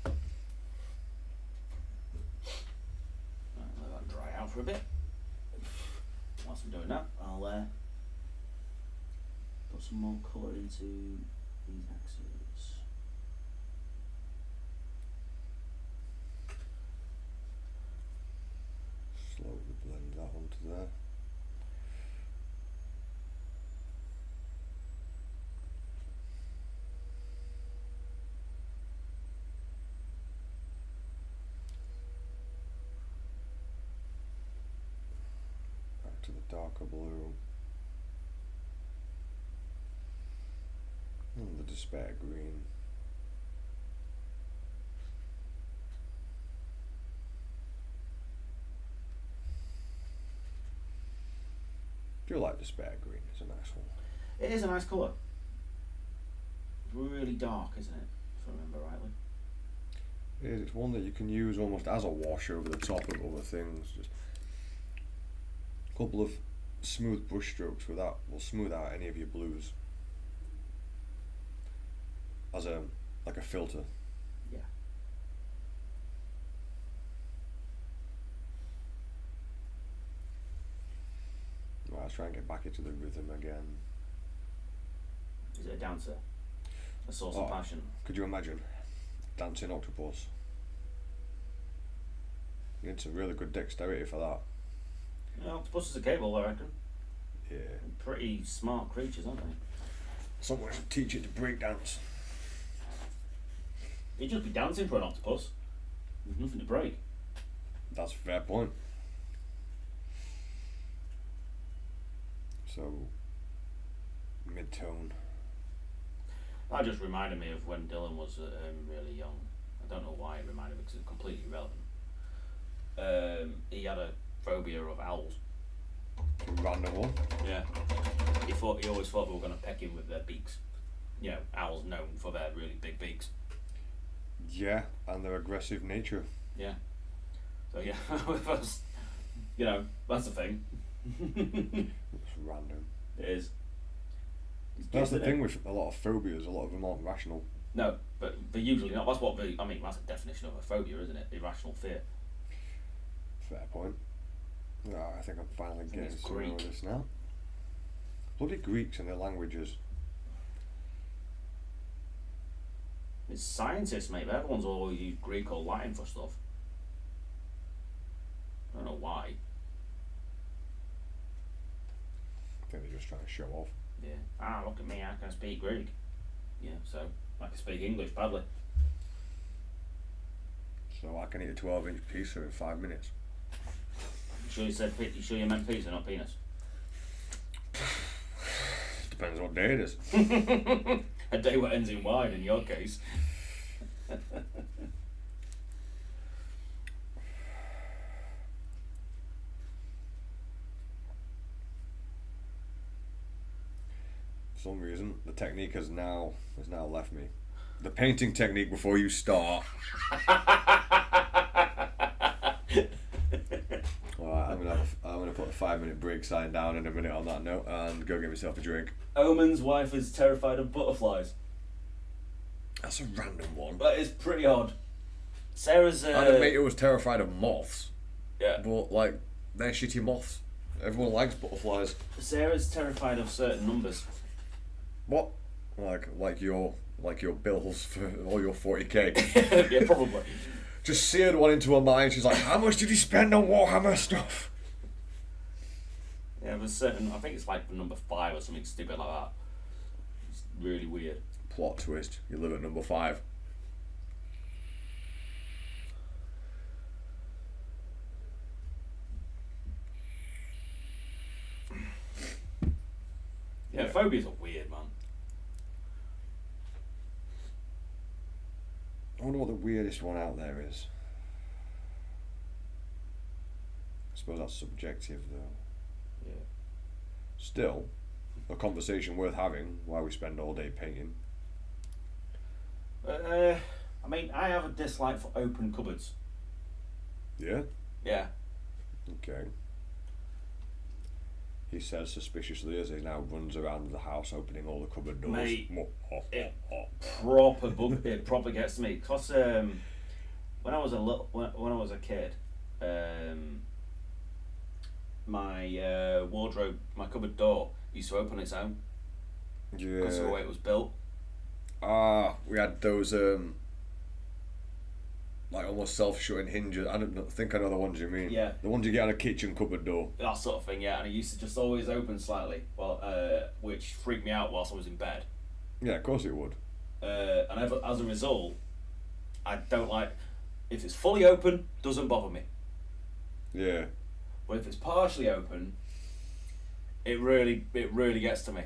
Right, let that dry out for a bit. Whilst I'm doing that, I'll put some more colour into these axes. Slowly blend that onto there. Back to the darker blue. And the despair green. do like the spare green. It's a nice one. It is a nice colour. Really dark, isn't it? If I remember rightly. It is. It's one that you can use almost as a wash over the top of other things. Just a couple of smooth brush strokes with that will smooth out any of your blues. As a like a filter. Yeah. Right, let's try and get back into the rhythm again. Is it a dancer? A source of passion? Could you imagine? Dancing octopus. You need some really good dexterity for that. Yeah, octopuses are capable, I reckon. Yeah. Pretty smart creatures, aren't they? Someone should teach it to break dance. You'd just be dancing for an octopus. There's nothing to break. That's a fair point. So, mid-tone. That just reminded me of when Dylan was really young. I don't know why it reminded me because it's completely irrelevant. He had a phobia of owls. Random one. Yeah. He always thought they were going to peck him with their beaks. You know, owls known for their really big beaks. Yeah, and their aggressive nature. Yeah. So yeah, that's, you know, that's the thing. It's random. It is. That's the thing with a lot of phobias. A lot of them aren't rational. No, but they're usually not. That's what I mean. That's the definition of a phobia, isn't it? Irrational fear. Fair point. I think I'm finally getting it's somewhere with Greek. this now. Bloody Greeks and their languages. It's scientists, mate. Everyone's always used Greek or Latin for stuff. I don't know why. I think they're just trying to show off. Yeah. Look at me. I can speak Greek. Yeah. So I can speak English badly. So I can eat a 12-inch pizza in 5 minutes. You sure you meant pizza, not penis? Depends what day it is. A day what ends in wine in your case. For some reason, the technique has now left me. The painting technique before you start. Alright, I'm gonna put a 5-minute break sign down in a minute on that note and go get myself a drink. Omen's wife is terrified of butterflies. That's a random one. That is pretty odd. Sarah's. I had a mate who was terrified of moths. Yeah. But like, they're shitty moths. Everyone likes butterflies. Sarah's terrified of certain numbers. What? Like your bills for all your 40k. Yeah, probably. Just seared one into her mind. She's like, how much did you spend on Warhammer stuff? Yeah, there's certain. I think it's like the number 5 or something stupid like that. It's really weird. Plot twist. You live at number 5. Yeah, phobias are weird, man. I wonder what the weirdest one out there is. I suppose that's subjective though. Yeah. Still, a conversation worth having while we spend all day painting. I mean, I have a dislike for open cupboards. Yeah? Yeah. Okay. He says suspiciously as he now runs around the house opening all the cupboard doors. Mate, it proper gets to me. Cause when I was a kid, my wardrobe, my cupboard door used to open its own because of the way it was built. We had those like almost self-shutting hinges. I think I know the ones you mean. Yeah. The ones you get on a kitchen cupboard door. That sort of thing, yeah. And it used to just always open slightly, which freaked me out whilst I was in bed. Yeah, of course it would. And as a result, I don't like if it's fully open. Doesn't bother me. Yeah. But if it's partially open, it really gets to me,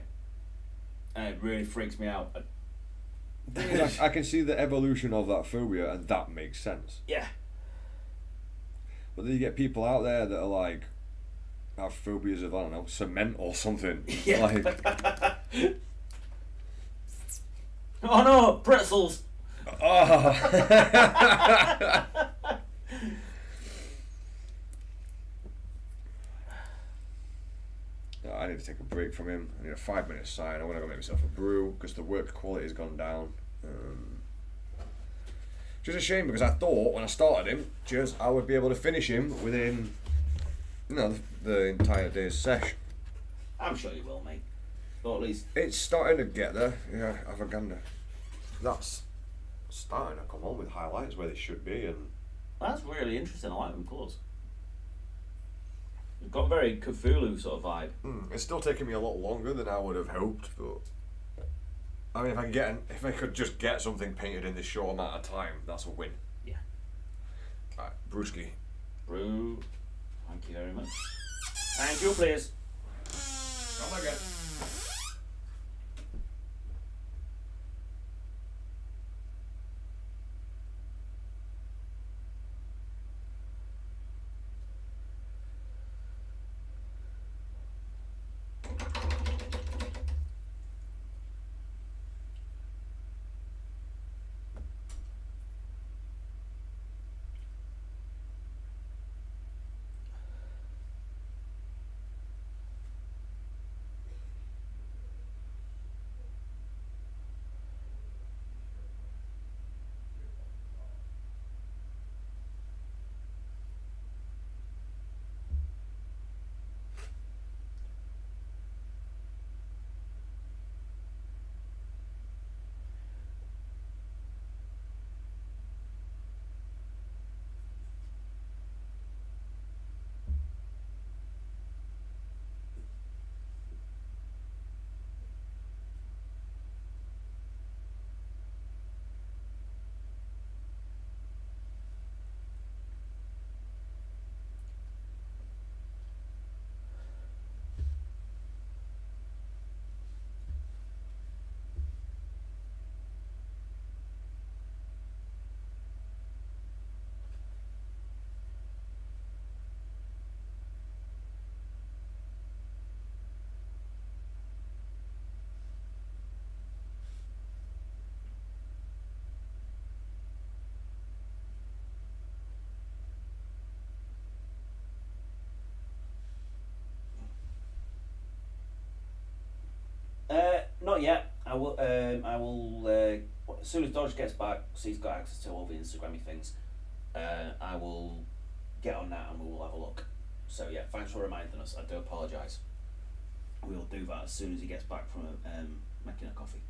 and it really freaks me out. I can see the evolution of that phobia, and that makes sense. Yeah. But then you get people out there that are like, have phobias of, I don't know, cement or something. Yeah. Like, oh no, pretzels! oh. I need to take a break from him. I need a 5-minute sign. I want to go make myself a brew because the work quality's gone down. Which is a shame because I thought when I started him, I would be able to finish him within, the entire day's session. I'm sure you will, mate. Or at least It's starting to get there. Yeah, Avaganda. That's starting to come on with highlights where they should be, and that's really interesting. I like them colours. You've got a very Cthulhu sort of vibe. it's still taking me a lot longer than I would have hoped. But I mean, if I could just get something painted in this short amount of time, that's a win. Yeah. Alright, Brewski. Brew. Thank you very much. And you, please. Come again. Not yet. I will. As soon as Dodge gets back, so he's got access to all the Instagrammy things. I will get on that and we will have a look. So yeah, thanks for reminding us. I do apologise. We'll do that as soon as he gets back from making a coffee.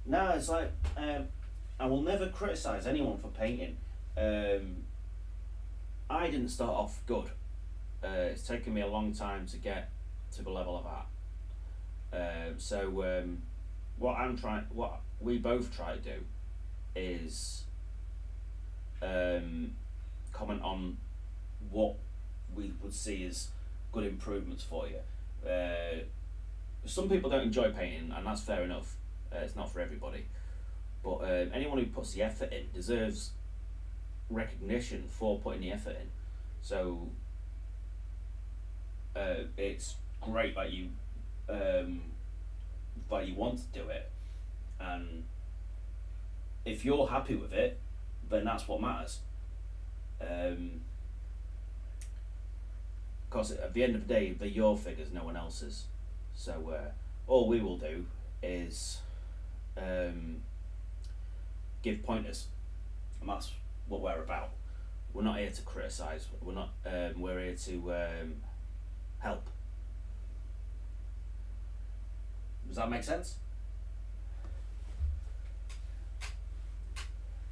No, it's like I will never criticise anyone for painting. I didn't start off good. It's taken me a long time to get to the level of art. What we both try to do is comment on what we would see as good improvements for you. Some people don't enjoy painting, and that's fair enough. It's not for everybody, but anyone who puts the effort in deserves recognition for putting the effort in. So it's great that you want to do it, and if you're happy with it, then that's what matters. Because at the end of the day, they're your figures, no one else's. So all we will do is give pointers, and that's what we're about. We're not here to criticise. We're not. We're here to help. Does that make sense?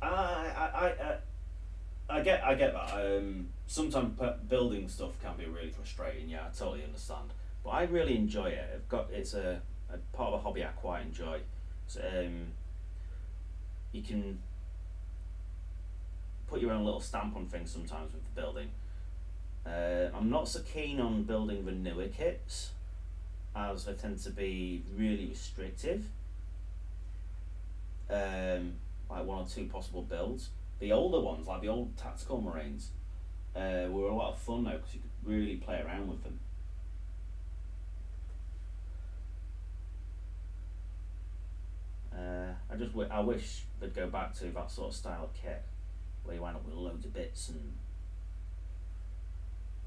I get that. Sometimes building stuff can be really frustrating. Yeah, I totally understand. But I really enjoy it. It's a part of a hobby I quite enjoy. So, you can put your own little stamp on things sometimes with the building. I'm not so keen on building the newer kits, as they tend to be really restrictive. Like 1 or 2 possible builds. The older ones, like the old tactical marines, were a lot of fun though, because you could really play around with them. I wish they'd go back to that sort of style of kit, where you wind up with loads of bits and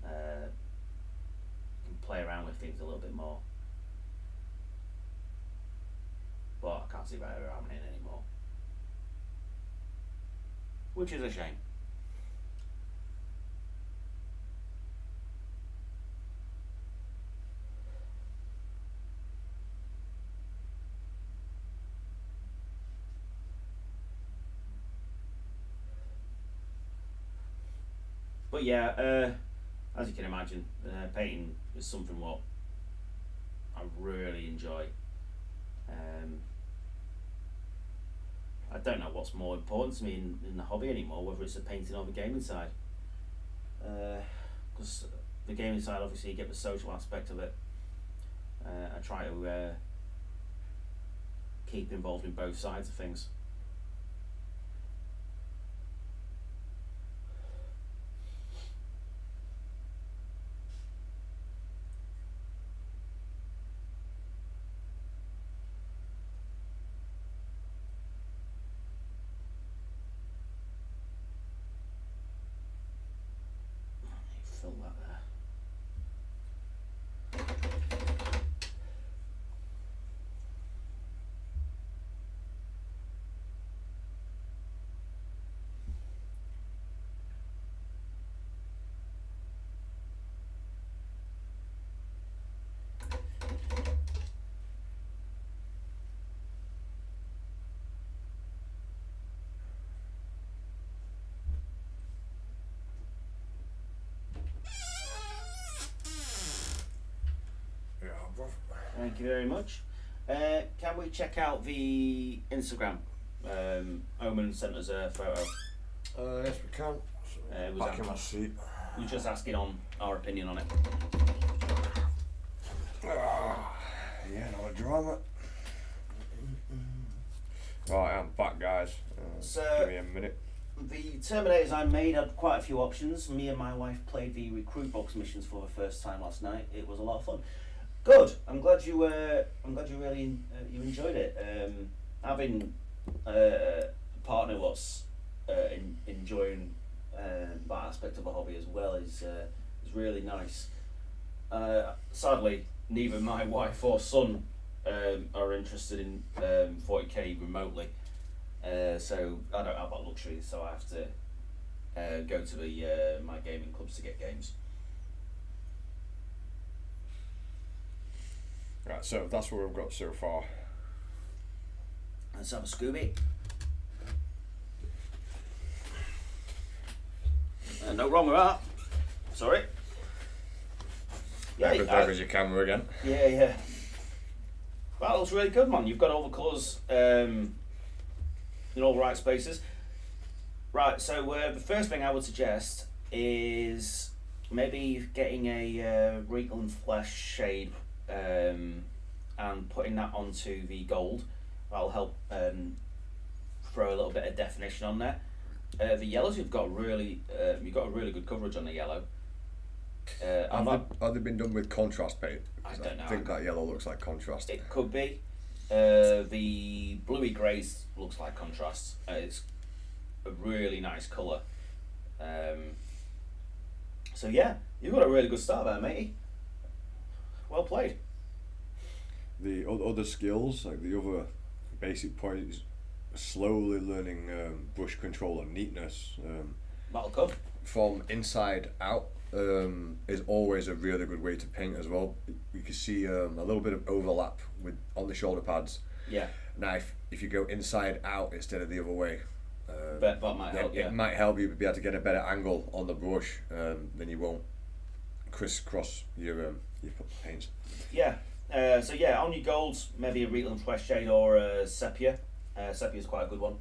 can play around with things a little bit more. But I can't see that ever happening anymore, which is a shame. But yeah, as you can imagine, painting is something what I really enjoy. I don't know what's more important to me in the hobby anymore, whether it's the painting or the gaming side. Because the gaming side, obviously, you get the social aspect of it. I try to keep involved in both sides of things. Fill that there. Thank you very much. Can we check out the Instagram? Omen sent us a photo. Yes, we can. Back in my seat. We're just asking on our opinion on it. Yeah, no drama. Right, I'm back, guys. So, give me a minute. The Terminators I made had quite a few options. Me and my wife played the recruit box missions for the first time last night. It was a lot of fun. Good. I'm glad you really you enjoyed it. Having a partner what's enjoying that aspect of a hobby as well is really nice. Sadly, neither my wife or son are interested in 40k remotely, so I don't have that luxury. So I have to go to the my gaming clubs to get games. Right, so that's what we've got so far. Let's have a Scooby. No wrong with that. Sorry. Yeah, there goes your camera again. Yeah. That looks really good, man. You've got all the colours in all the right spaces. Right, so the first thing I would suggest is maybe getting a Regal and Flesh shade and putting that onto the gold. That'll help throw a little bit of definition on there. The yellows you've got a really good coverage on the yellow. Have they been done with contrast paint? I don't know. I think that yellow looks like contrast. It could be. The bluey greys looks like contrast. It's a really nice colour. So yeah, you've got a really good start there, matey. Well played. The other skills, like the other basic points, slowly learning brush control and neatness. That'll come. From inside out is always a really good way to paint as well. You can see a little bit of overlap with on the shoulder pads. Yeah. Now, if you go inside out instead of the other way, That might help. Yeah. it might help you be able to get a better angle on the brush. Then you won't crisscross your paints. Yeah. So yeah, on your golds, maybe a Reetland Fresh Shade or a Sepia. Sepia is quite a good one.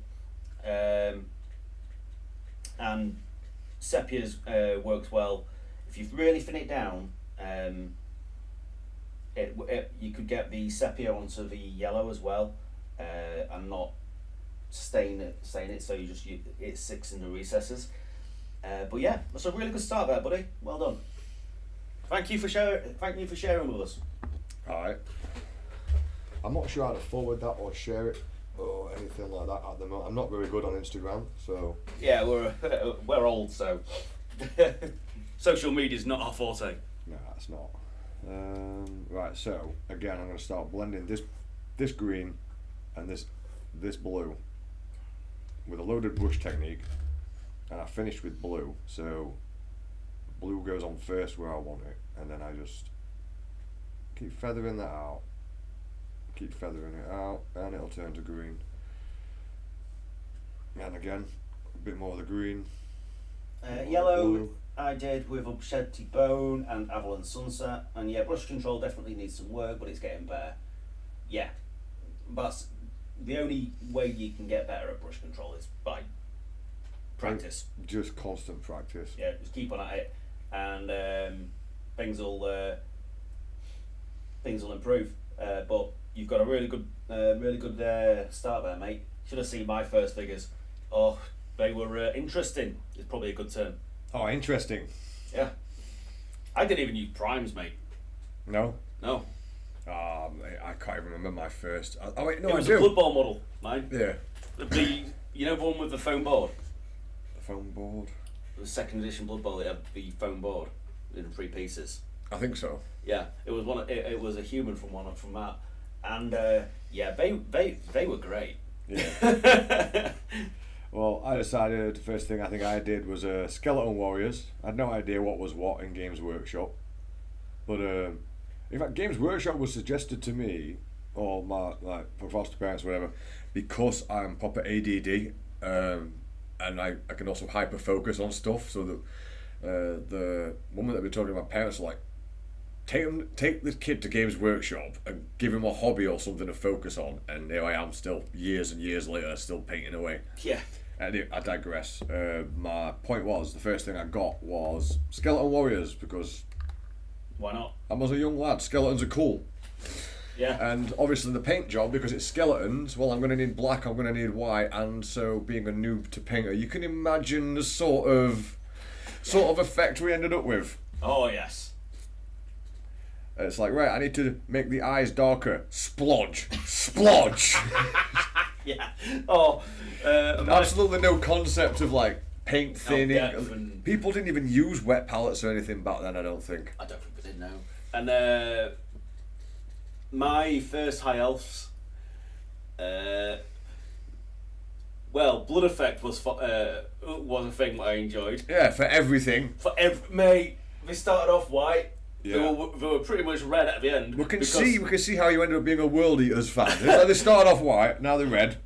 And Sepia's works well if you really thin it down. You could get the Sepia onto the yellow as well, and not stain it. So it sticks in the recesses. But yeah, that's a really good start there, buddy. Well done. Thank you for sharing with us. Alright. I'm not sure how to forward that or share it or anything like that at the moment. I'm not very good on Instagram, so... Yeah, we're old, so social media's not our forte. No, it's not. Right, so again, I'm going to start blending this green and this blue with a loaded brush technique, and I finished with blue. So blue goes on first where I want it, and then I just keep feathering that out, and it'll turn to green. And again, a bit more of the green. Yellow, blue. I did with Upshedty Bone and Avalon Sunset, and yeah, brush control definitely needs some work, but it's getting better. Yeah, but the only way you can get better at brush control is by practice. Just constant practice. Yeah, just keep on at it, and things will improve. But you've got a really good start there, mate. Should have seen my first figures. Oh, they were interesting. It's probably a good term. Oh, interesting. Yeah. I didn't even use primes, mate. No? No. I can't even remember my first. Oh wait, no, It was I a do. Blood Bowl model, mine. Yeah. The one with the foam board. The foam board. The second edition Blood Bowl, it had the foam board in 3 pieces. I think so. Yeah, it was one. It was a human from that, and yeah, they were great. Yeah. Well, I decided the first thing I think I did was Skeleton Warriors. I had no idea what was what in Games Workshop, but in fact, Games Workshop was suggested to me, or my from foster parents, or whatever, because I'm proper ADD, and I can also hyper focus on stuff. So that the woman that we're talking about, parents are like, take this kid to Games Workshop and give him a hobby or something to focus on. And here I am, still years and years later, still painting away. Yeah. Anyway, I digress. My point was, the first thing I got was Skeleton Warriors, because Why not? I was a young lad. Skeletons are cool. Yeah. And obviously the paint job, because it's skeletons, well, I'm going to need black, I'm going to need white, and so being a noob to painter, you can imagine the sort of effect we ended up with. Oh yes. It's like, right, I need to make the eyes darker. Splodge. Splodge. Yeah. Oh. Absolutely no concept of like paint thinning. And People didn't even use wet palettes or anything back then, I don't think. I don't think they did know. And my first high elves. Well, Blood Effect was a thing that I enjoyed. Yeah, for everything. Mate, they started off white. Yeah. They were pretty much red at the end. We can see how you ended up being a World Eaters fan. It's like they started off white, now they're red.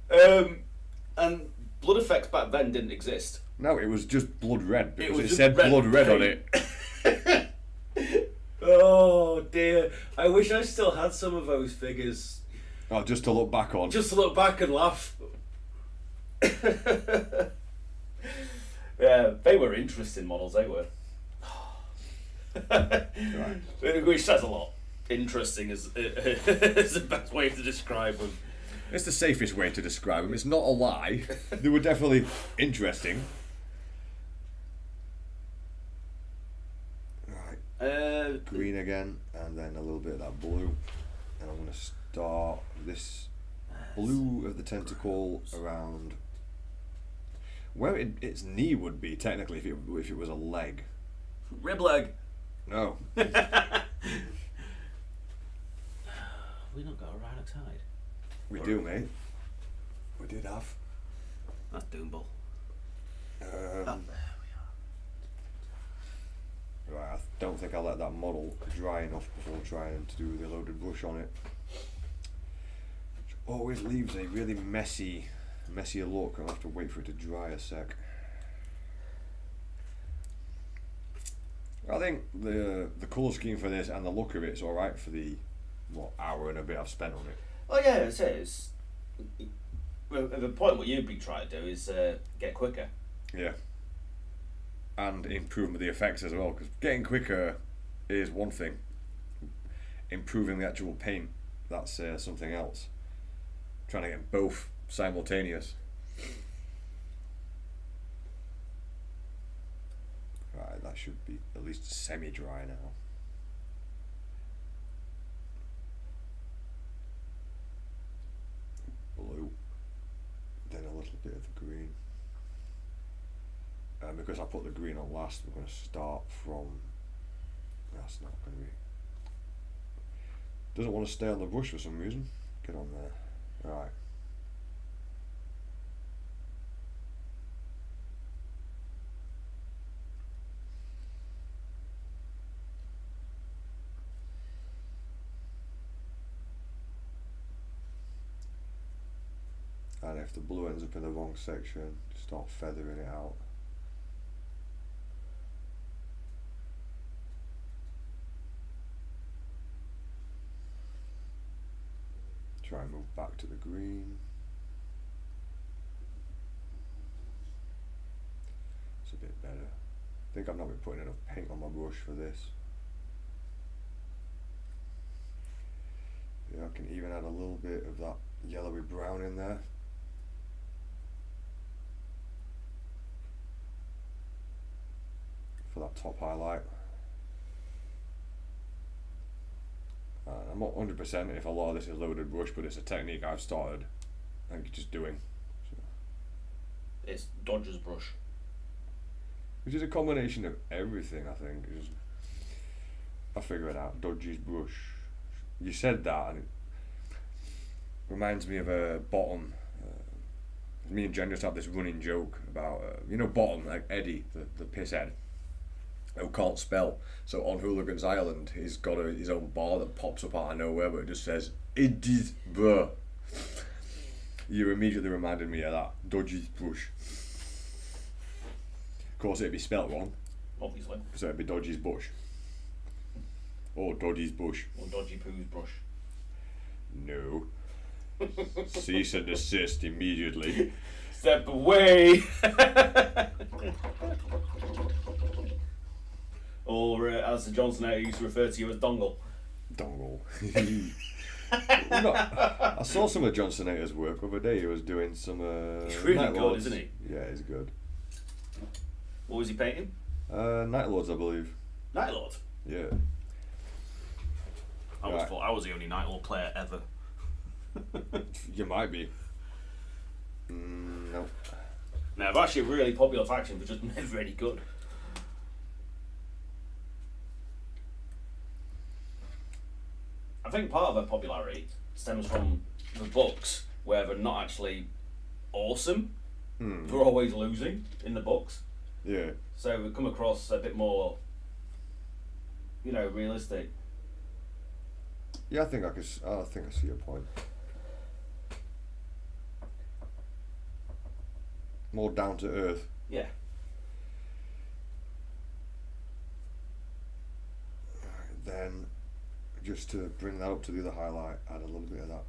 And Blood Effects back then didn't exist. No, it was just blood red because it just said blood red on it. Oh dear! I wish I still had some of those figures. Oh, just to look back on. Just to look back and laugh. Yeah, they were interesting models. They were. Right. Which says a lot. Interesting is the best way to describe them. It's the safest way to describe them. It's not a lie. They were definitely interesting. Right. Green again, and then a little bit of that blue. And I'm going to start this blue of the tentacle around where its knee would be technically if it was a leg. Rib leg. No. We not got a Rhinox hide. We do, mate. We did have. That's Doomball. Right, I don't think I let that model dry enough before trying to do the loaded brush on it. Which always leaves a really messier look. I'll have to wait for it to dry a sec. I think the colour scheme for this and the look of it is alright for the hour and a bit I've spent on it. Oh yeah, it is. The point what you'd be trying to do is get quicker. Yeah. And improvement of the effects as well, because getting quicker is one thing. Improving the actual paint, that's something else. Trying to get both simultaneous. Right, that should be at least semi-dry now. Blue. Then a little bit of the green. And because I put the green on last, we're going to start from. That's not going to be. Doesn't want to stay on the brush for some reason. Get on there. Right. And if the blue ends up in the wrong section, start feathering it out. Try and move back to the green. It's a bit better. I think I've not been putting enough paint on my brush for this. Yeah, I can even add a little bit of that yellowy brown in there. For that top highlight. I'm not 100% if a lot of this is loaded brush, but it's a technique I've started. I think just doing. So. It's Dodger's brush. Which is a combination of everything, I think. I'll figure it out. Dodger's brush. You said that, and it reminds me of a Bottom. Me and Jen just have this running joke about, Bottom, like Eddie, the pisshead, who can't spell. So on Hooligans Island, he's got his own bar that pops up out of nowhere, but it just says, Eddie's bruh. You immediately reminded me of that. Dodgy's brush. Of course, it'd be spelt wrong. Obviously. So it'd be Dodgy's bush. Or Dodgy's bush. Or Dodgy Poo's brush. No. Cease and desist immediately. Step away! Or as the Johnson used to refer to you as Dongle. Dongle. I saw some of Johnsonators work the other day. He was doing some. He's really Night good, Lords. isn't he? Yeah, he's good. What was he painting? Night Lords, I believe. Night Lord? Yeah. I always thought I was the only Night Lord player ever. You might be. No. Now, it's actually a really popular faction, but just never any good. I think part of their popularity stems from the books, where they're not actually awesome. They're always losing in the books. Yeah. So we come across a bit more, realistic. Yeah, I think I see your point. More down to earth. Yeah. Then, just to bring that up to the other highlight, add a little bit of that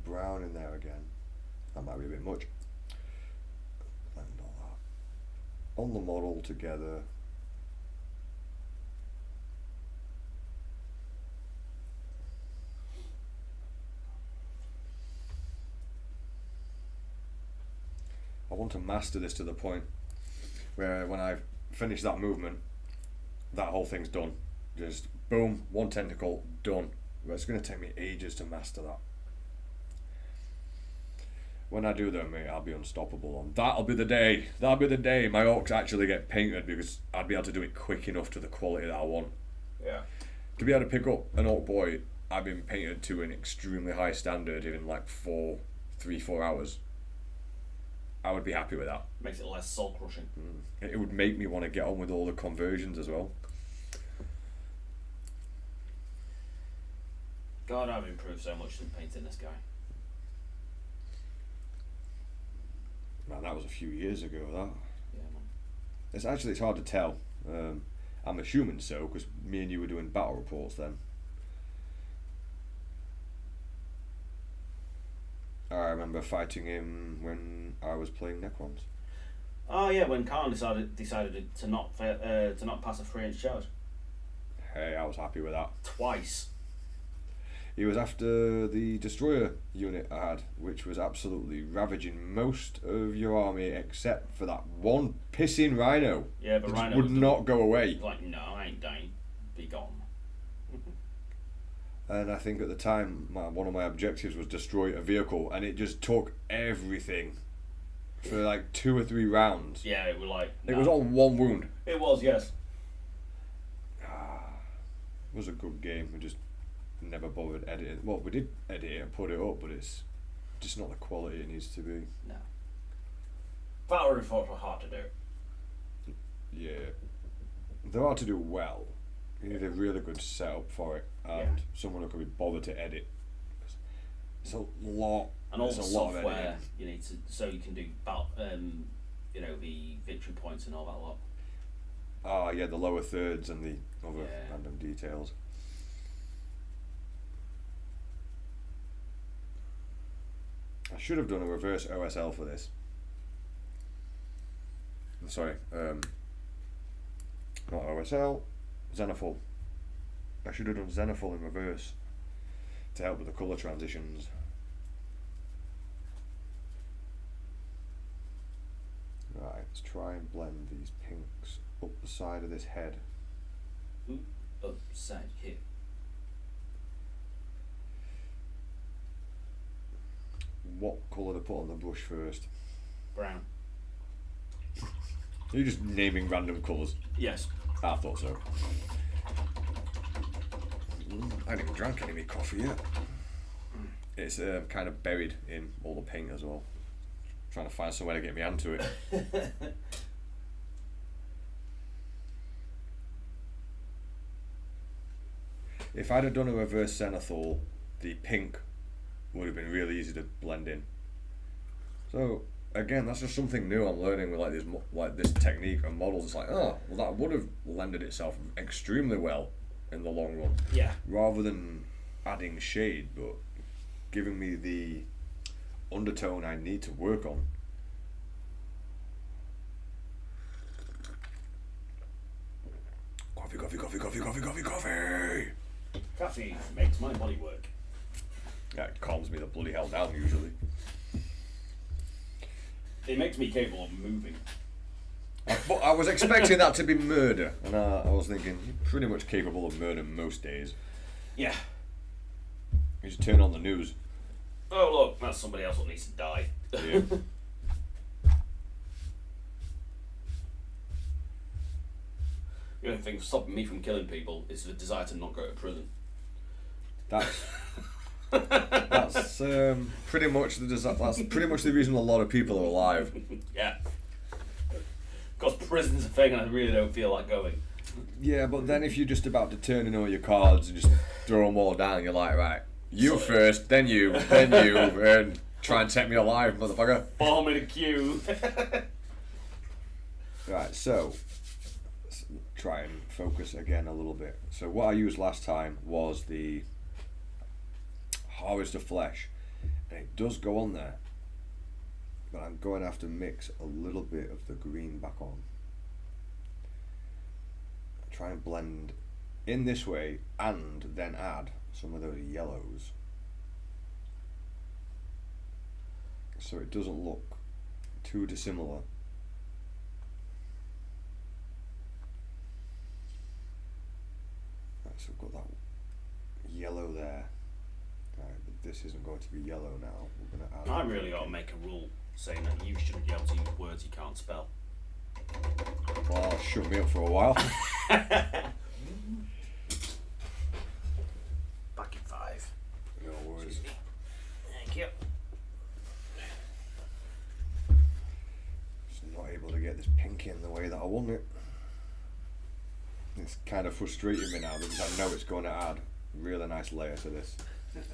brown in there again. That might be a bit much. Blend all that on the model together. I want to master this to the point where when I finish that movement, that whole thing's done. Just boom, one tentacle, done. But it's going to take me ages to master that. When I do that, mate, I'll be unstoppable. And that'll be the day. That'll be the day my orcs actually get painted, because I'd be able to do it quick enough to the quality that I want. Yeah. To be able to pick up an orc boy, I've been painted to an extremely high standard in like 4 hours. I would be happy with that. Makes it less soul crushing. It would make me want to get on with all the conversions as well. God, I've improved so much since painting this guy. Man, that was a few years ago, that. Yeah, man. It's hard to tell. I'm assuming so, because me and you were doing battle reports then. I remember fighting him when I was playing Necrons. Oh yeah, when Khan decided to not pass a 3-inch charge. Hey, I was happy with that. Twice. He was after the destroyer unit I had, which was absolutely ravaging most of your army except for that one pissing rhino. Yeah, but that Rhino would not go away. Like, no, I ain't dying. Be gone. And I think at the time, one of my objectives was destroy a vehicle, and it just took everything for like 2 or 3 rounds. Yeah, it was like. It was on one wound. It was, yes. It was a good game. We just never bothered editing. Well, we did edit it and put it up, but it's just not the quality it needs to be. No. Battle reports were hard to do. Yeah. They're hard to do well. You need a really good setup for it, and someone who can be bothered to edit. It's a lot. And all it's the a lot of software editing. you need to, so you can do the victory points and all that lot. Ah, yeah, the lower thirds and the other Yeah. random details. I should have done a reverse OSL for this. Sorry, not OSL, Xenophil. I should have done Xenophil in reverse to help with the colour transitions. Right, let's try and blend these pinks up the side of this head. Upside here. What colour to put on the brush first? Brown. You're just naming random colours. Yes. I thought so. I haven't even drank any of my coffee yet. It's kind of buried in all the paint as well. Trying to find somewhere to get my hand to it. If I'd have done a reverse Xenothal, the pink would have been really easy to blend in. So again, that's just something new I'm learning with this technique and models. It's like, oh, well, that would have lended itself extremely well in the long run. Yeah. Rather than adding shade, but giving me the undertone I need to work on. Coffee, coffee, coffee, coffee, coffee, coffee, coffee! Coffee makes my body work. Yeah, it calms me the bloody hell down usually. It makes me capable of moving. But I was expecting that to be murder, and I was thinking, you're pretty much capable of murder most days. Yeah. You just turn on the news. Oh look, that's somebody else that needs to die. Yeah. The only thing stopping me from killing people is the desire to not go to prison. That's pretty much that's pretty much the reason a lot of people are alive. Yeah. Because prison's a thing and I really don't feel like going. Yeah, but then if you're just about to turn in all your cards and just throw them all down, you're like, right, you first, then you, and try and take me alive, motherfucker. Form in a queue. Right, so let's try and focus again a little bit. So what I used last time was the Harvest of Flesh, and it does go on there, but I'm going to have to mix a little bit of the green back on. Try and blend in this way and then add some of those yellows so it doesn't look too dissimilar. Right, so we've got that yellow there. Right, but this isn't going to be yellow now, we're going to add... I really ought to make a rule saying that you shouldn't be able to use words you can't spell. Well, shut me up for a while. Back in 5. No worries. Thank you. Just not able to get this pink in the way that I want it. It's kind of frustrating me now because I know it's going to add a really nice layer to this. It's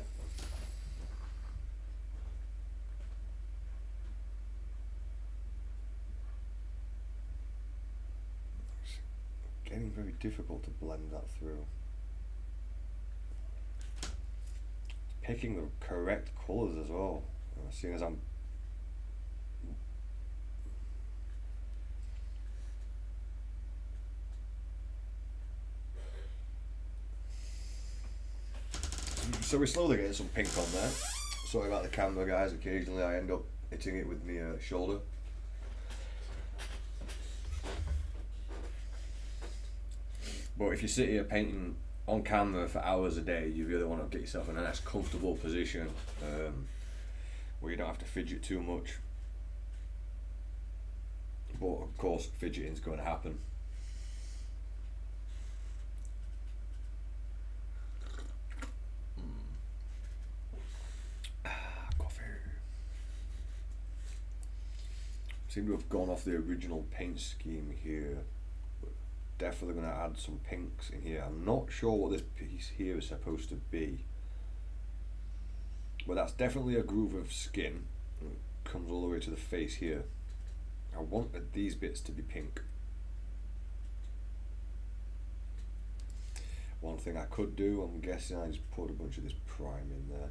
getting very difficult to blend that through. Picking the correct colours as well, seeing as I'm so we're slowly getting some pink on there. Sorry about the camera, guys, occasionally I end up hitting it with my shoulder. But if you sit here painting on camera for hours a day, you really want to get yourself in a nice comfortable position where you don't have to fidget too much. But of course fidgeting is going to happen. Coffee. Seem to have gone off the original paint scheme here. Definitely going to add some pinks in here. I'm not sure what this piece here is supposed to be, but that's definitely a groove of skin. It comes all the way to the face here. I want these bits to be pink. One thing I could do, I'm guessing I just put a bunch of this prime in there.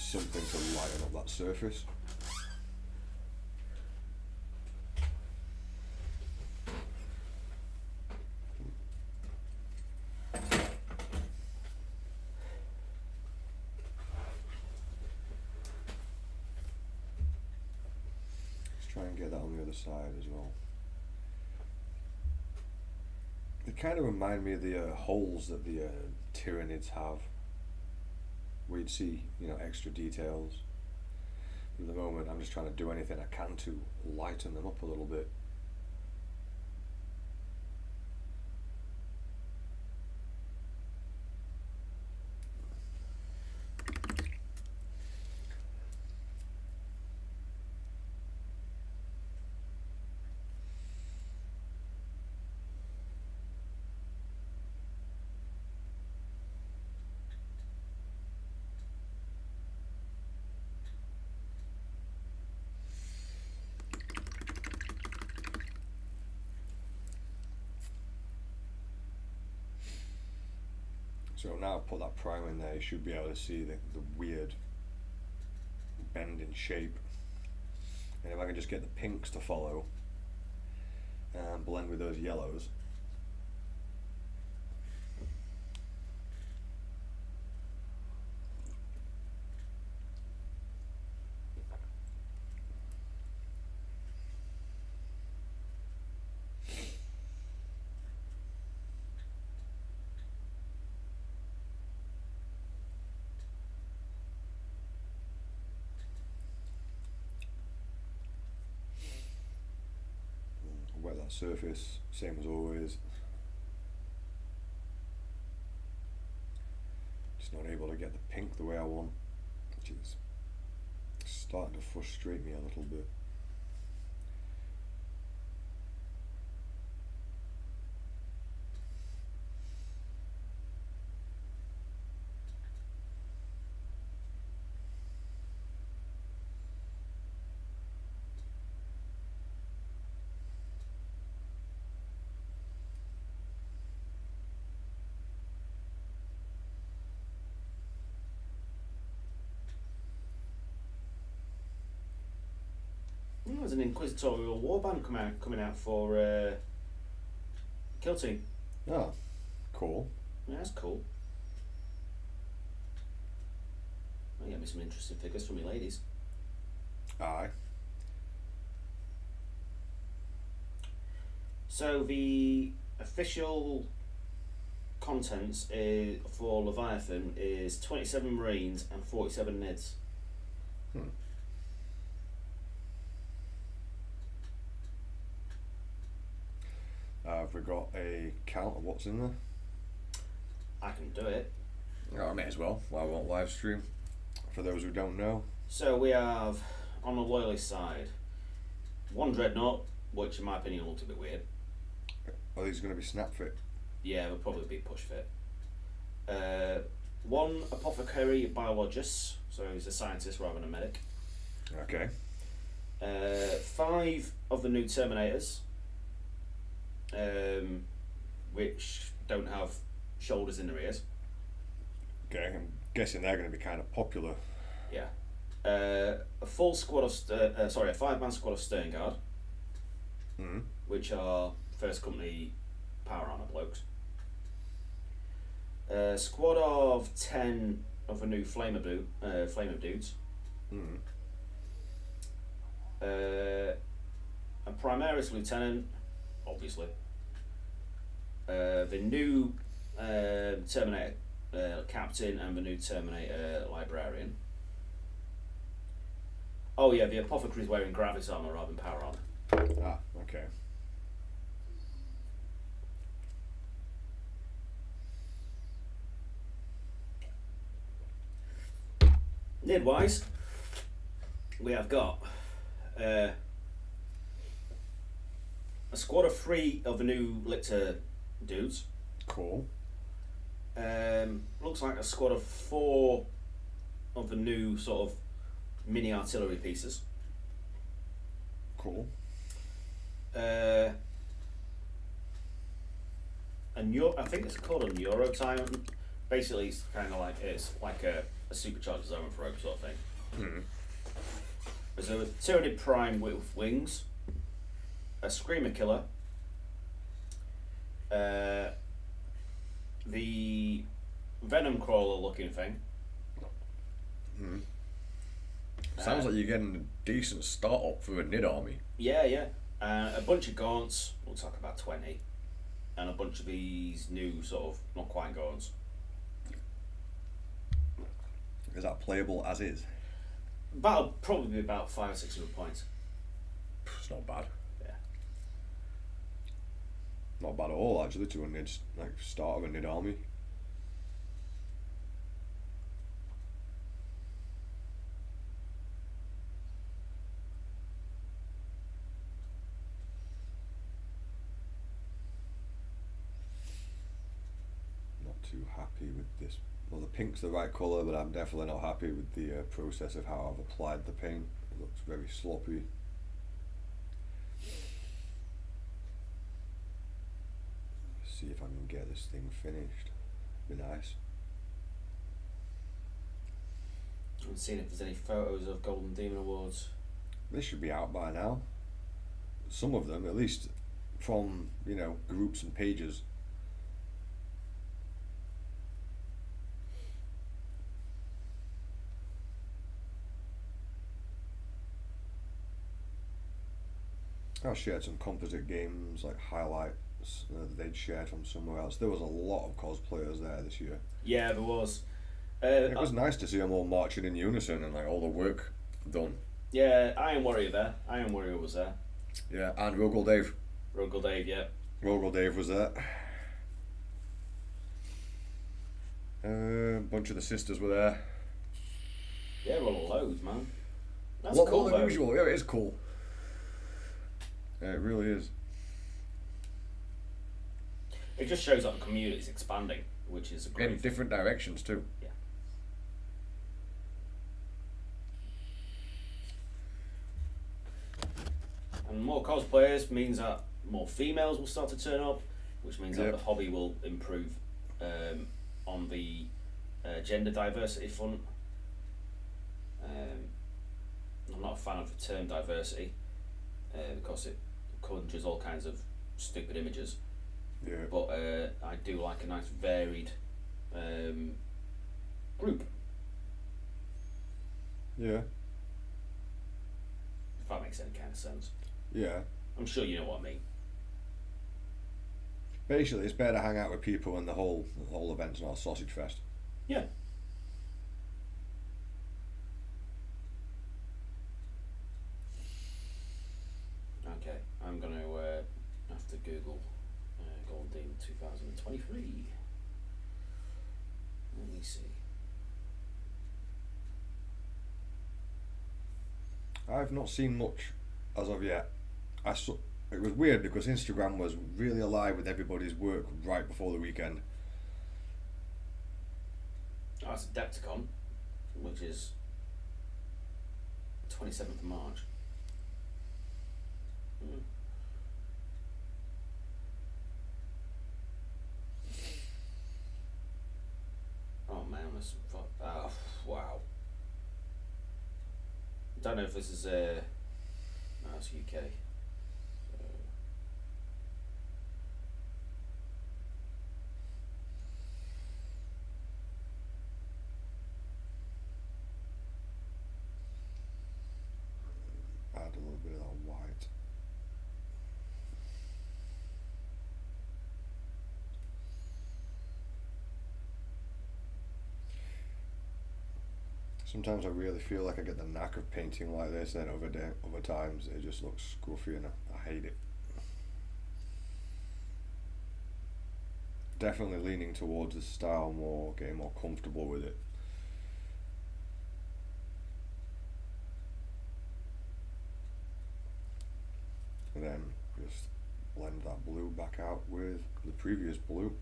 Something to lighten up that surface. Let's try and get that on the other side as well. They kind of remind me of the holes that the Tyranids have, where you'd see, you know, extra details. At the moment I'm just trying to do anything I can to lighten them up a little bit. So now I've put that prime in there, you should be able to see the weird bend in shape. And if I can just get the pinks to follow and blend with those yellows. Wet that surface, same as always. Just not able to get the pink the way I want, which is starting to frustrate me a little bit. There's an inquisitorial warband coming out for Kill Team. Oh, cool. Yeah, that's cool. I'll get me some interesting figures from me ladies. Aye. So the official contents for Leviathan is 27 Marines and 47 Nids. Have we got a count of what's in there? I can do it. Oh, I may as well. Why won't live stream? For those who don't know. So we have, on the loyalist side, 1 Dreadnought, which in my opinion looks a bit weird. Are these going to be snap fit? Yeah, they'll probably be push fit. 1 Apothecary Biologist, so he's a scientist rather than a medic. Okay. 5 of the new Terminators, which don't have shoulders in their ears. Okay, I'm guessing they're going to be kind of popular. Yeah. A full squad of, a 5-man squad of Stern Guard, which are first company power armor blokes. A squad of 10 of the new Flame of Dudes. A Primaris Lieutenant, obviously. The new Terminator Captain and the new Terminator Librarian. Oh yeah, the Apothecary's wearing Gravis armor rather than power armor. Ah, okay. Nid-wise, we have got a squad of 3 of the new Lictor dudes. Cool. Looks like a squad of 4 of the new sort of mini artillery pieces. Cool. I think it's called a Neuro Tyrant. Basically, it's kind of like a supercharged zone for rope sort of thing. There's a Tyranid Prime with wings, a Screamer Killer, the Venom Crawler looking thing. Sounds like you're getting a decent start up for a Nid army. Yeah. A bunch of Gaunts, looks like about 20, and a bunch of these new sort of not quite Gaunts. Is that playable as is? That'll probably be about 500 or 600 points. It's not bad. Yeah. Not bad at all, actually, to a Nid, like, start of a Nid army. Not too happy with this. Well, the pink's the right colour, but I'm definitely not happy with the process of how I've applied the paint. It looks very sloppy. See if I can get this thing finished. Be nice. I'm seeing if there's any photos of Golden Demon Awards. This should be out by now. Some of them, at least from, groups and pages. I shared some Composite games, like highlights that they'd shared from somewhere else. There was a lot of cosplayers there this year. Yeah, there was. It was nice to see them all marching in unison and like all the work done. Yeah, Iron Warrior there. Iron Warrior was there. Yeah, and Rogel Dave. Rogel Dave, yeah. Rogel Dave was there. A bunch of the sisters were there. Yeah, well, loads, man. That's a lot cool, more than though. usual. Yeah, it is cool. Yeah, it really is. It just shows that the community is expanding, which is a great In different directions too. Yeah. And more cosplayers means that more females will start to turn up, which means that the hobby will improve on the gender diversity front. I'm not a fan of the term diversity because it conjures all kinds of stupid images. Yeah. But I do like a nice varied group. Yeah. If that makes any kind of sense. Yeah. I'm sure you know what I mean. Basically, it's better to hang out with people, and the whole event's not a sausage fest. Yeah. Okay, I'm going to have to Google Golden Deal 2023. Let me see. I've not seen much as of yet. It was weird because Instagram was really alive with everybody's work right before the weekend. Oh, it's Adepticon, which is 27th of March. Mm. Oh man, this wow. Don't know if this is no, it's UK. Add a little bit of that white. Sometimes I really feel like I get the knack of painting like this, and other times it just looks scruffy and I hate it. Definitely leaning towards this style more, getting more comfortable with it. And then just blend that blue back out with the previous blue.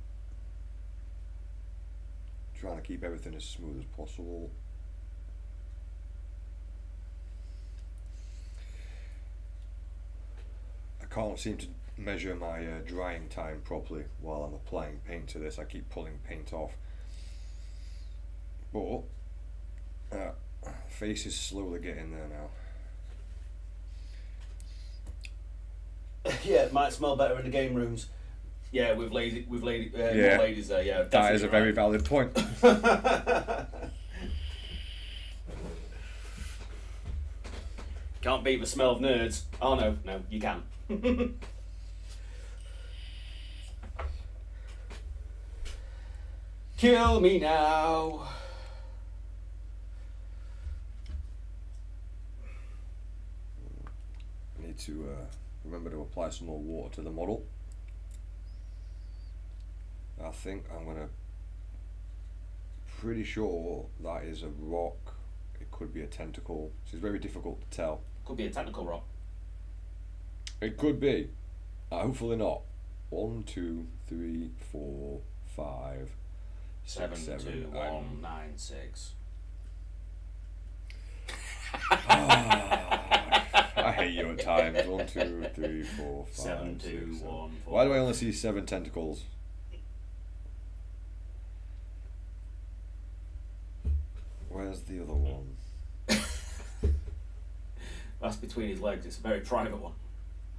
Trying to keep everything as smooth as possible. I can't seem to measure my drying time properly while I'm applying paint to this. I keep pulling paint off. But face is slowly getting there now. Yeah, it might smell better in the game rooms. Yeah, with more ladies there. Yeah, that is a very valid point. Can't beat the smell of nerds. Oh no, you can. Kill me now. I need to remember to apply some more water to the model. I think I'm gonna, pretty sure that is a rock. It could be a tentacle. It's very difficult to tell. Could be a technical rock. It could be. Hopefully not. 1, 2, 3, 4, 5, 6, 7, 2, 1, 9, 6. I hate you at times. 1, 2, 3, 4, 5, 7, 2, 6, 7. 1, 4. Why do I only see 7 tentacles? Where's the other one? That's between his legs. It's a very private one.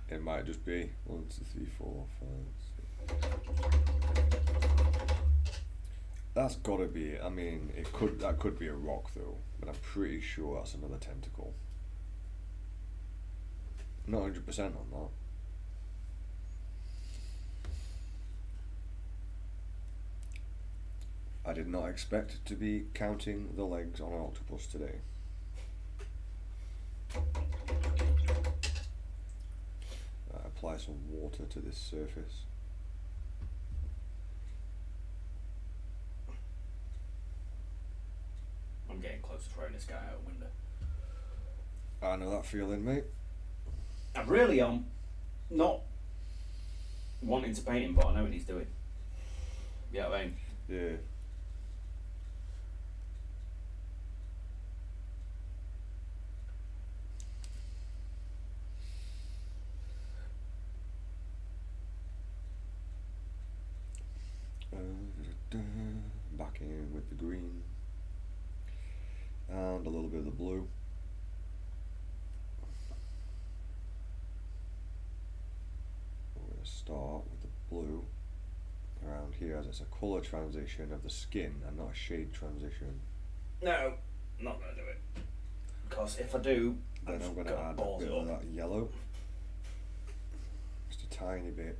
It might just be 1, 2, 3, 4, 5, 6. That's gotta be it. I mean, that could be a rock though, but I'm pretty sure that's another tentacle. Not 100% on that. I did not expect to be counting the legs on an octopus today. Apply some water to this surface. I'm getting close to throwing this guy out a window. I know that feeling, mate. I really am not wanting to paint him, but I know what he's doing. You know what I mean? Yeah. Back in with the green and a little bit of the blue. We're going to start with the blue around here, as it's a colour transition of the skin and not a shade transition. No, not going to do it. Because if I do, then I'm going to add a bit of that yellow. Just a tiny bit.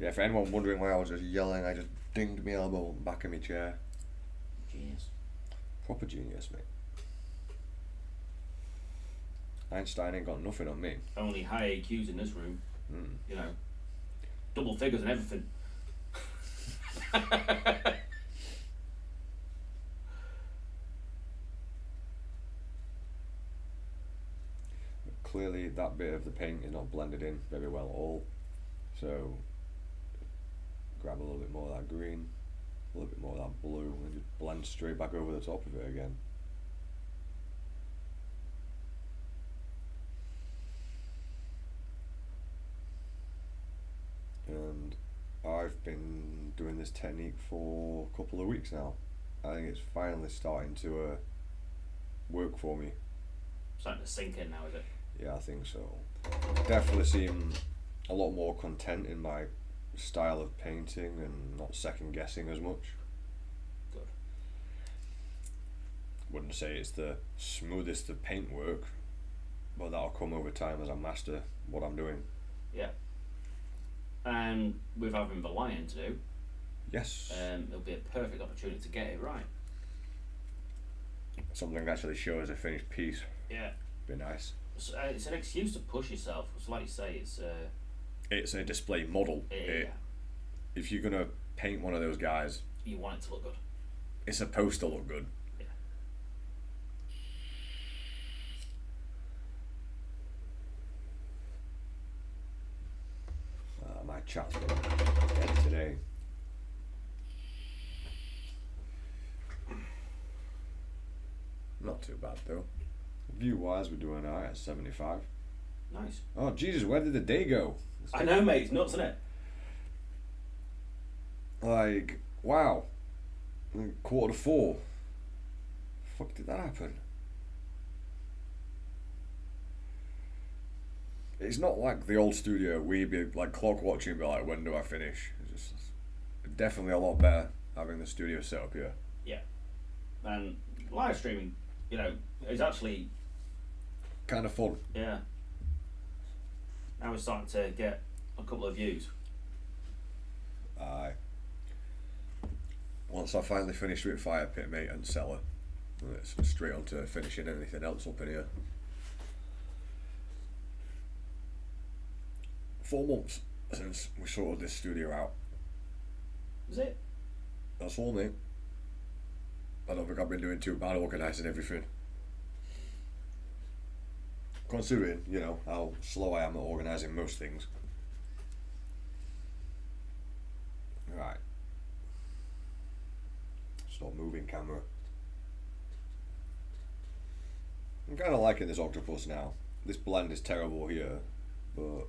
Yeah, for anyone wondering why I was just yelling, I just dinged my elbow on the back of my chair. Genius. Proper genius, mate. Einstein ain't got nothing on me. Only high AQs in this room. Mm. You know, double figures and everything. Clearly that bit of the paint is not blended in very well at all. So grab a little bit more of that green, a little bit more of that blue, and just blend straight back over the top of it again. And I've been doing this technique for a couple of weeks now. I think it's finally starting to work for me. Starting to sink in now, is it? Yeah, I think so. Definitely seem a lot more content in my style of painting and not second guessing as much. Good. Wouldn't say it's the smoothest of paint work, but that'll come over time as I master what I'm doing. Yeah. And with having the lion to do, Yes. it'll be a perfect opportunity to get it right. Something that actually shows a finished piece. Yeah. Be nice. It's an excuse to push yourself. It's like you say, It's a display model. If you're gonna paint one of those guys, you want it to look good. it's supposed to look good. Yeah. My chat's been dead today. Not too bad though. View wise, we're doing alright at 75. Nice. Oh Jesus, where did the day go? I know, mate. It's nuts, isn't it? Like, wow. 4:45. Fuck did that happen? It's not like the old studio where you'd be like clock watching and be like, when do I finish? It's just definitely a lot better having the studio set up here. Yeah. And live streaming, you know, is actually, Kind of fun. yeah. Now we're starting to get a couple of views. Aye. Once I finally finished with Fire Pit, mate, and Cellar, it's straight on to finishing anything else up in here. 4 months since we sorted this studio out. Is it? That's all, mate. I don't think I've been doing too bad organising everything. Considering, you know, how slow I am at organising most things. Right. Stop moving, camera. I'm kind of liking this octopus now. This blend is terrible here, but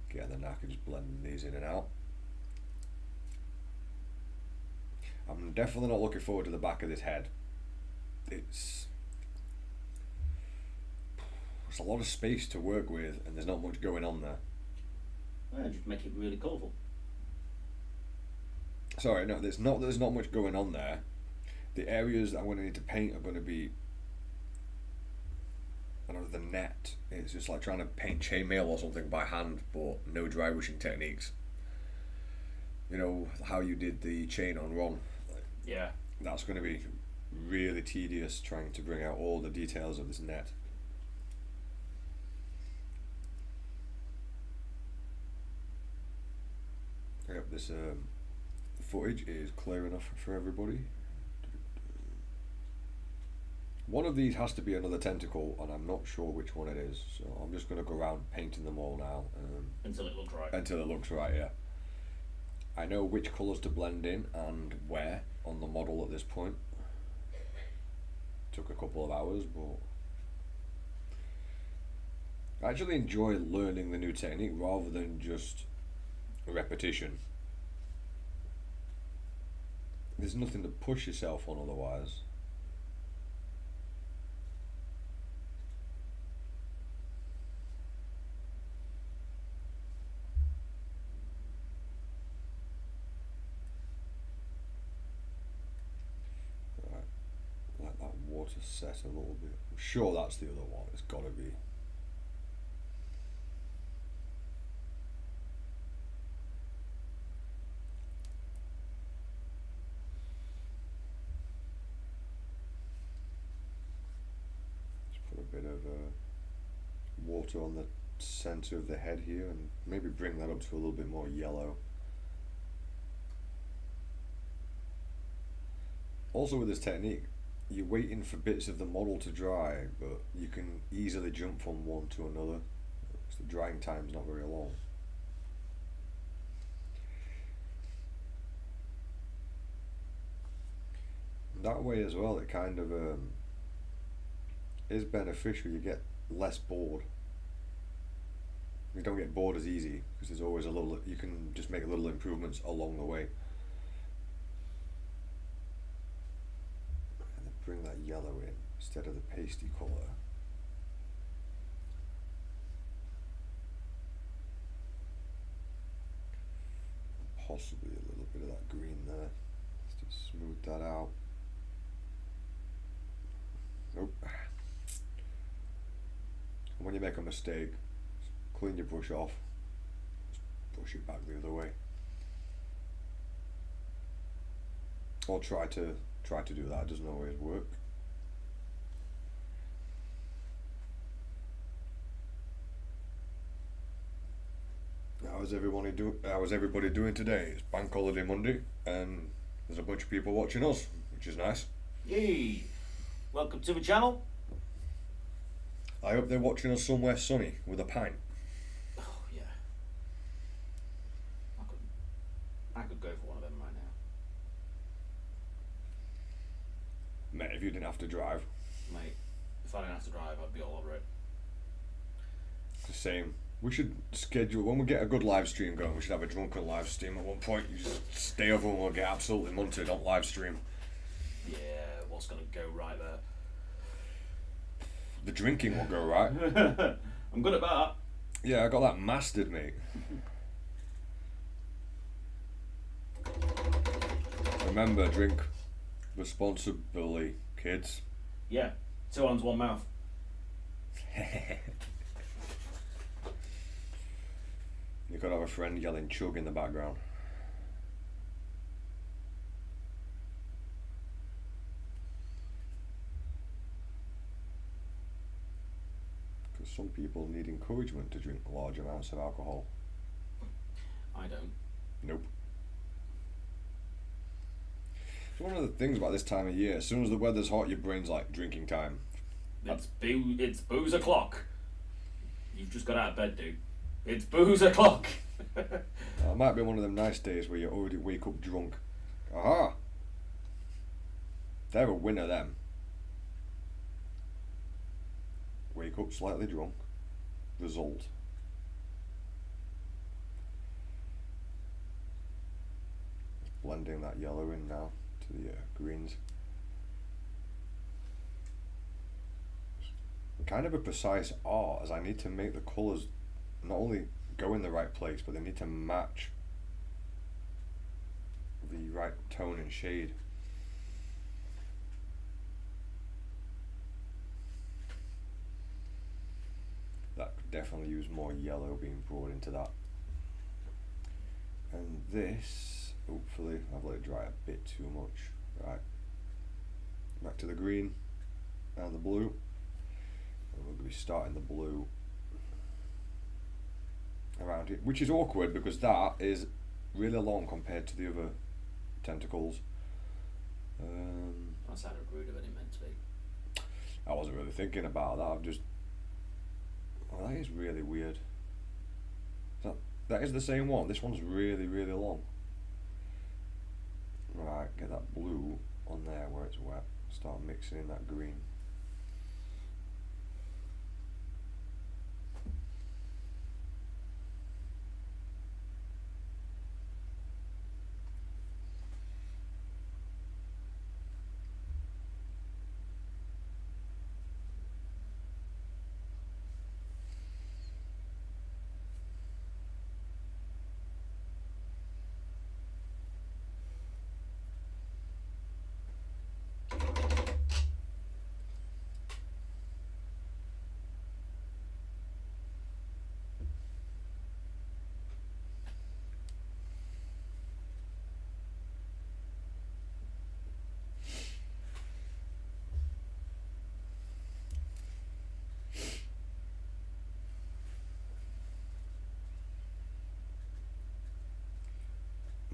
getting the knack of just blending these in and out. I'm definitely not looking forward to the back of this head. It's a lot of space to work with, and there's not much going on there. Well, just make it really colourful. Sorry, no, there's not much going on there. The areas that I'm going to need to paint are going to be, I don't know, the net. It's just like trying to paint chainmail or something by hand, but no dry brushing techniques. You know how you did the chain on Ron? Yeah. That's going to be really tedious trying to bring out all the details of this net. I hope this footage is clear enough for everybody. One of these has to be another tentacle, and I'm not sure which one it is, so I'm just going to go around painting them all now. Until it looks right. Until it looks right, yeah. I know which colours to blend in and where on the model at this point. Took a couple of hours, but I actually enjoy learning the new technique rather than just repetition. There's nothing to push yourself on otherwise. Right, let that water set a little bit. I'm sure that's the other one, it's gotta be. water on the center of the head here, and maybe bring that up to a little bit more yellow. Also with this technique, you're waiting for bits of the model to dry, but you can easily jump from one to another because the drying time's not very long. That way as well, it kind of is beneficial. You get less bored. You don't get bored as easy because there's always a little, you can just make little improvements along the way. And then bring that yellow in instead of the pasty colour. Possibly a little bit of that green there. Let's just smooth that out. Nope. When you make a mistake, clean your brush off, just brush it back the other way, or try to do that. It doesn't always work. How's everybody doing today? It's Bank Holiday Monday, and there's a bunch of people watching us, which is nice. Yay! Welcome to the channel. I hope they're watching us somewhere sunny with a pint. Oh yeah. I could go for one of them right now. Mate, if you didn't have to drive. Mate, if I didn't have to drive, I'd be all over it. It's the same. We should schedule, when we get a good live stream going, we should have a drunken live stream at one point. You just stay over and we'll get absolutely munted on live stream. Yeah, what's going to go right there? The drinking will go right. I'm good at that. Yeah, I got that mastered, mate. Remember, drink responsibly, kids. Yeah, 2 hands, 1 mouth. You could have a friend yelling chug in the background. Because some people need encouragement to drink large amounts of alcohol. I don't. Nope. It's one of the things about this time of year. As soon as the weather's hot, your brain's like drinking time. It's booze o'clock. You've just got out of bed, dude. It's booze o'clock. It might be one of them nice days where you already wake up drunk. Aha! They're a winner, them. Wake up slightly drunk. Result. Blending that yellow in now to the greens. Kind of a precise art, as I need to make the colours not only go in the right place, but they need to match the right tone and shade. That could definitely use more yellow being brought into that. And this, hopefully, I've let it dry a bit too much. Right, back to the green and the blue. And we're going to be starting the blue around it, which is awkward because that is really long compared to the other tentacles. That sounded ruder than it meant to be. I wasn't really thinking about that. I've just, well, that is really weird. That is the same one. This one's really, really long. Right, get that blue on there where it's wet. Start mixing in that green.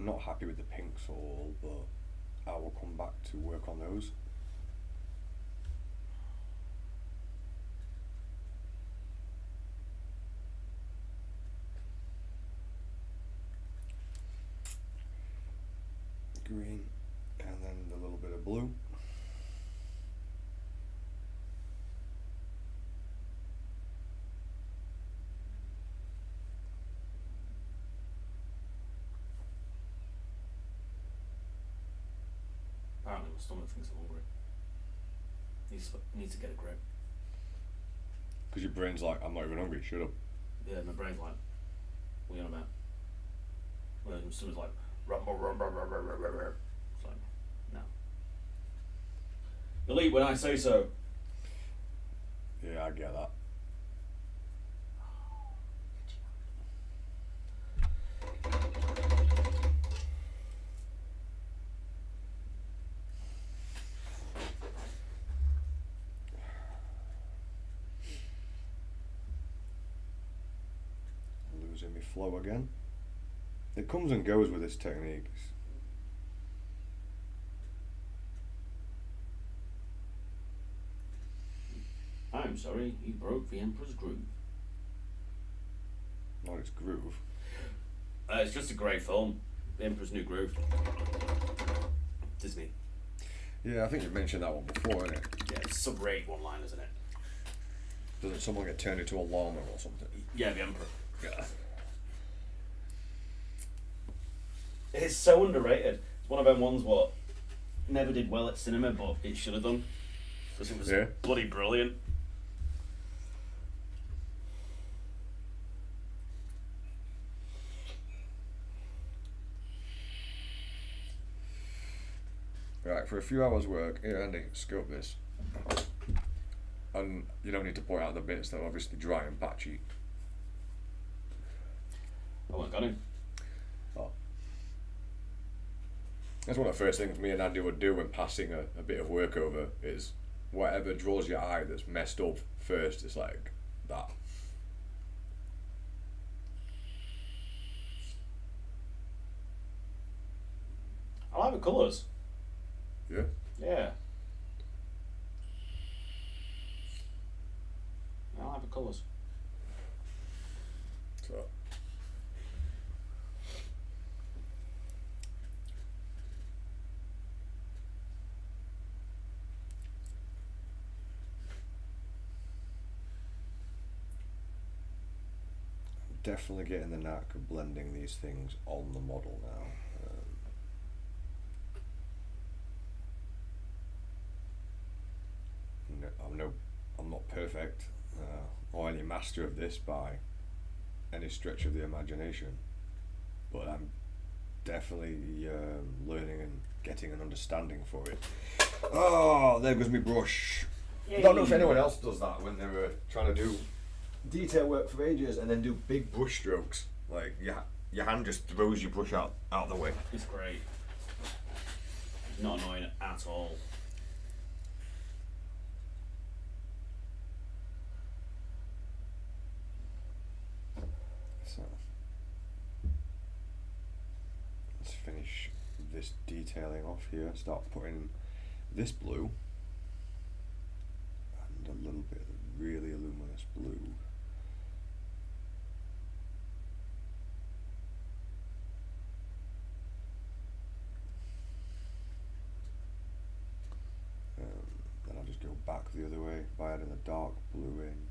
not happy with the pinks all, but I will come back to work on those. Green, and then a little bit of blue. Apparently my stomach thinks I'm hungry. Needs to get a grip. Because your brain's like, I'm not even hungry, shut up. Yeah, my brain's like, what are you on about? Well, my stomach's like, it's like, no. You'll eat when I say so. Yeah, I get that. Losing my flow again. It comes and goes with this technique. I'm sorry, you broke the Emperor's groove. Not its groove. It's just a great film. The Emperor's New Groove. Disney. Yeah, I think you've mentioned that one before, isn't it? Yeah, it's sub-rate one line, isn't it? Doesn't someone get turned into a llama or something? Yeah, the Emperor. Yeah. It's so underrated. It's one of them ones what never did well at cinema, but it should have done. Because it was bloody brilliant. Right, for a few hours work, here Andy, scope this. And you don't need to point out the bits that are obviously dry and patchy. I wasn't got him. Oh. That's one of the first things me and Andy would do when passing a bit of work over is whatever draws your eye that's messed up first, it's like that. I like the colours. Yeah? Yeah. I like the colours. So. Definitely getting the knack of blending these things on the model now. I'm not perfect or any master of this by any stretch of the imagination, but I'm definitely learning and getting an understanding for it. Oh, there goes my brush. Yay. I don't know if anyone else does that when they're trying to do detail work for ages and then do big brush strokes. Like your hand just throws your brush out of the way. It's great. It's not annoying at all. So let's finish this detailing off here. Start putting this blue and a little bit of really luminous blue. Then I'll just go back the other way by adding a dark blue in.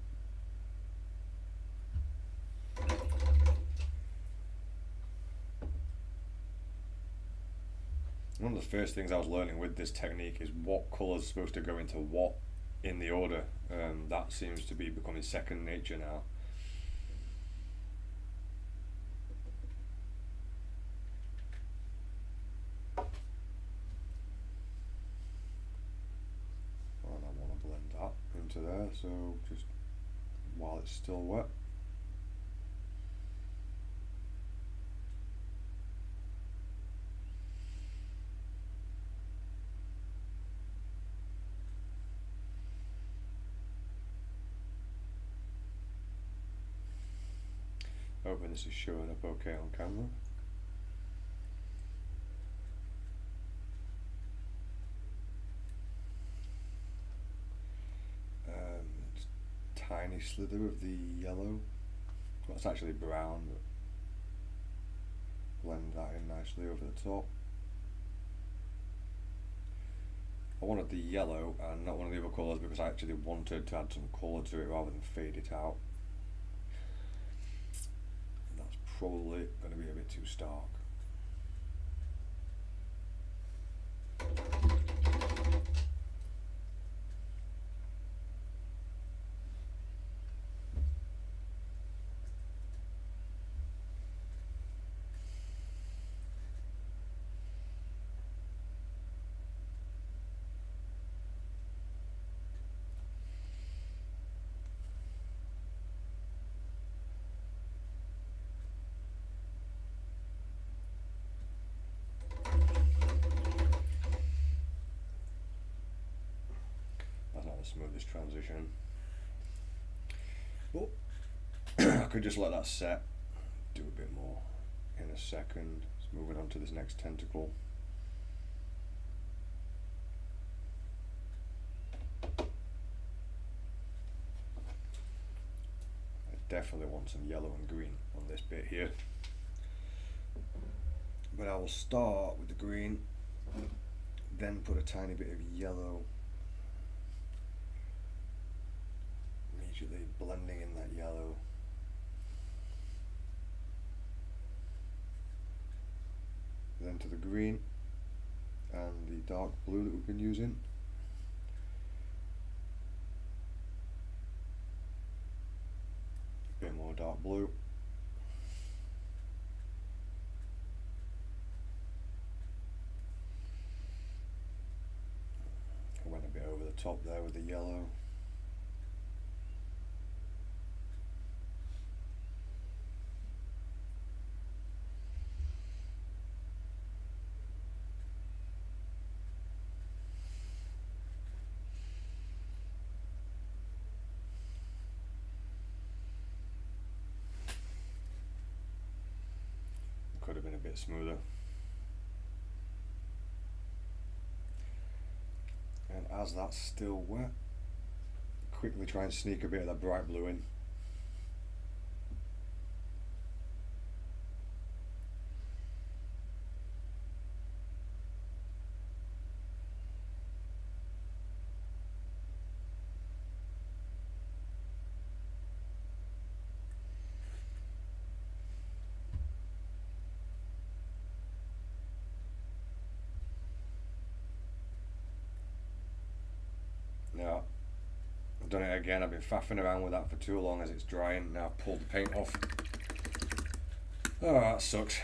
One of the first things I was learning with this technique is what colours are supposed to go into what in the order. That seems to be becoming second nature now. And I want to blend that into there, so just while it's still wet. Hoping this is showing up okay on camera. slither of the yellow. Well, it's actually brown, but blend that in nicely over the top. I wanted the yellow and not one of the other colours because I actually wanted to add some colour to it rather than fade it out. And that's probably going to be a bit too stark. Smoothest transition. Oh, I could just let that set, do a bit more in a second. Let's move it on to this next tentacle. I definitely want some yellow and green on this bit here, but I will start with the green, then put a tiny bit of yellow, blending in that yellow. Then to the green and the dark blue that we've been using. A bit more dark blue. I went a bit over the top there with the yellow. Could have been a bit smoother. And as that's still wet, quickly try and sneak a bit of that bright blue in. Now, I've done it again. I've been faffing around with that for too long as it's drying. Now I've pulled the paint off. Oh, that sucks.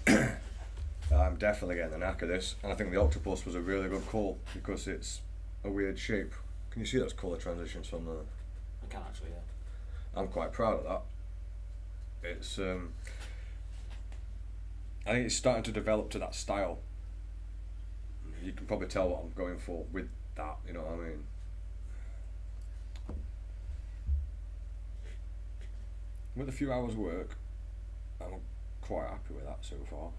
I'm definitely getting the knack of this, and I think the octopus was a really good call because it's a weird shape. Can you see those colour transitions from the... I can actually, yeah. I'm quite proud of that. It's I think it's starting to develop to that style. You can probably tell what I'm going for with that, you know what I mean? With a few hours work, I'm quite happy with that so far.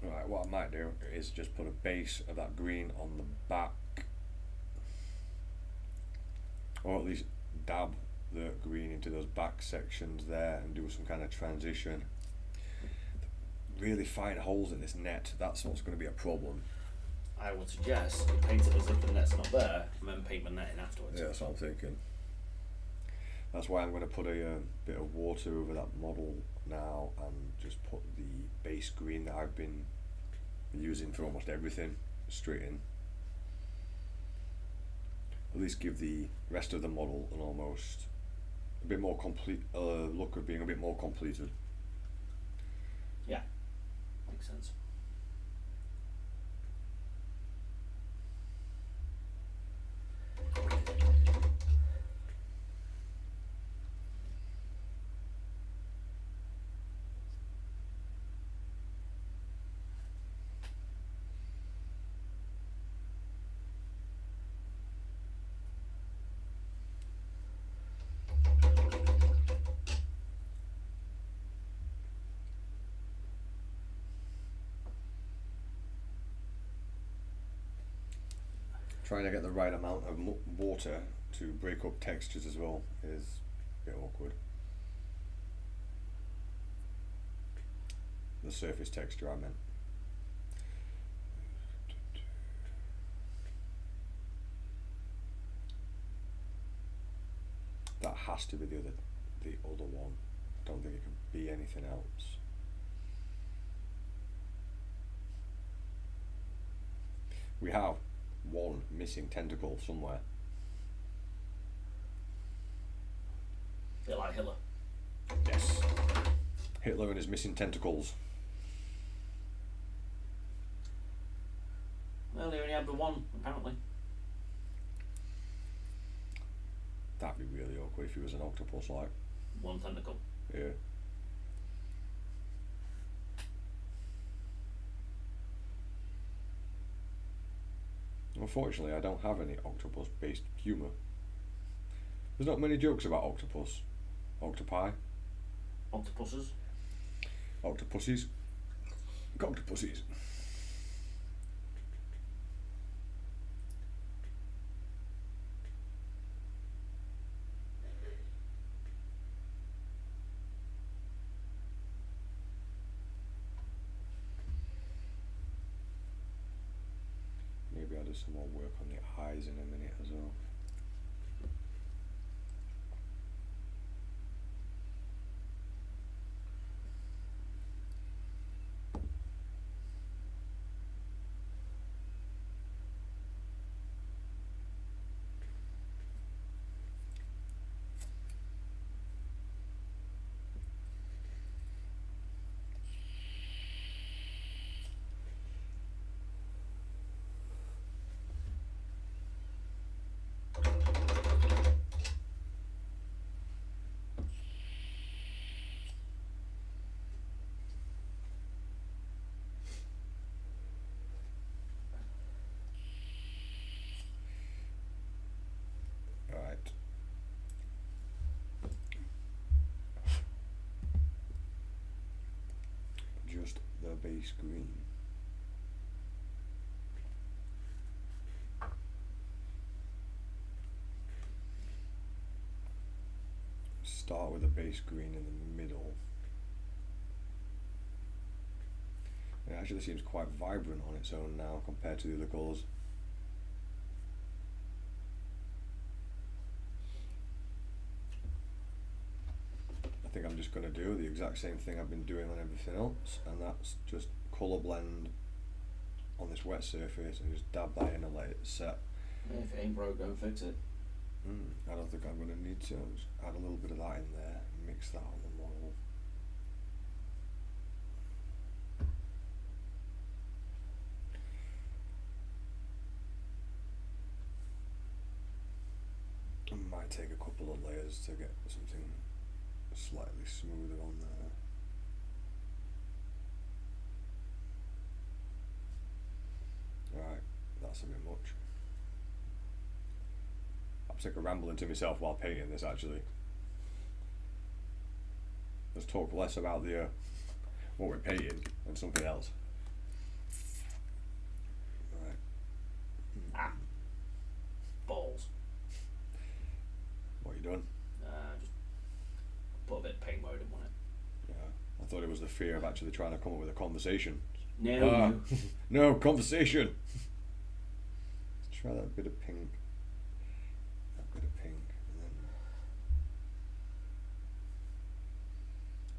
Right, what I might do is just put a base of that green on the back, or at least dab the green into those back sections there and do some kind of transition. Really fine holes in this net, that's what's going to be a problem. I would suggest you paint it as if the net's not there and then paint the net in afterwards. Yeah, that's what I'm thinking. That's why I'm going to put a bit of water over that model now and just put the base green that I've been using for almost everything straight in. At least give the rest of the model an almost a bit more complete look of being a bit more completed. Yeah, makes sense. trying to get the right amount of water to break up textures as well is a bit awkward. The surface texture I meant. That has to be the other one. I don't think it can be anything else. We have one missing tentacle somewhere. A bit like Hitler. Yes. Hitler and his missing tentacles. Well, he only had the one, apparently. That'd be really awkward if he was an octopus, like. One tentacle. Yeah. Unfortunately, I don't have any octopus-based humour. There's not many jokes about octopus. Octopi. Octopuses. Octopussies. Octopussies. Maybe I'll do some more work on the eyes in a minute as well. Right. Just the base green. Start with a base green in the middle. It actually seems quite vibrant on its own now compared to the other colours. I think I'm just going to do the exact same thing I've been doing on everything else, and that's just colour blend on this wet surface and just dab that in and let it set. Yeah, if it ain't broke, go and fix it. I don't think I'm going to need to. I'll just add a little bit of that in there and mix that on the model. I might take a couple of layers to get something slightly smoother on there. Right, that's a bit much. I'm sick of rambling to myself while painting this actually. Let's talk less about the what we're painting and something else. Right. Ah. Balls. What you done? Just put a bit of paint mode in on it. Yeah. I thought it was the fear of actually trying to come up with a conversation. No. No, conversation. Let's try that bit of pink. That bit of pink, and then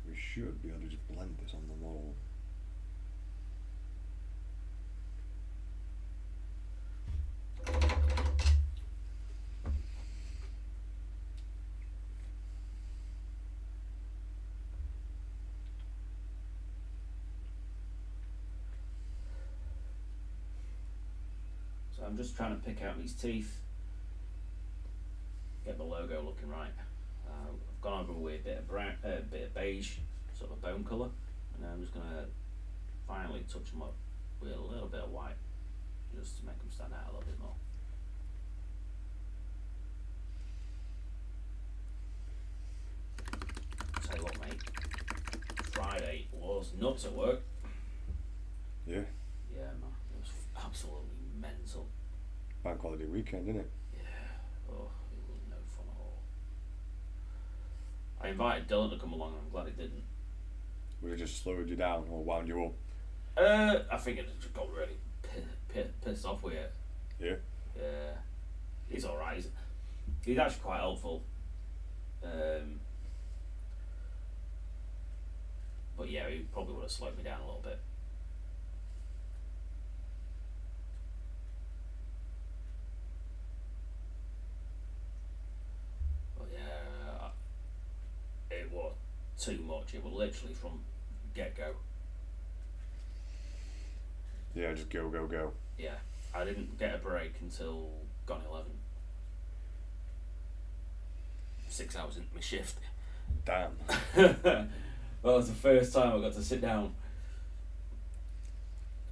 we should be able to just blend this on the model. So I'm just trying to pick out these teeth, get the logo looking right. I've gone over with a bit of brown, bit of beige, sort of a bone colour, and I'm just gonna finally touch them up with a little bit of white, just to make them stand out a little bit more. Tell you what, mate, Friday was nuts at work. Yeah. Yeah, man, it was absolutely mental. bank holiday weekend, isn't it? Yeah. Oh, it was no fun at all. I invited Dylan to come along, and I'm glad he didn't. Would it just slowed you down or wound you up? I think it just got really pissed off with it. Yeah. Yeah. He's alright. He's actually quite helpful. But yeah, he probably would have slowed me down a little bit. But yeah, it was too much. It was literally from get-go. Yeah, just go, go, go. Yeah, I didn't get a break until gone 11. 6 hours into my shift. Damn. That was the first time I got to sit down.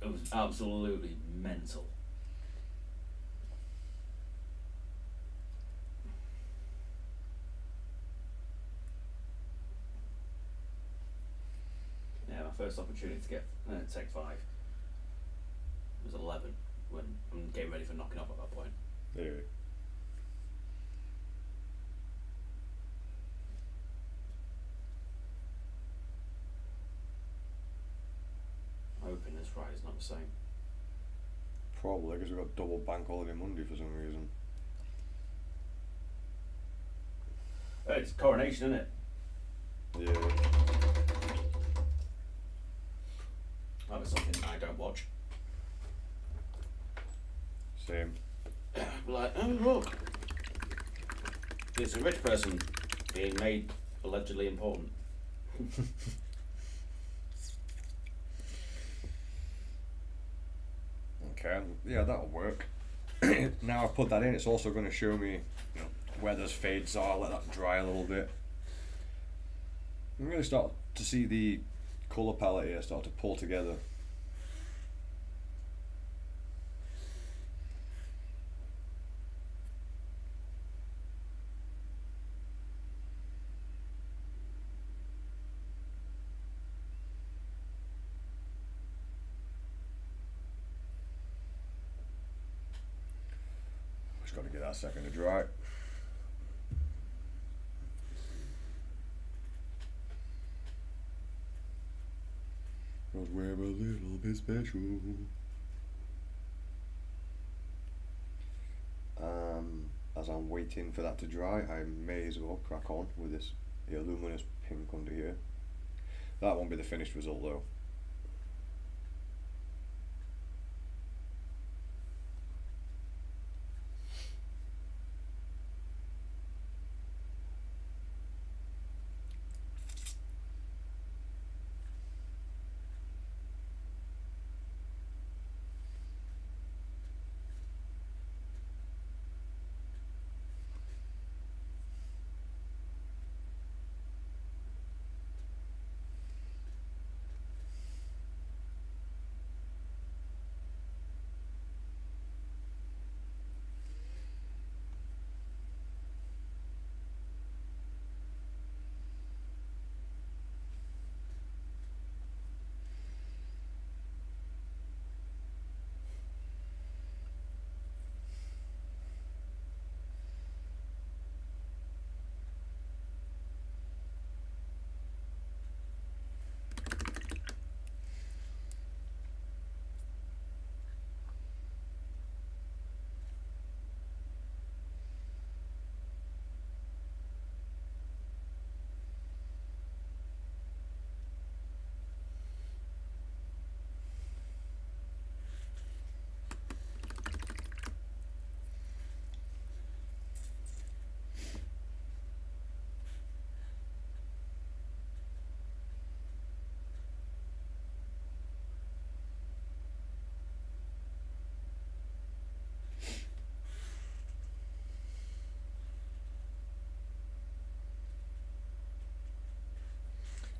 It was absolutely mental. Yeah, my first opportunity to get take 5 was 11 when I'm getting ready for knocking off at that point. Yeah. I'm hoping this Friday's not the same. Probably because we've got double bank holiday Monday for some reason. It's coronation, isn't it? Yeah. That was something I don't watch. Same. Like, oh look, it's a rich person being made allegedly important. Okay, yeah, that'll work. Now I've put that in, it's also going to show me, where those fades are, let that dry a little bit. I'm really start to see the colour palette here start to pull together. Just got to get that second to dry. Cause we're a little bit special. As I'm waiting for that to dry, I may as well crack on with this luminous pink under here. That won't be the finished result though.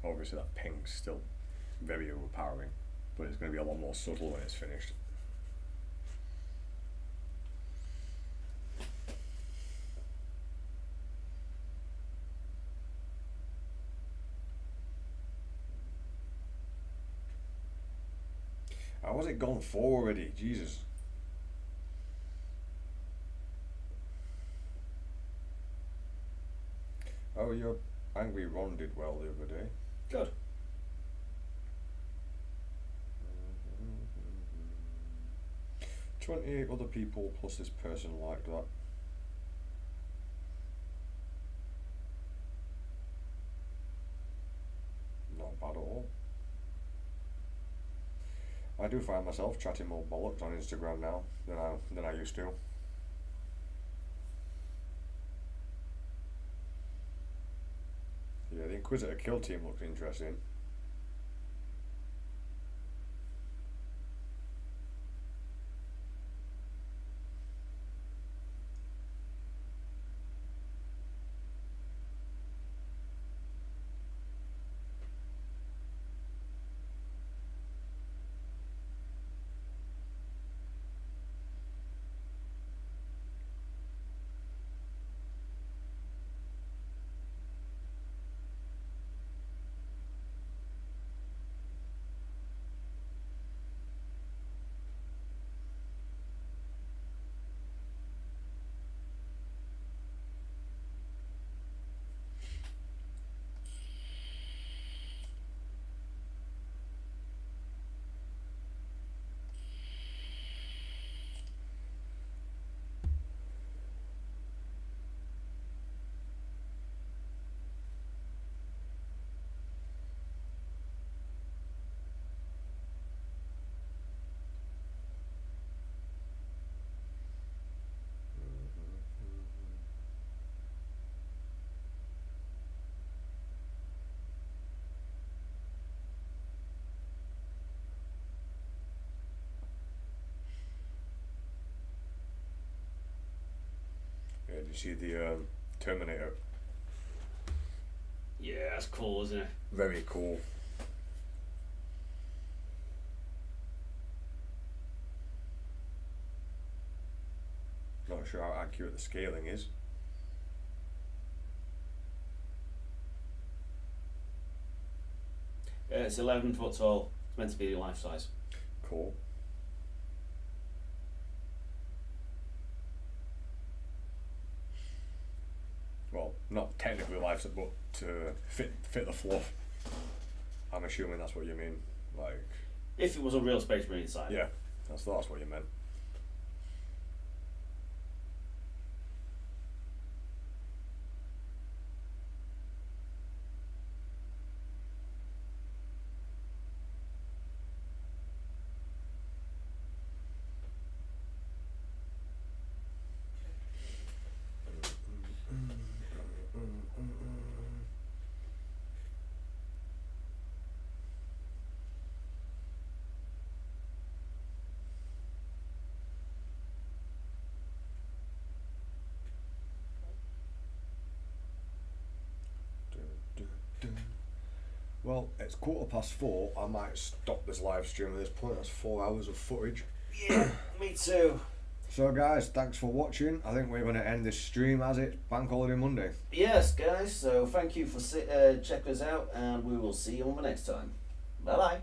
Obviously that pink's still very overpowering, but it's going to be a lot more subtle when it's finished. How has it gone 4 already? Jesus. Oh, your Angry Ron did well the other day. Good. 28 other people plus this person liked that. Not bad at all. I do find myself chatting more bollocks on Instagram now than I used to. Yeah, the Inquisitor kill team looks interesting. Yeah, did you see the Terminator? Yeah, that's cool, isn't it? Very cool. Not sure how accurate the scaling is. It's 11 foot tall. It's meant to be life size. Cool. Well, not technically life size, but to fit the fluff. I'm assuming that's what you mean. Like, If it was a real Space Marine size. yeah, that's what you meant. Well, it's 4:15. I might stop this live stream at this point. That's 4 hours of footage. Yeah, me too. So guys, thanks for watching. I think we're going to end this stream as it's Bank Holiday Monday. Yes, guys. So thank you for checking us out, and we will see you on the next time. Bye bye.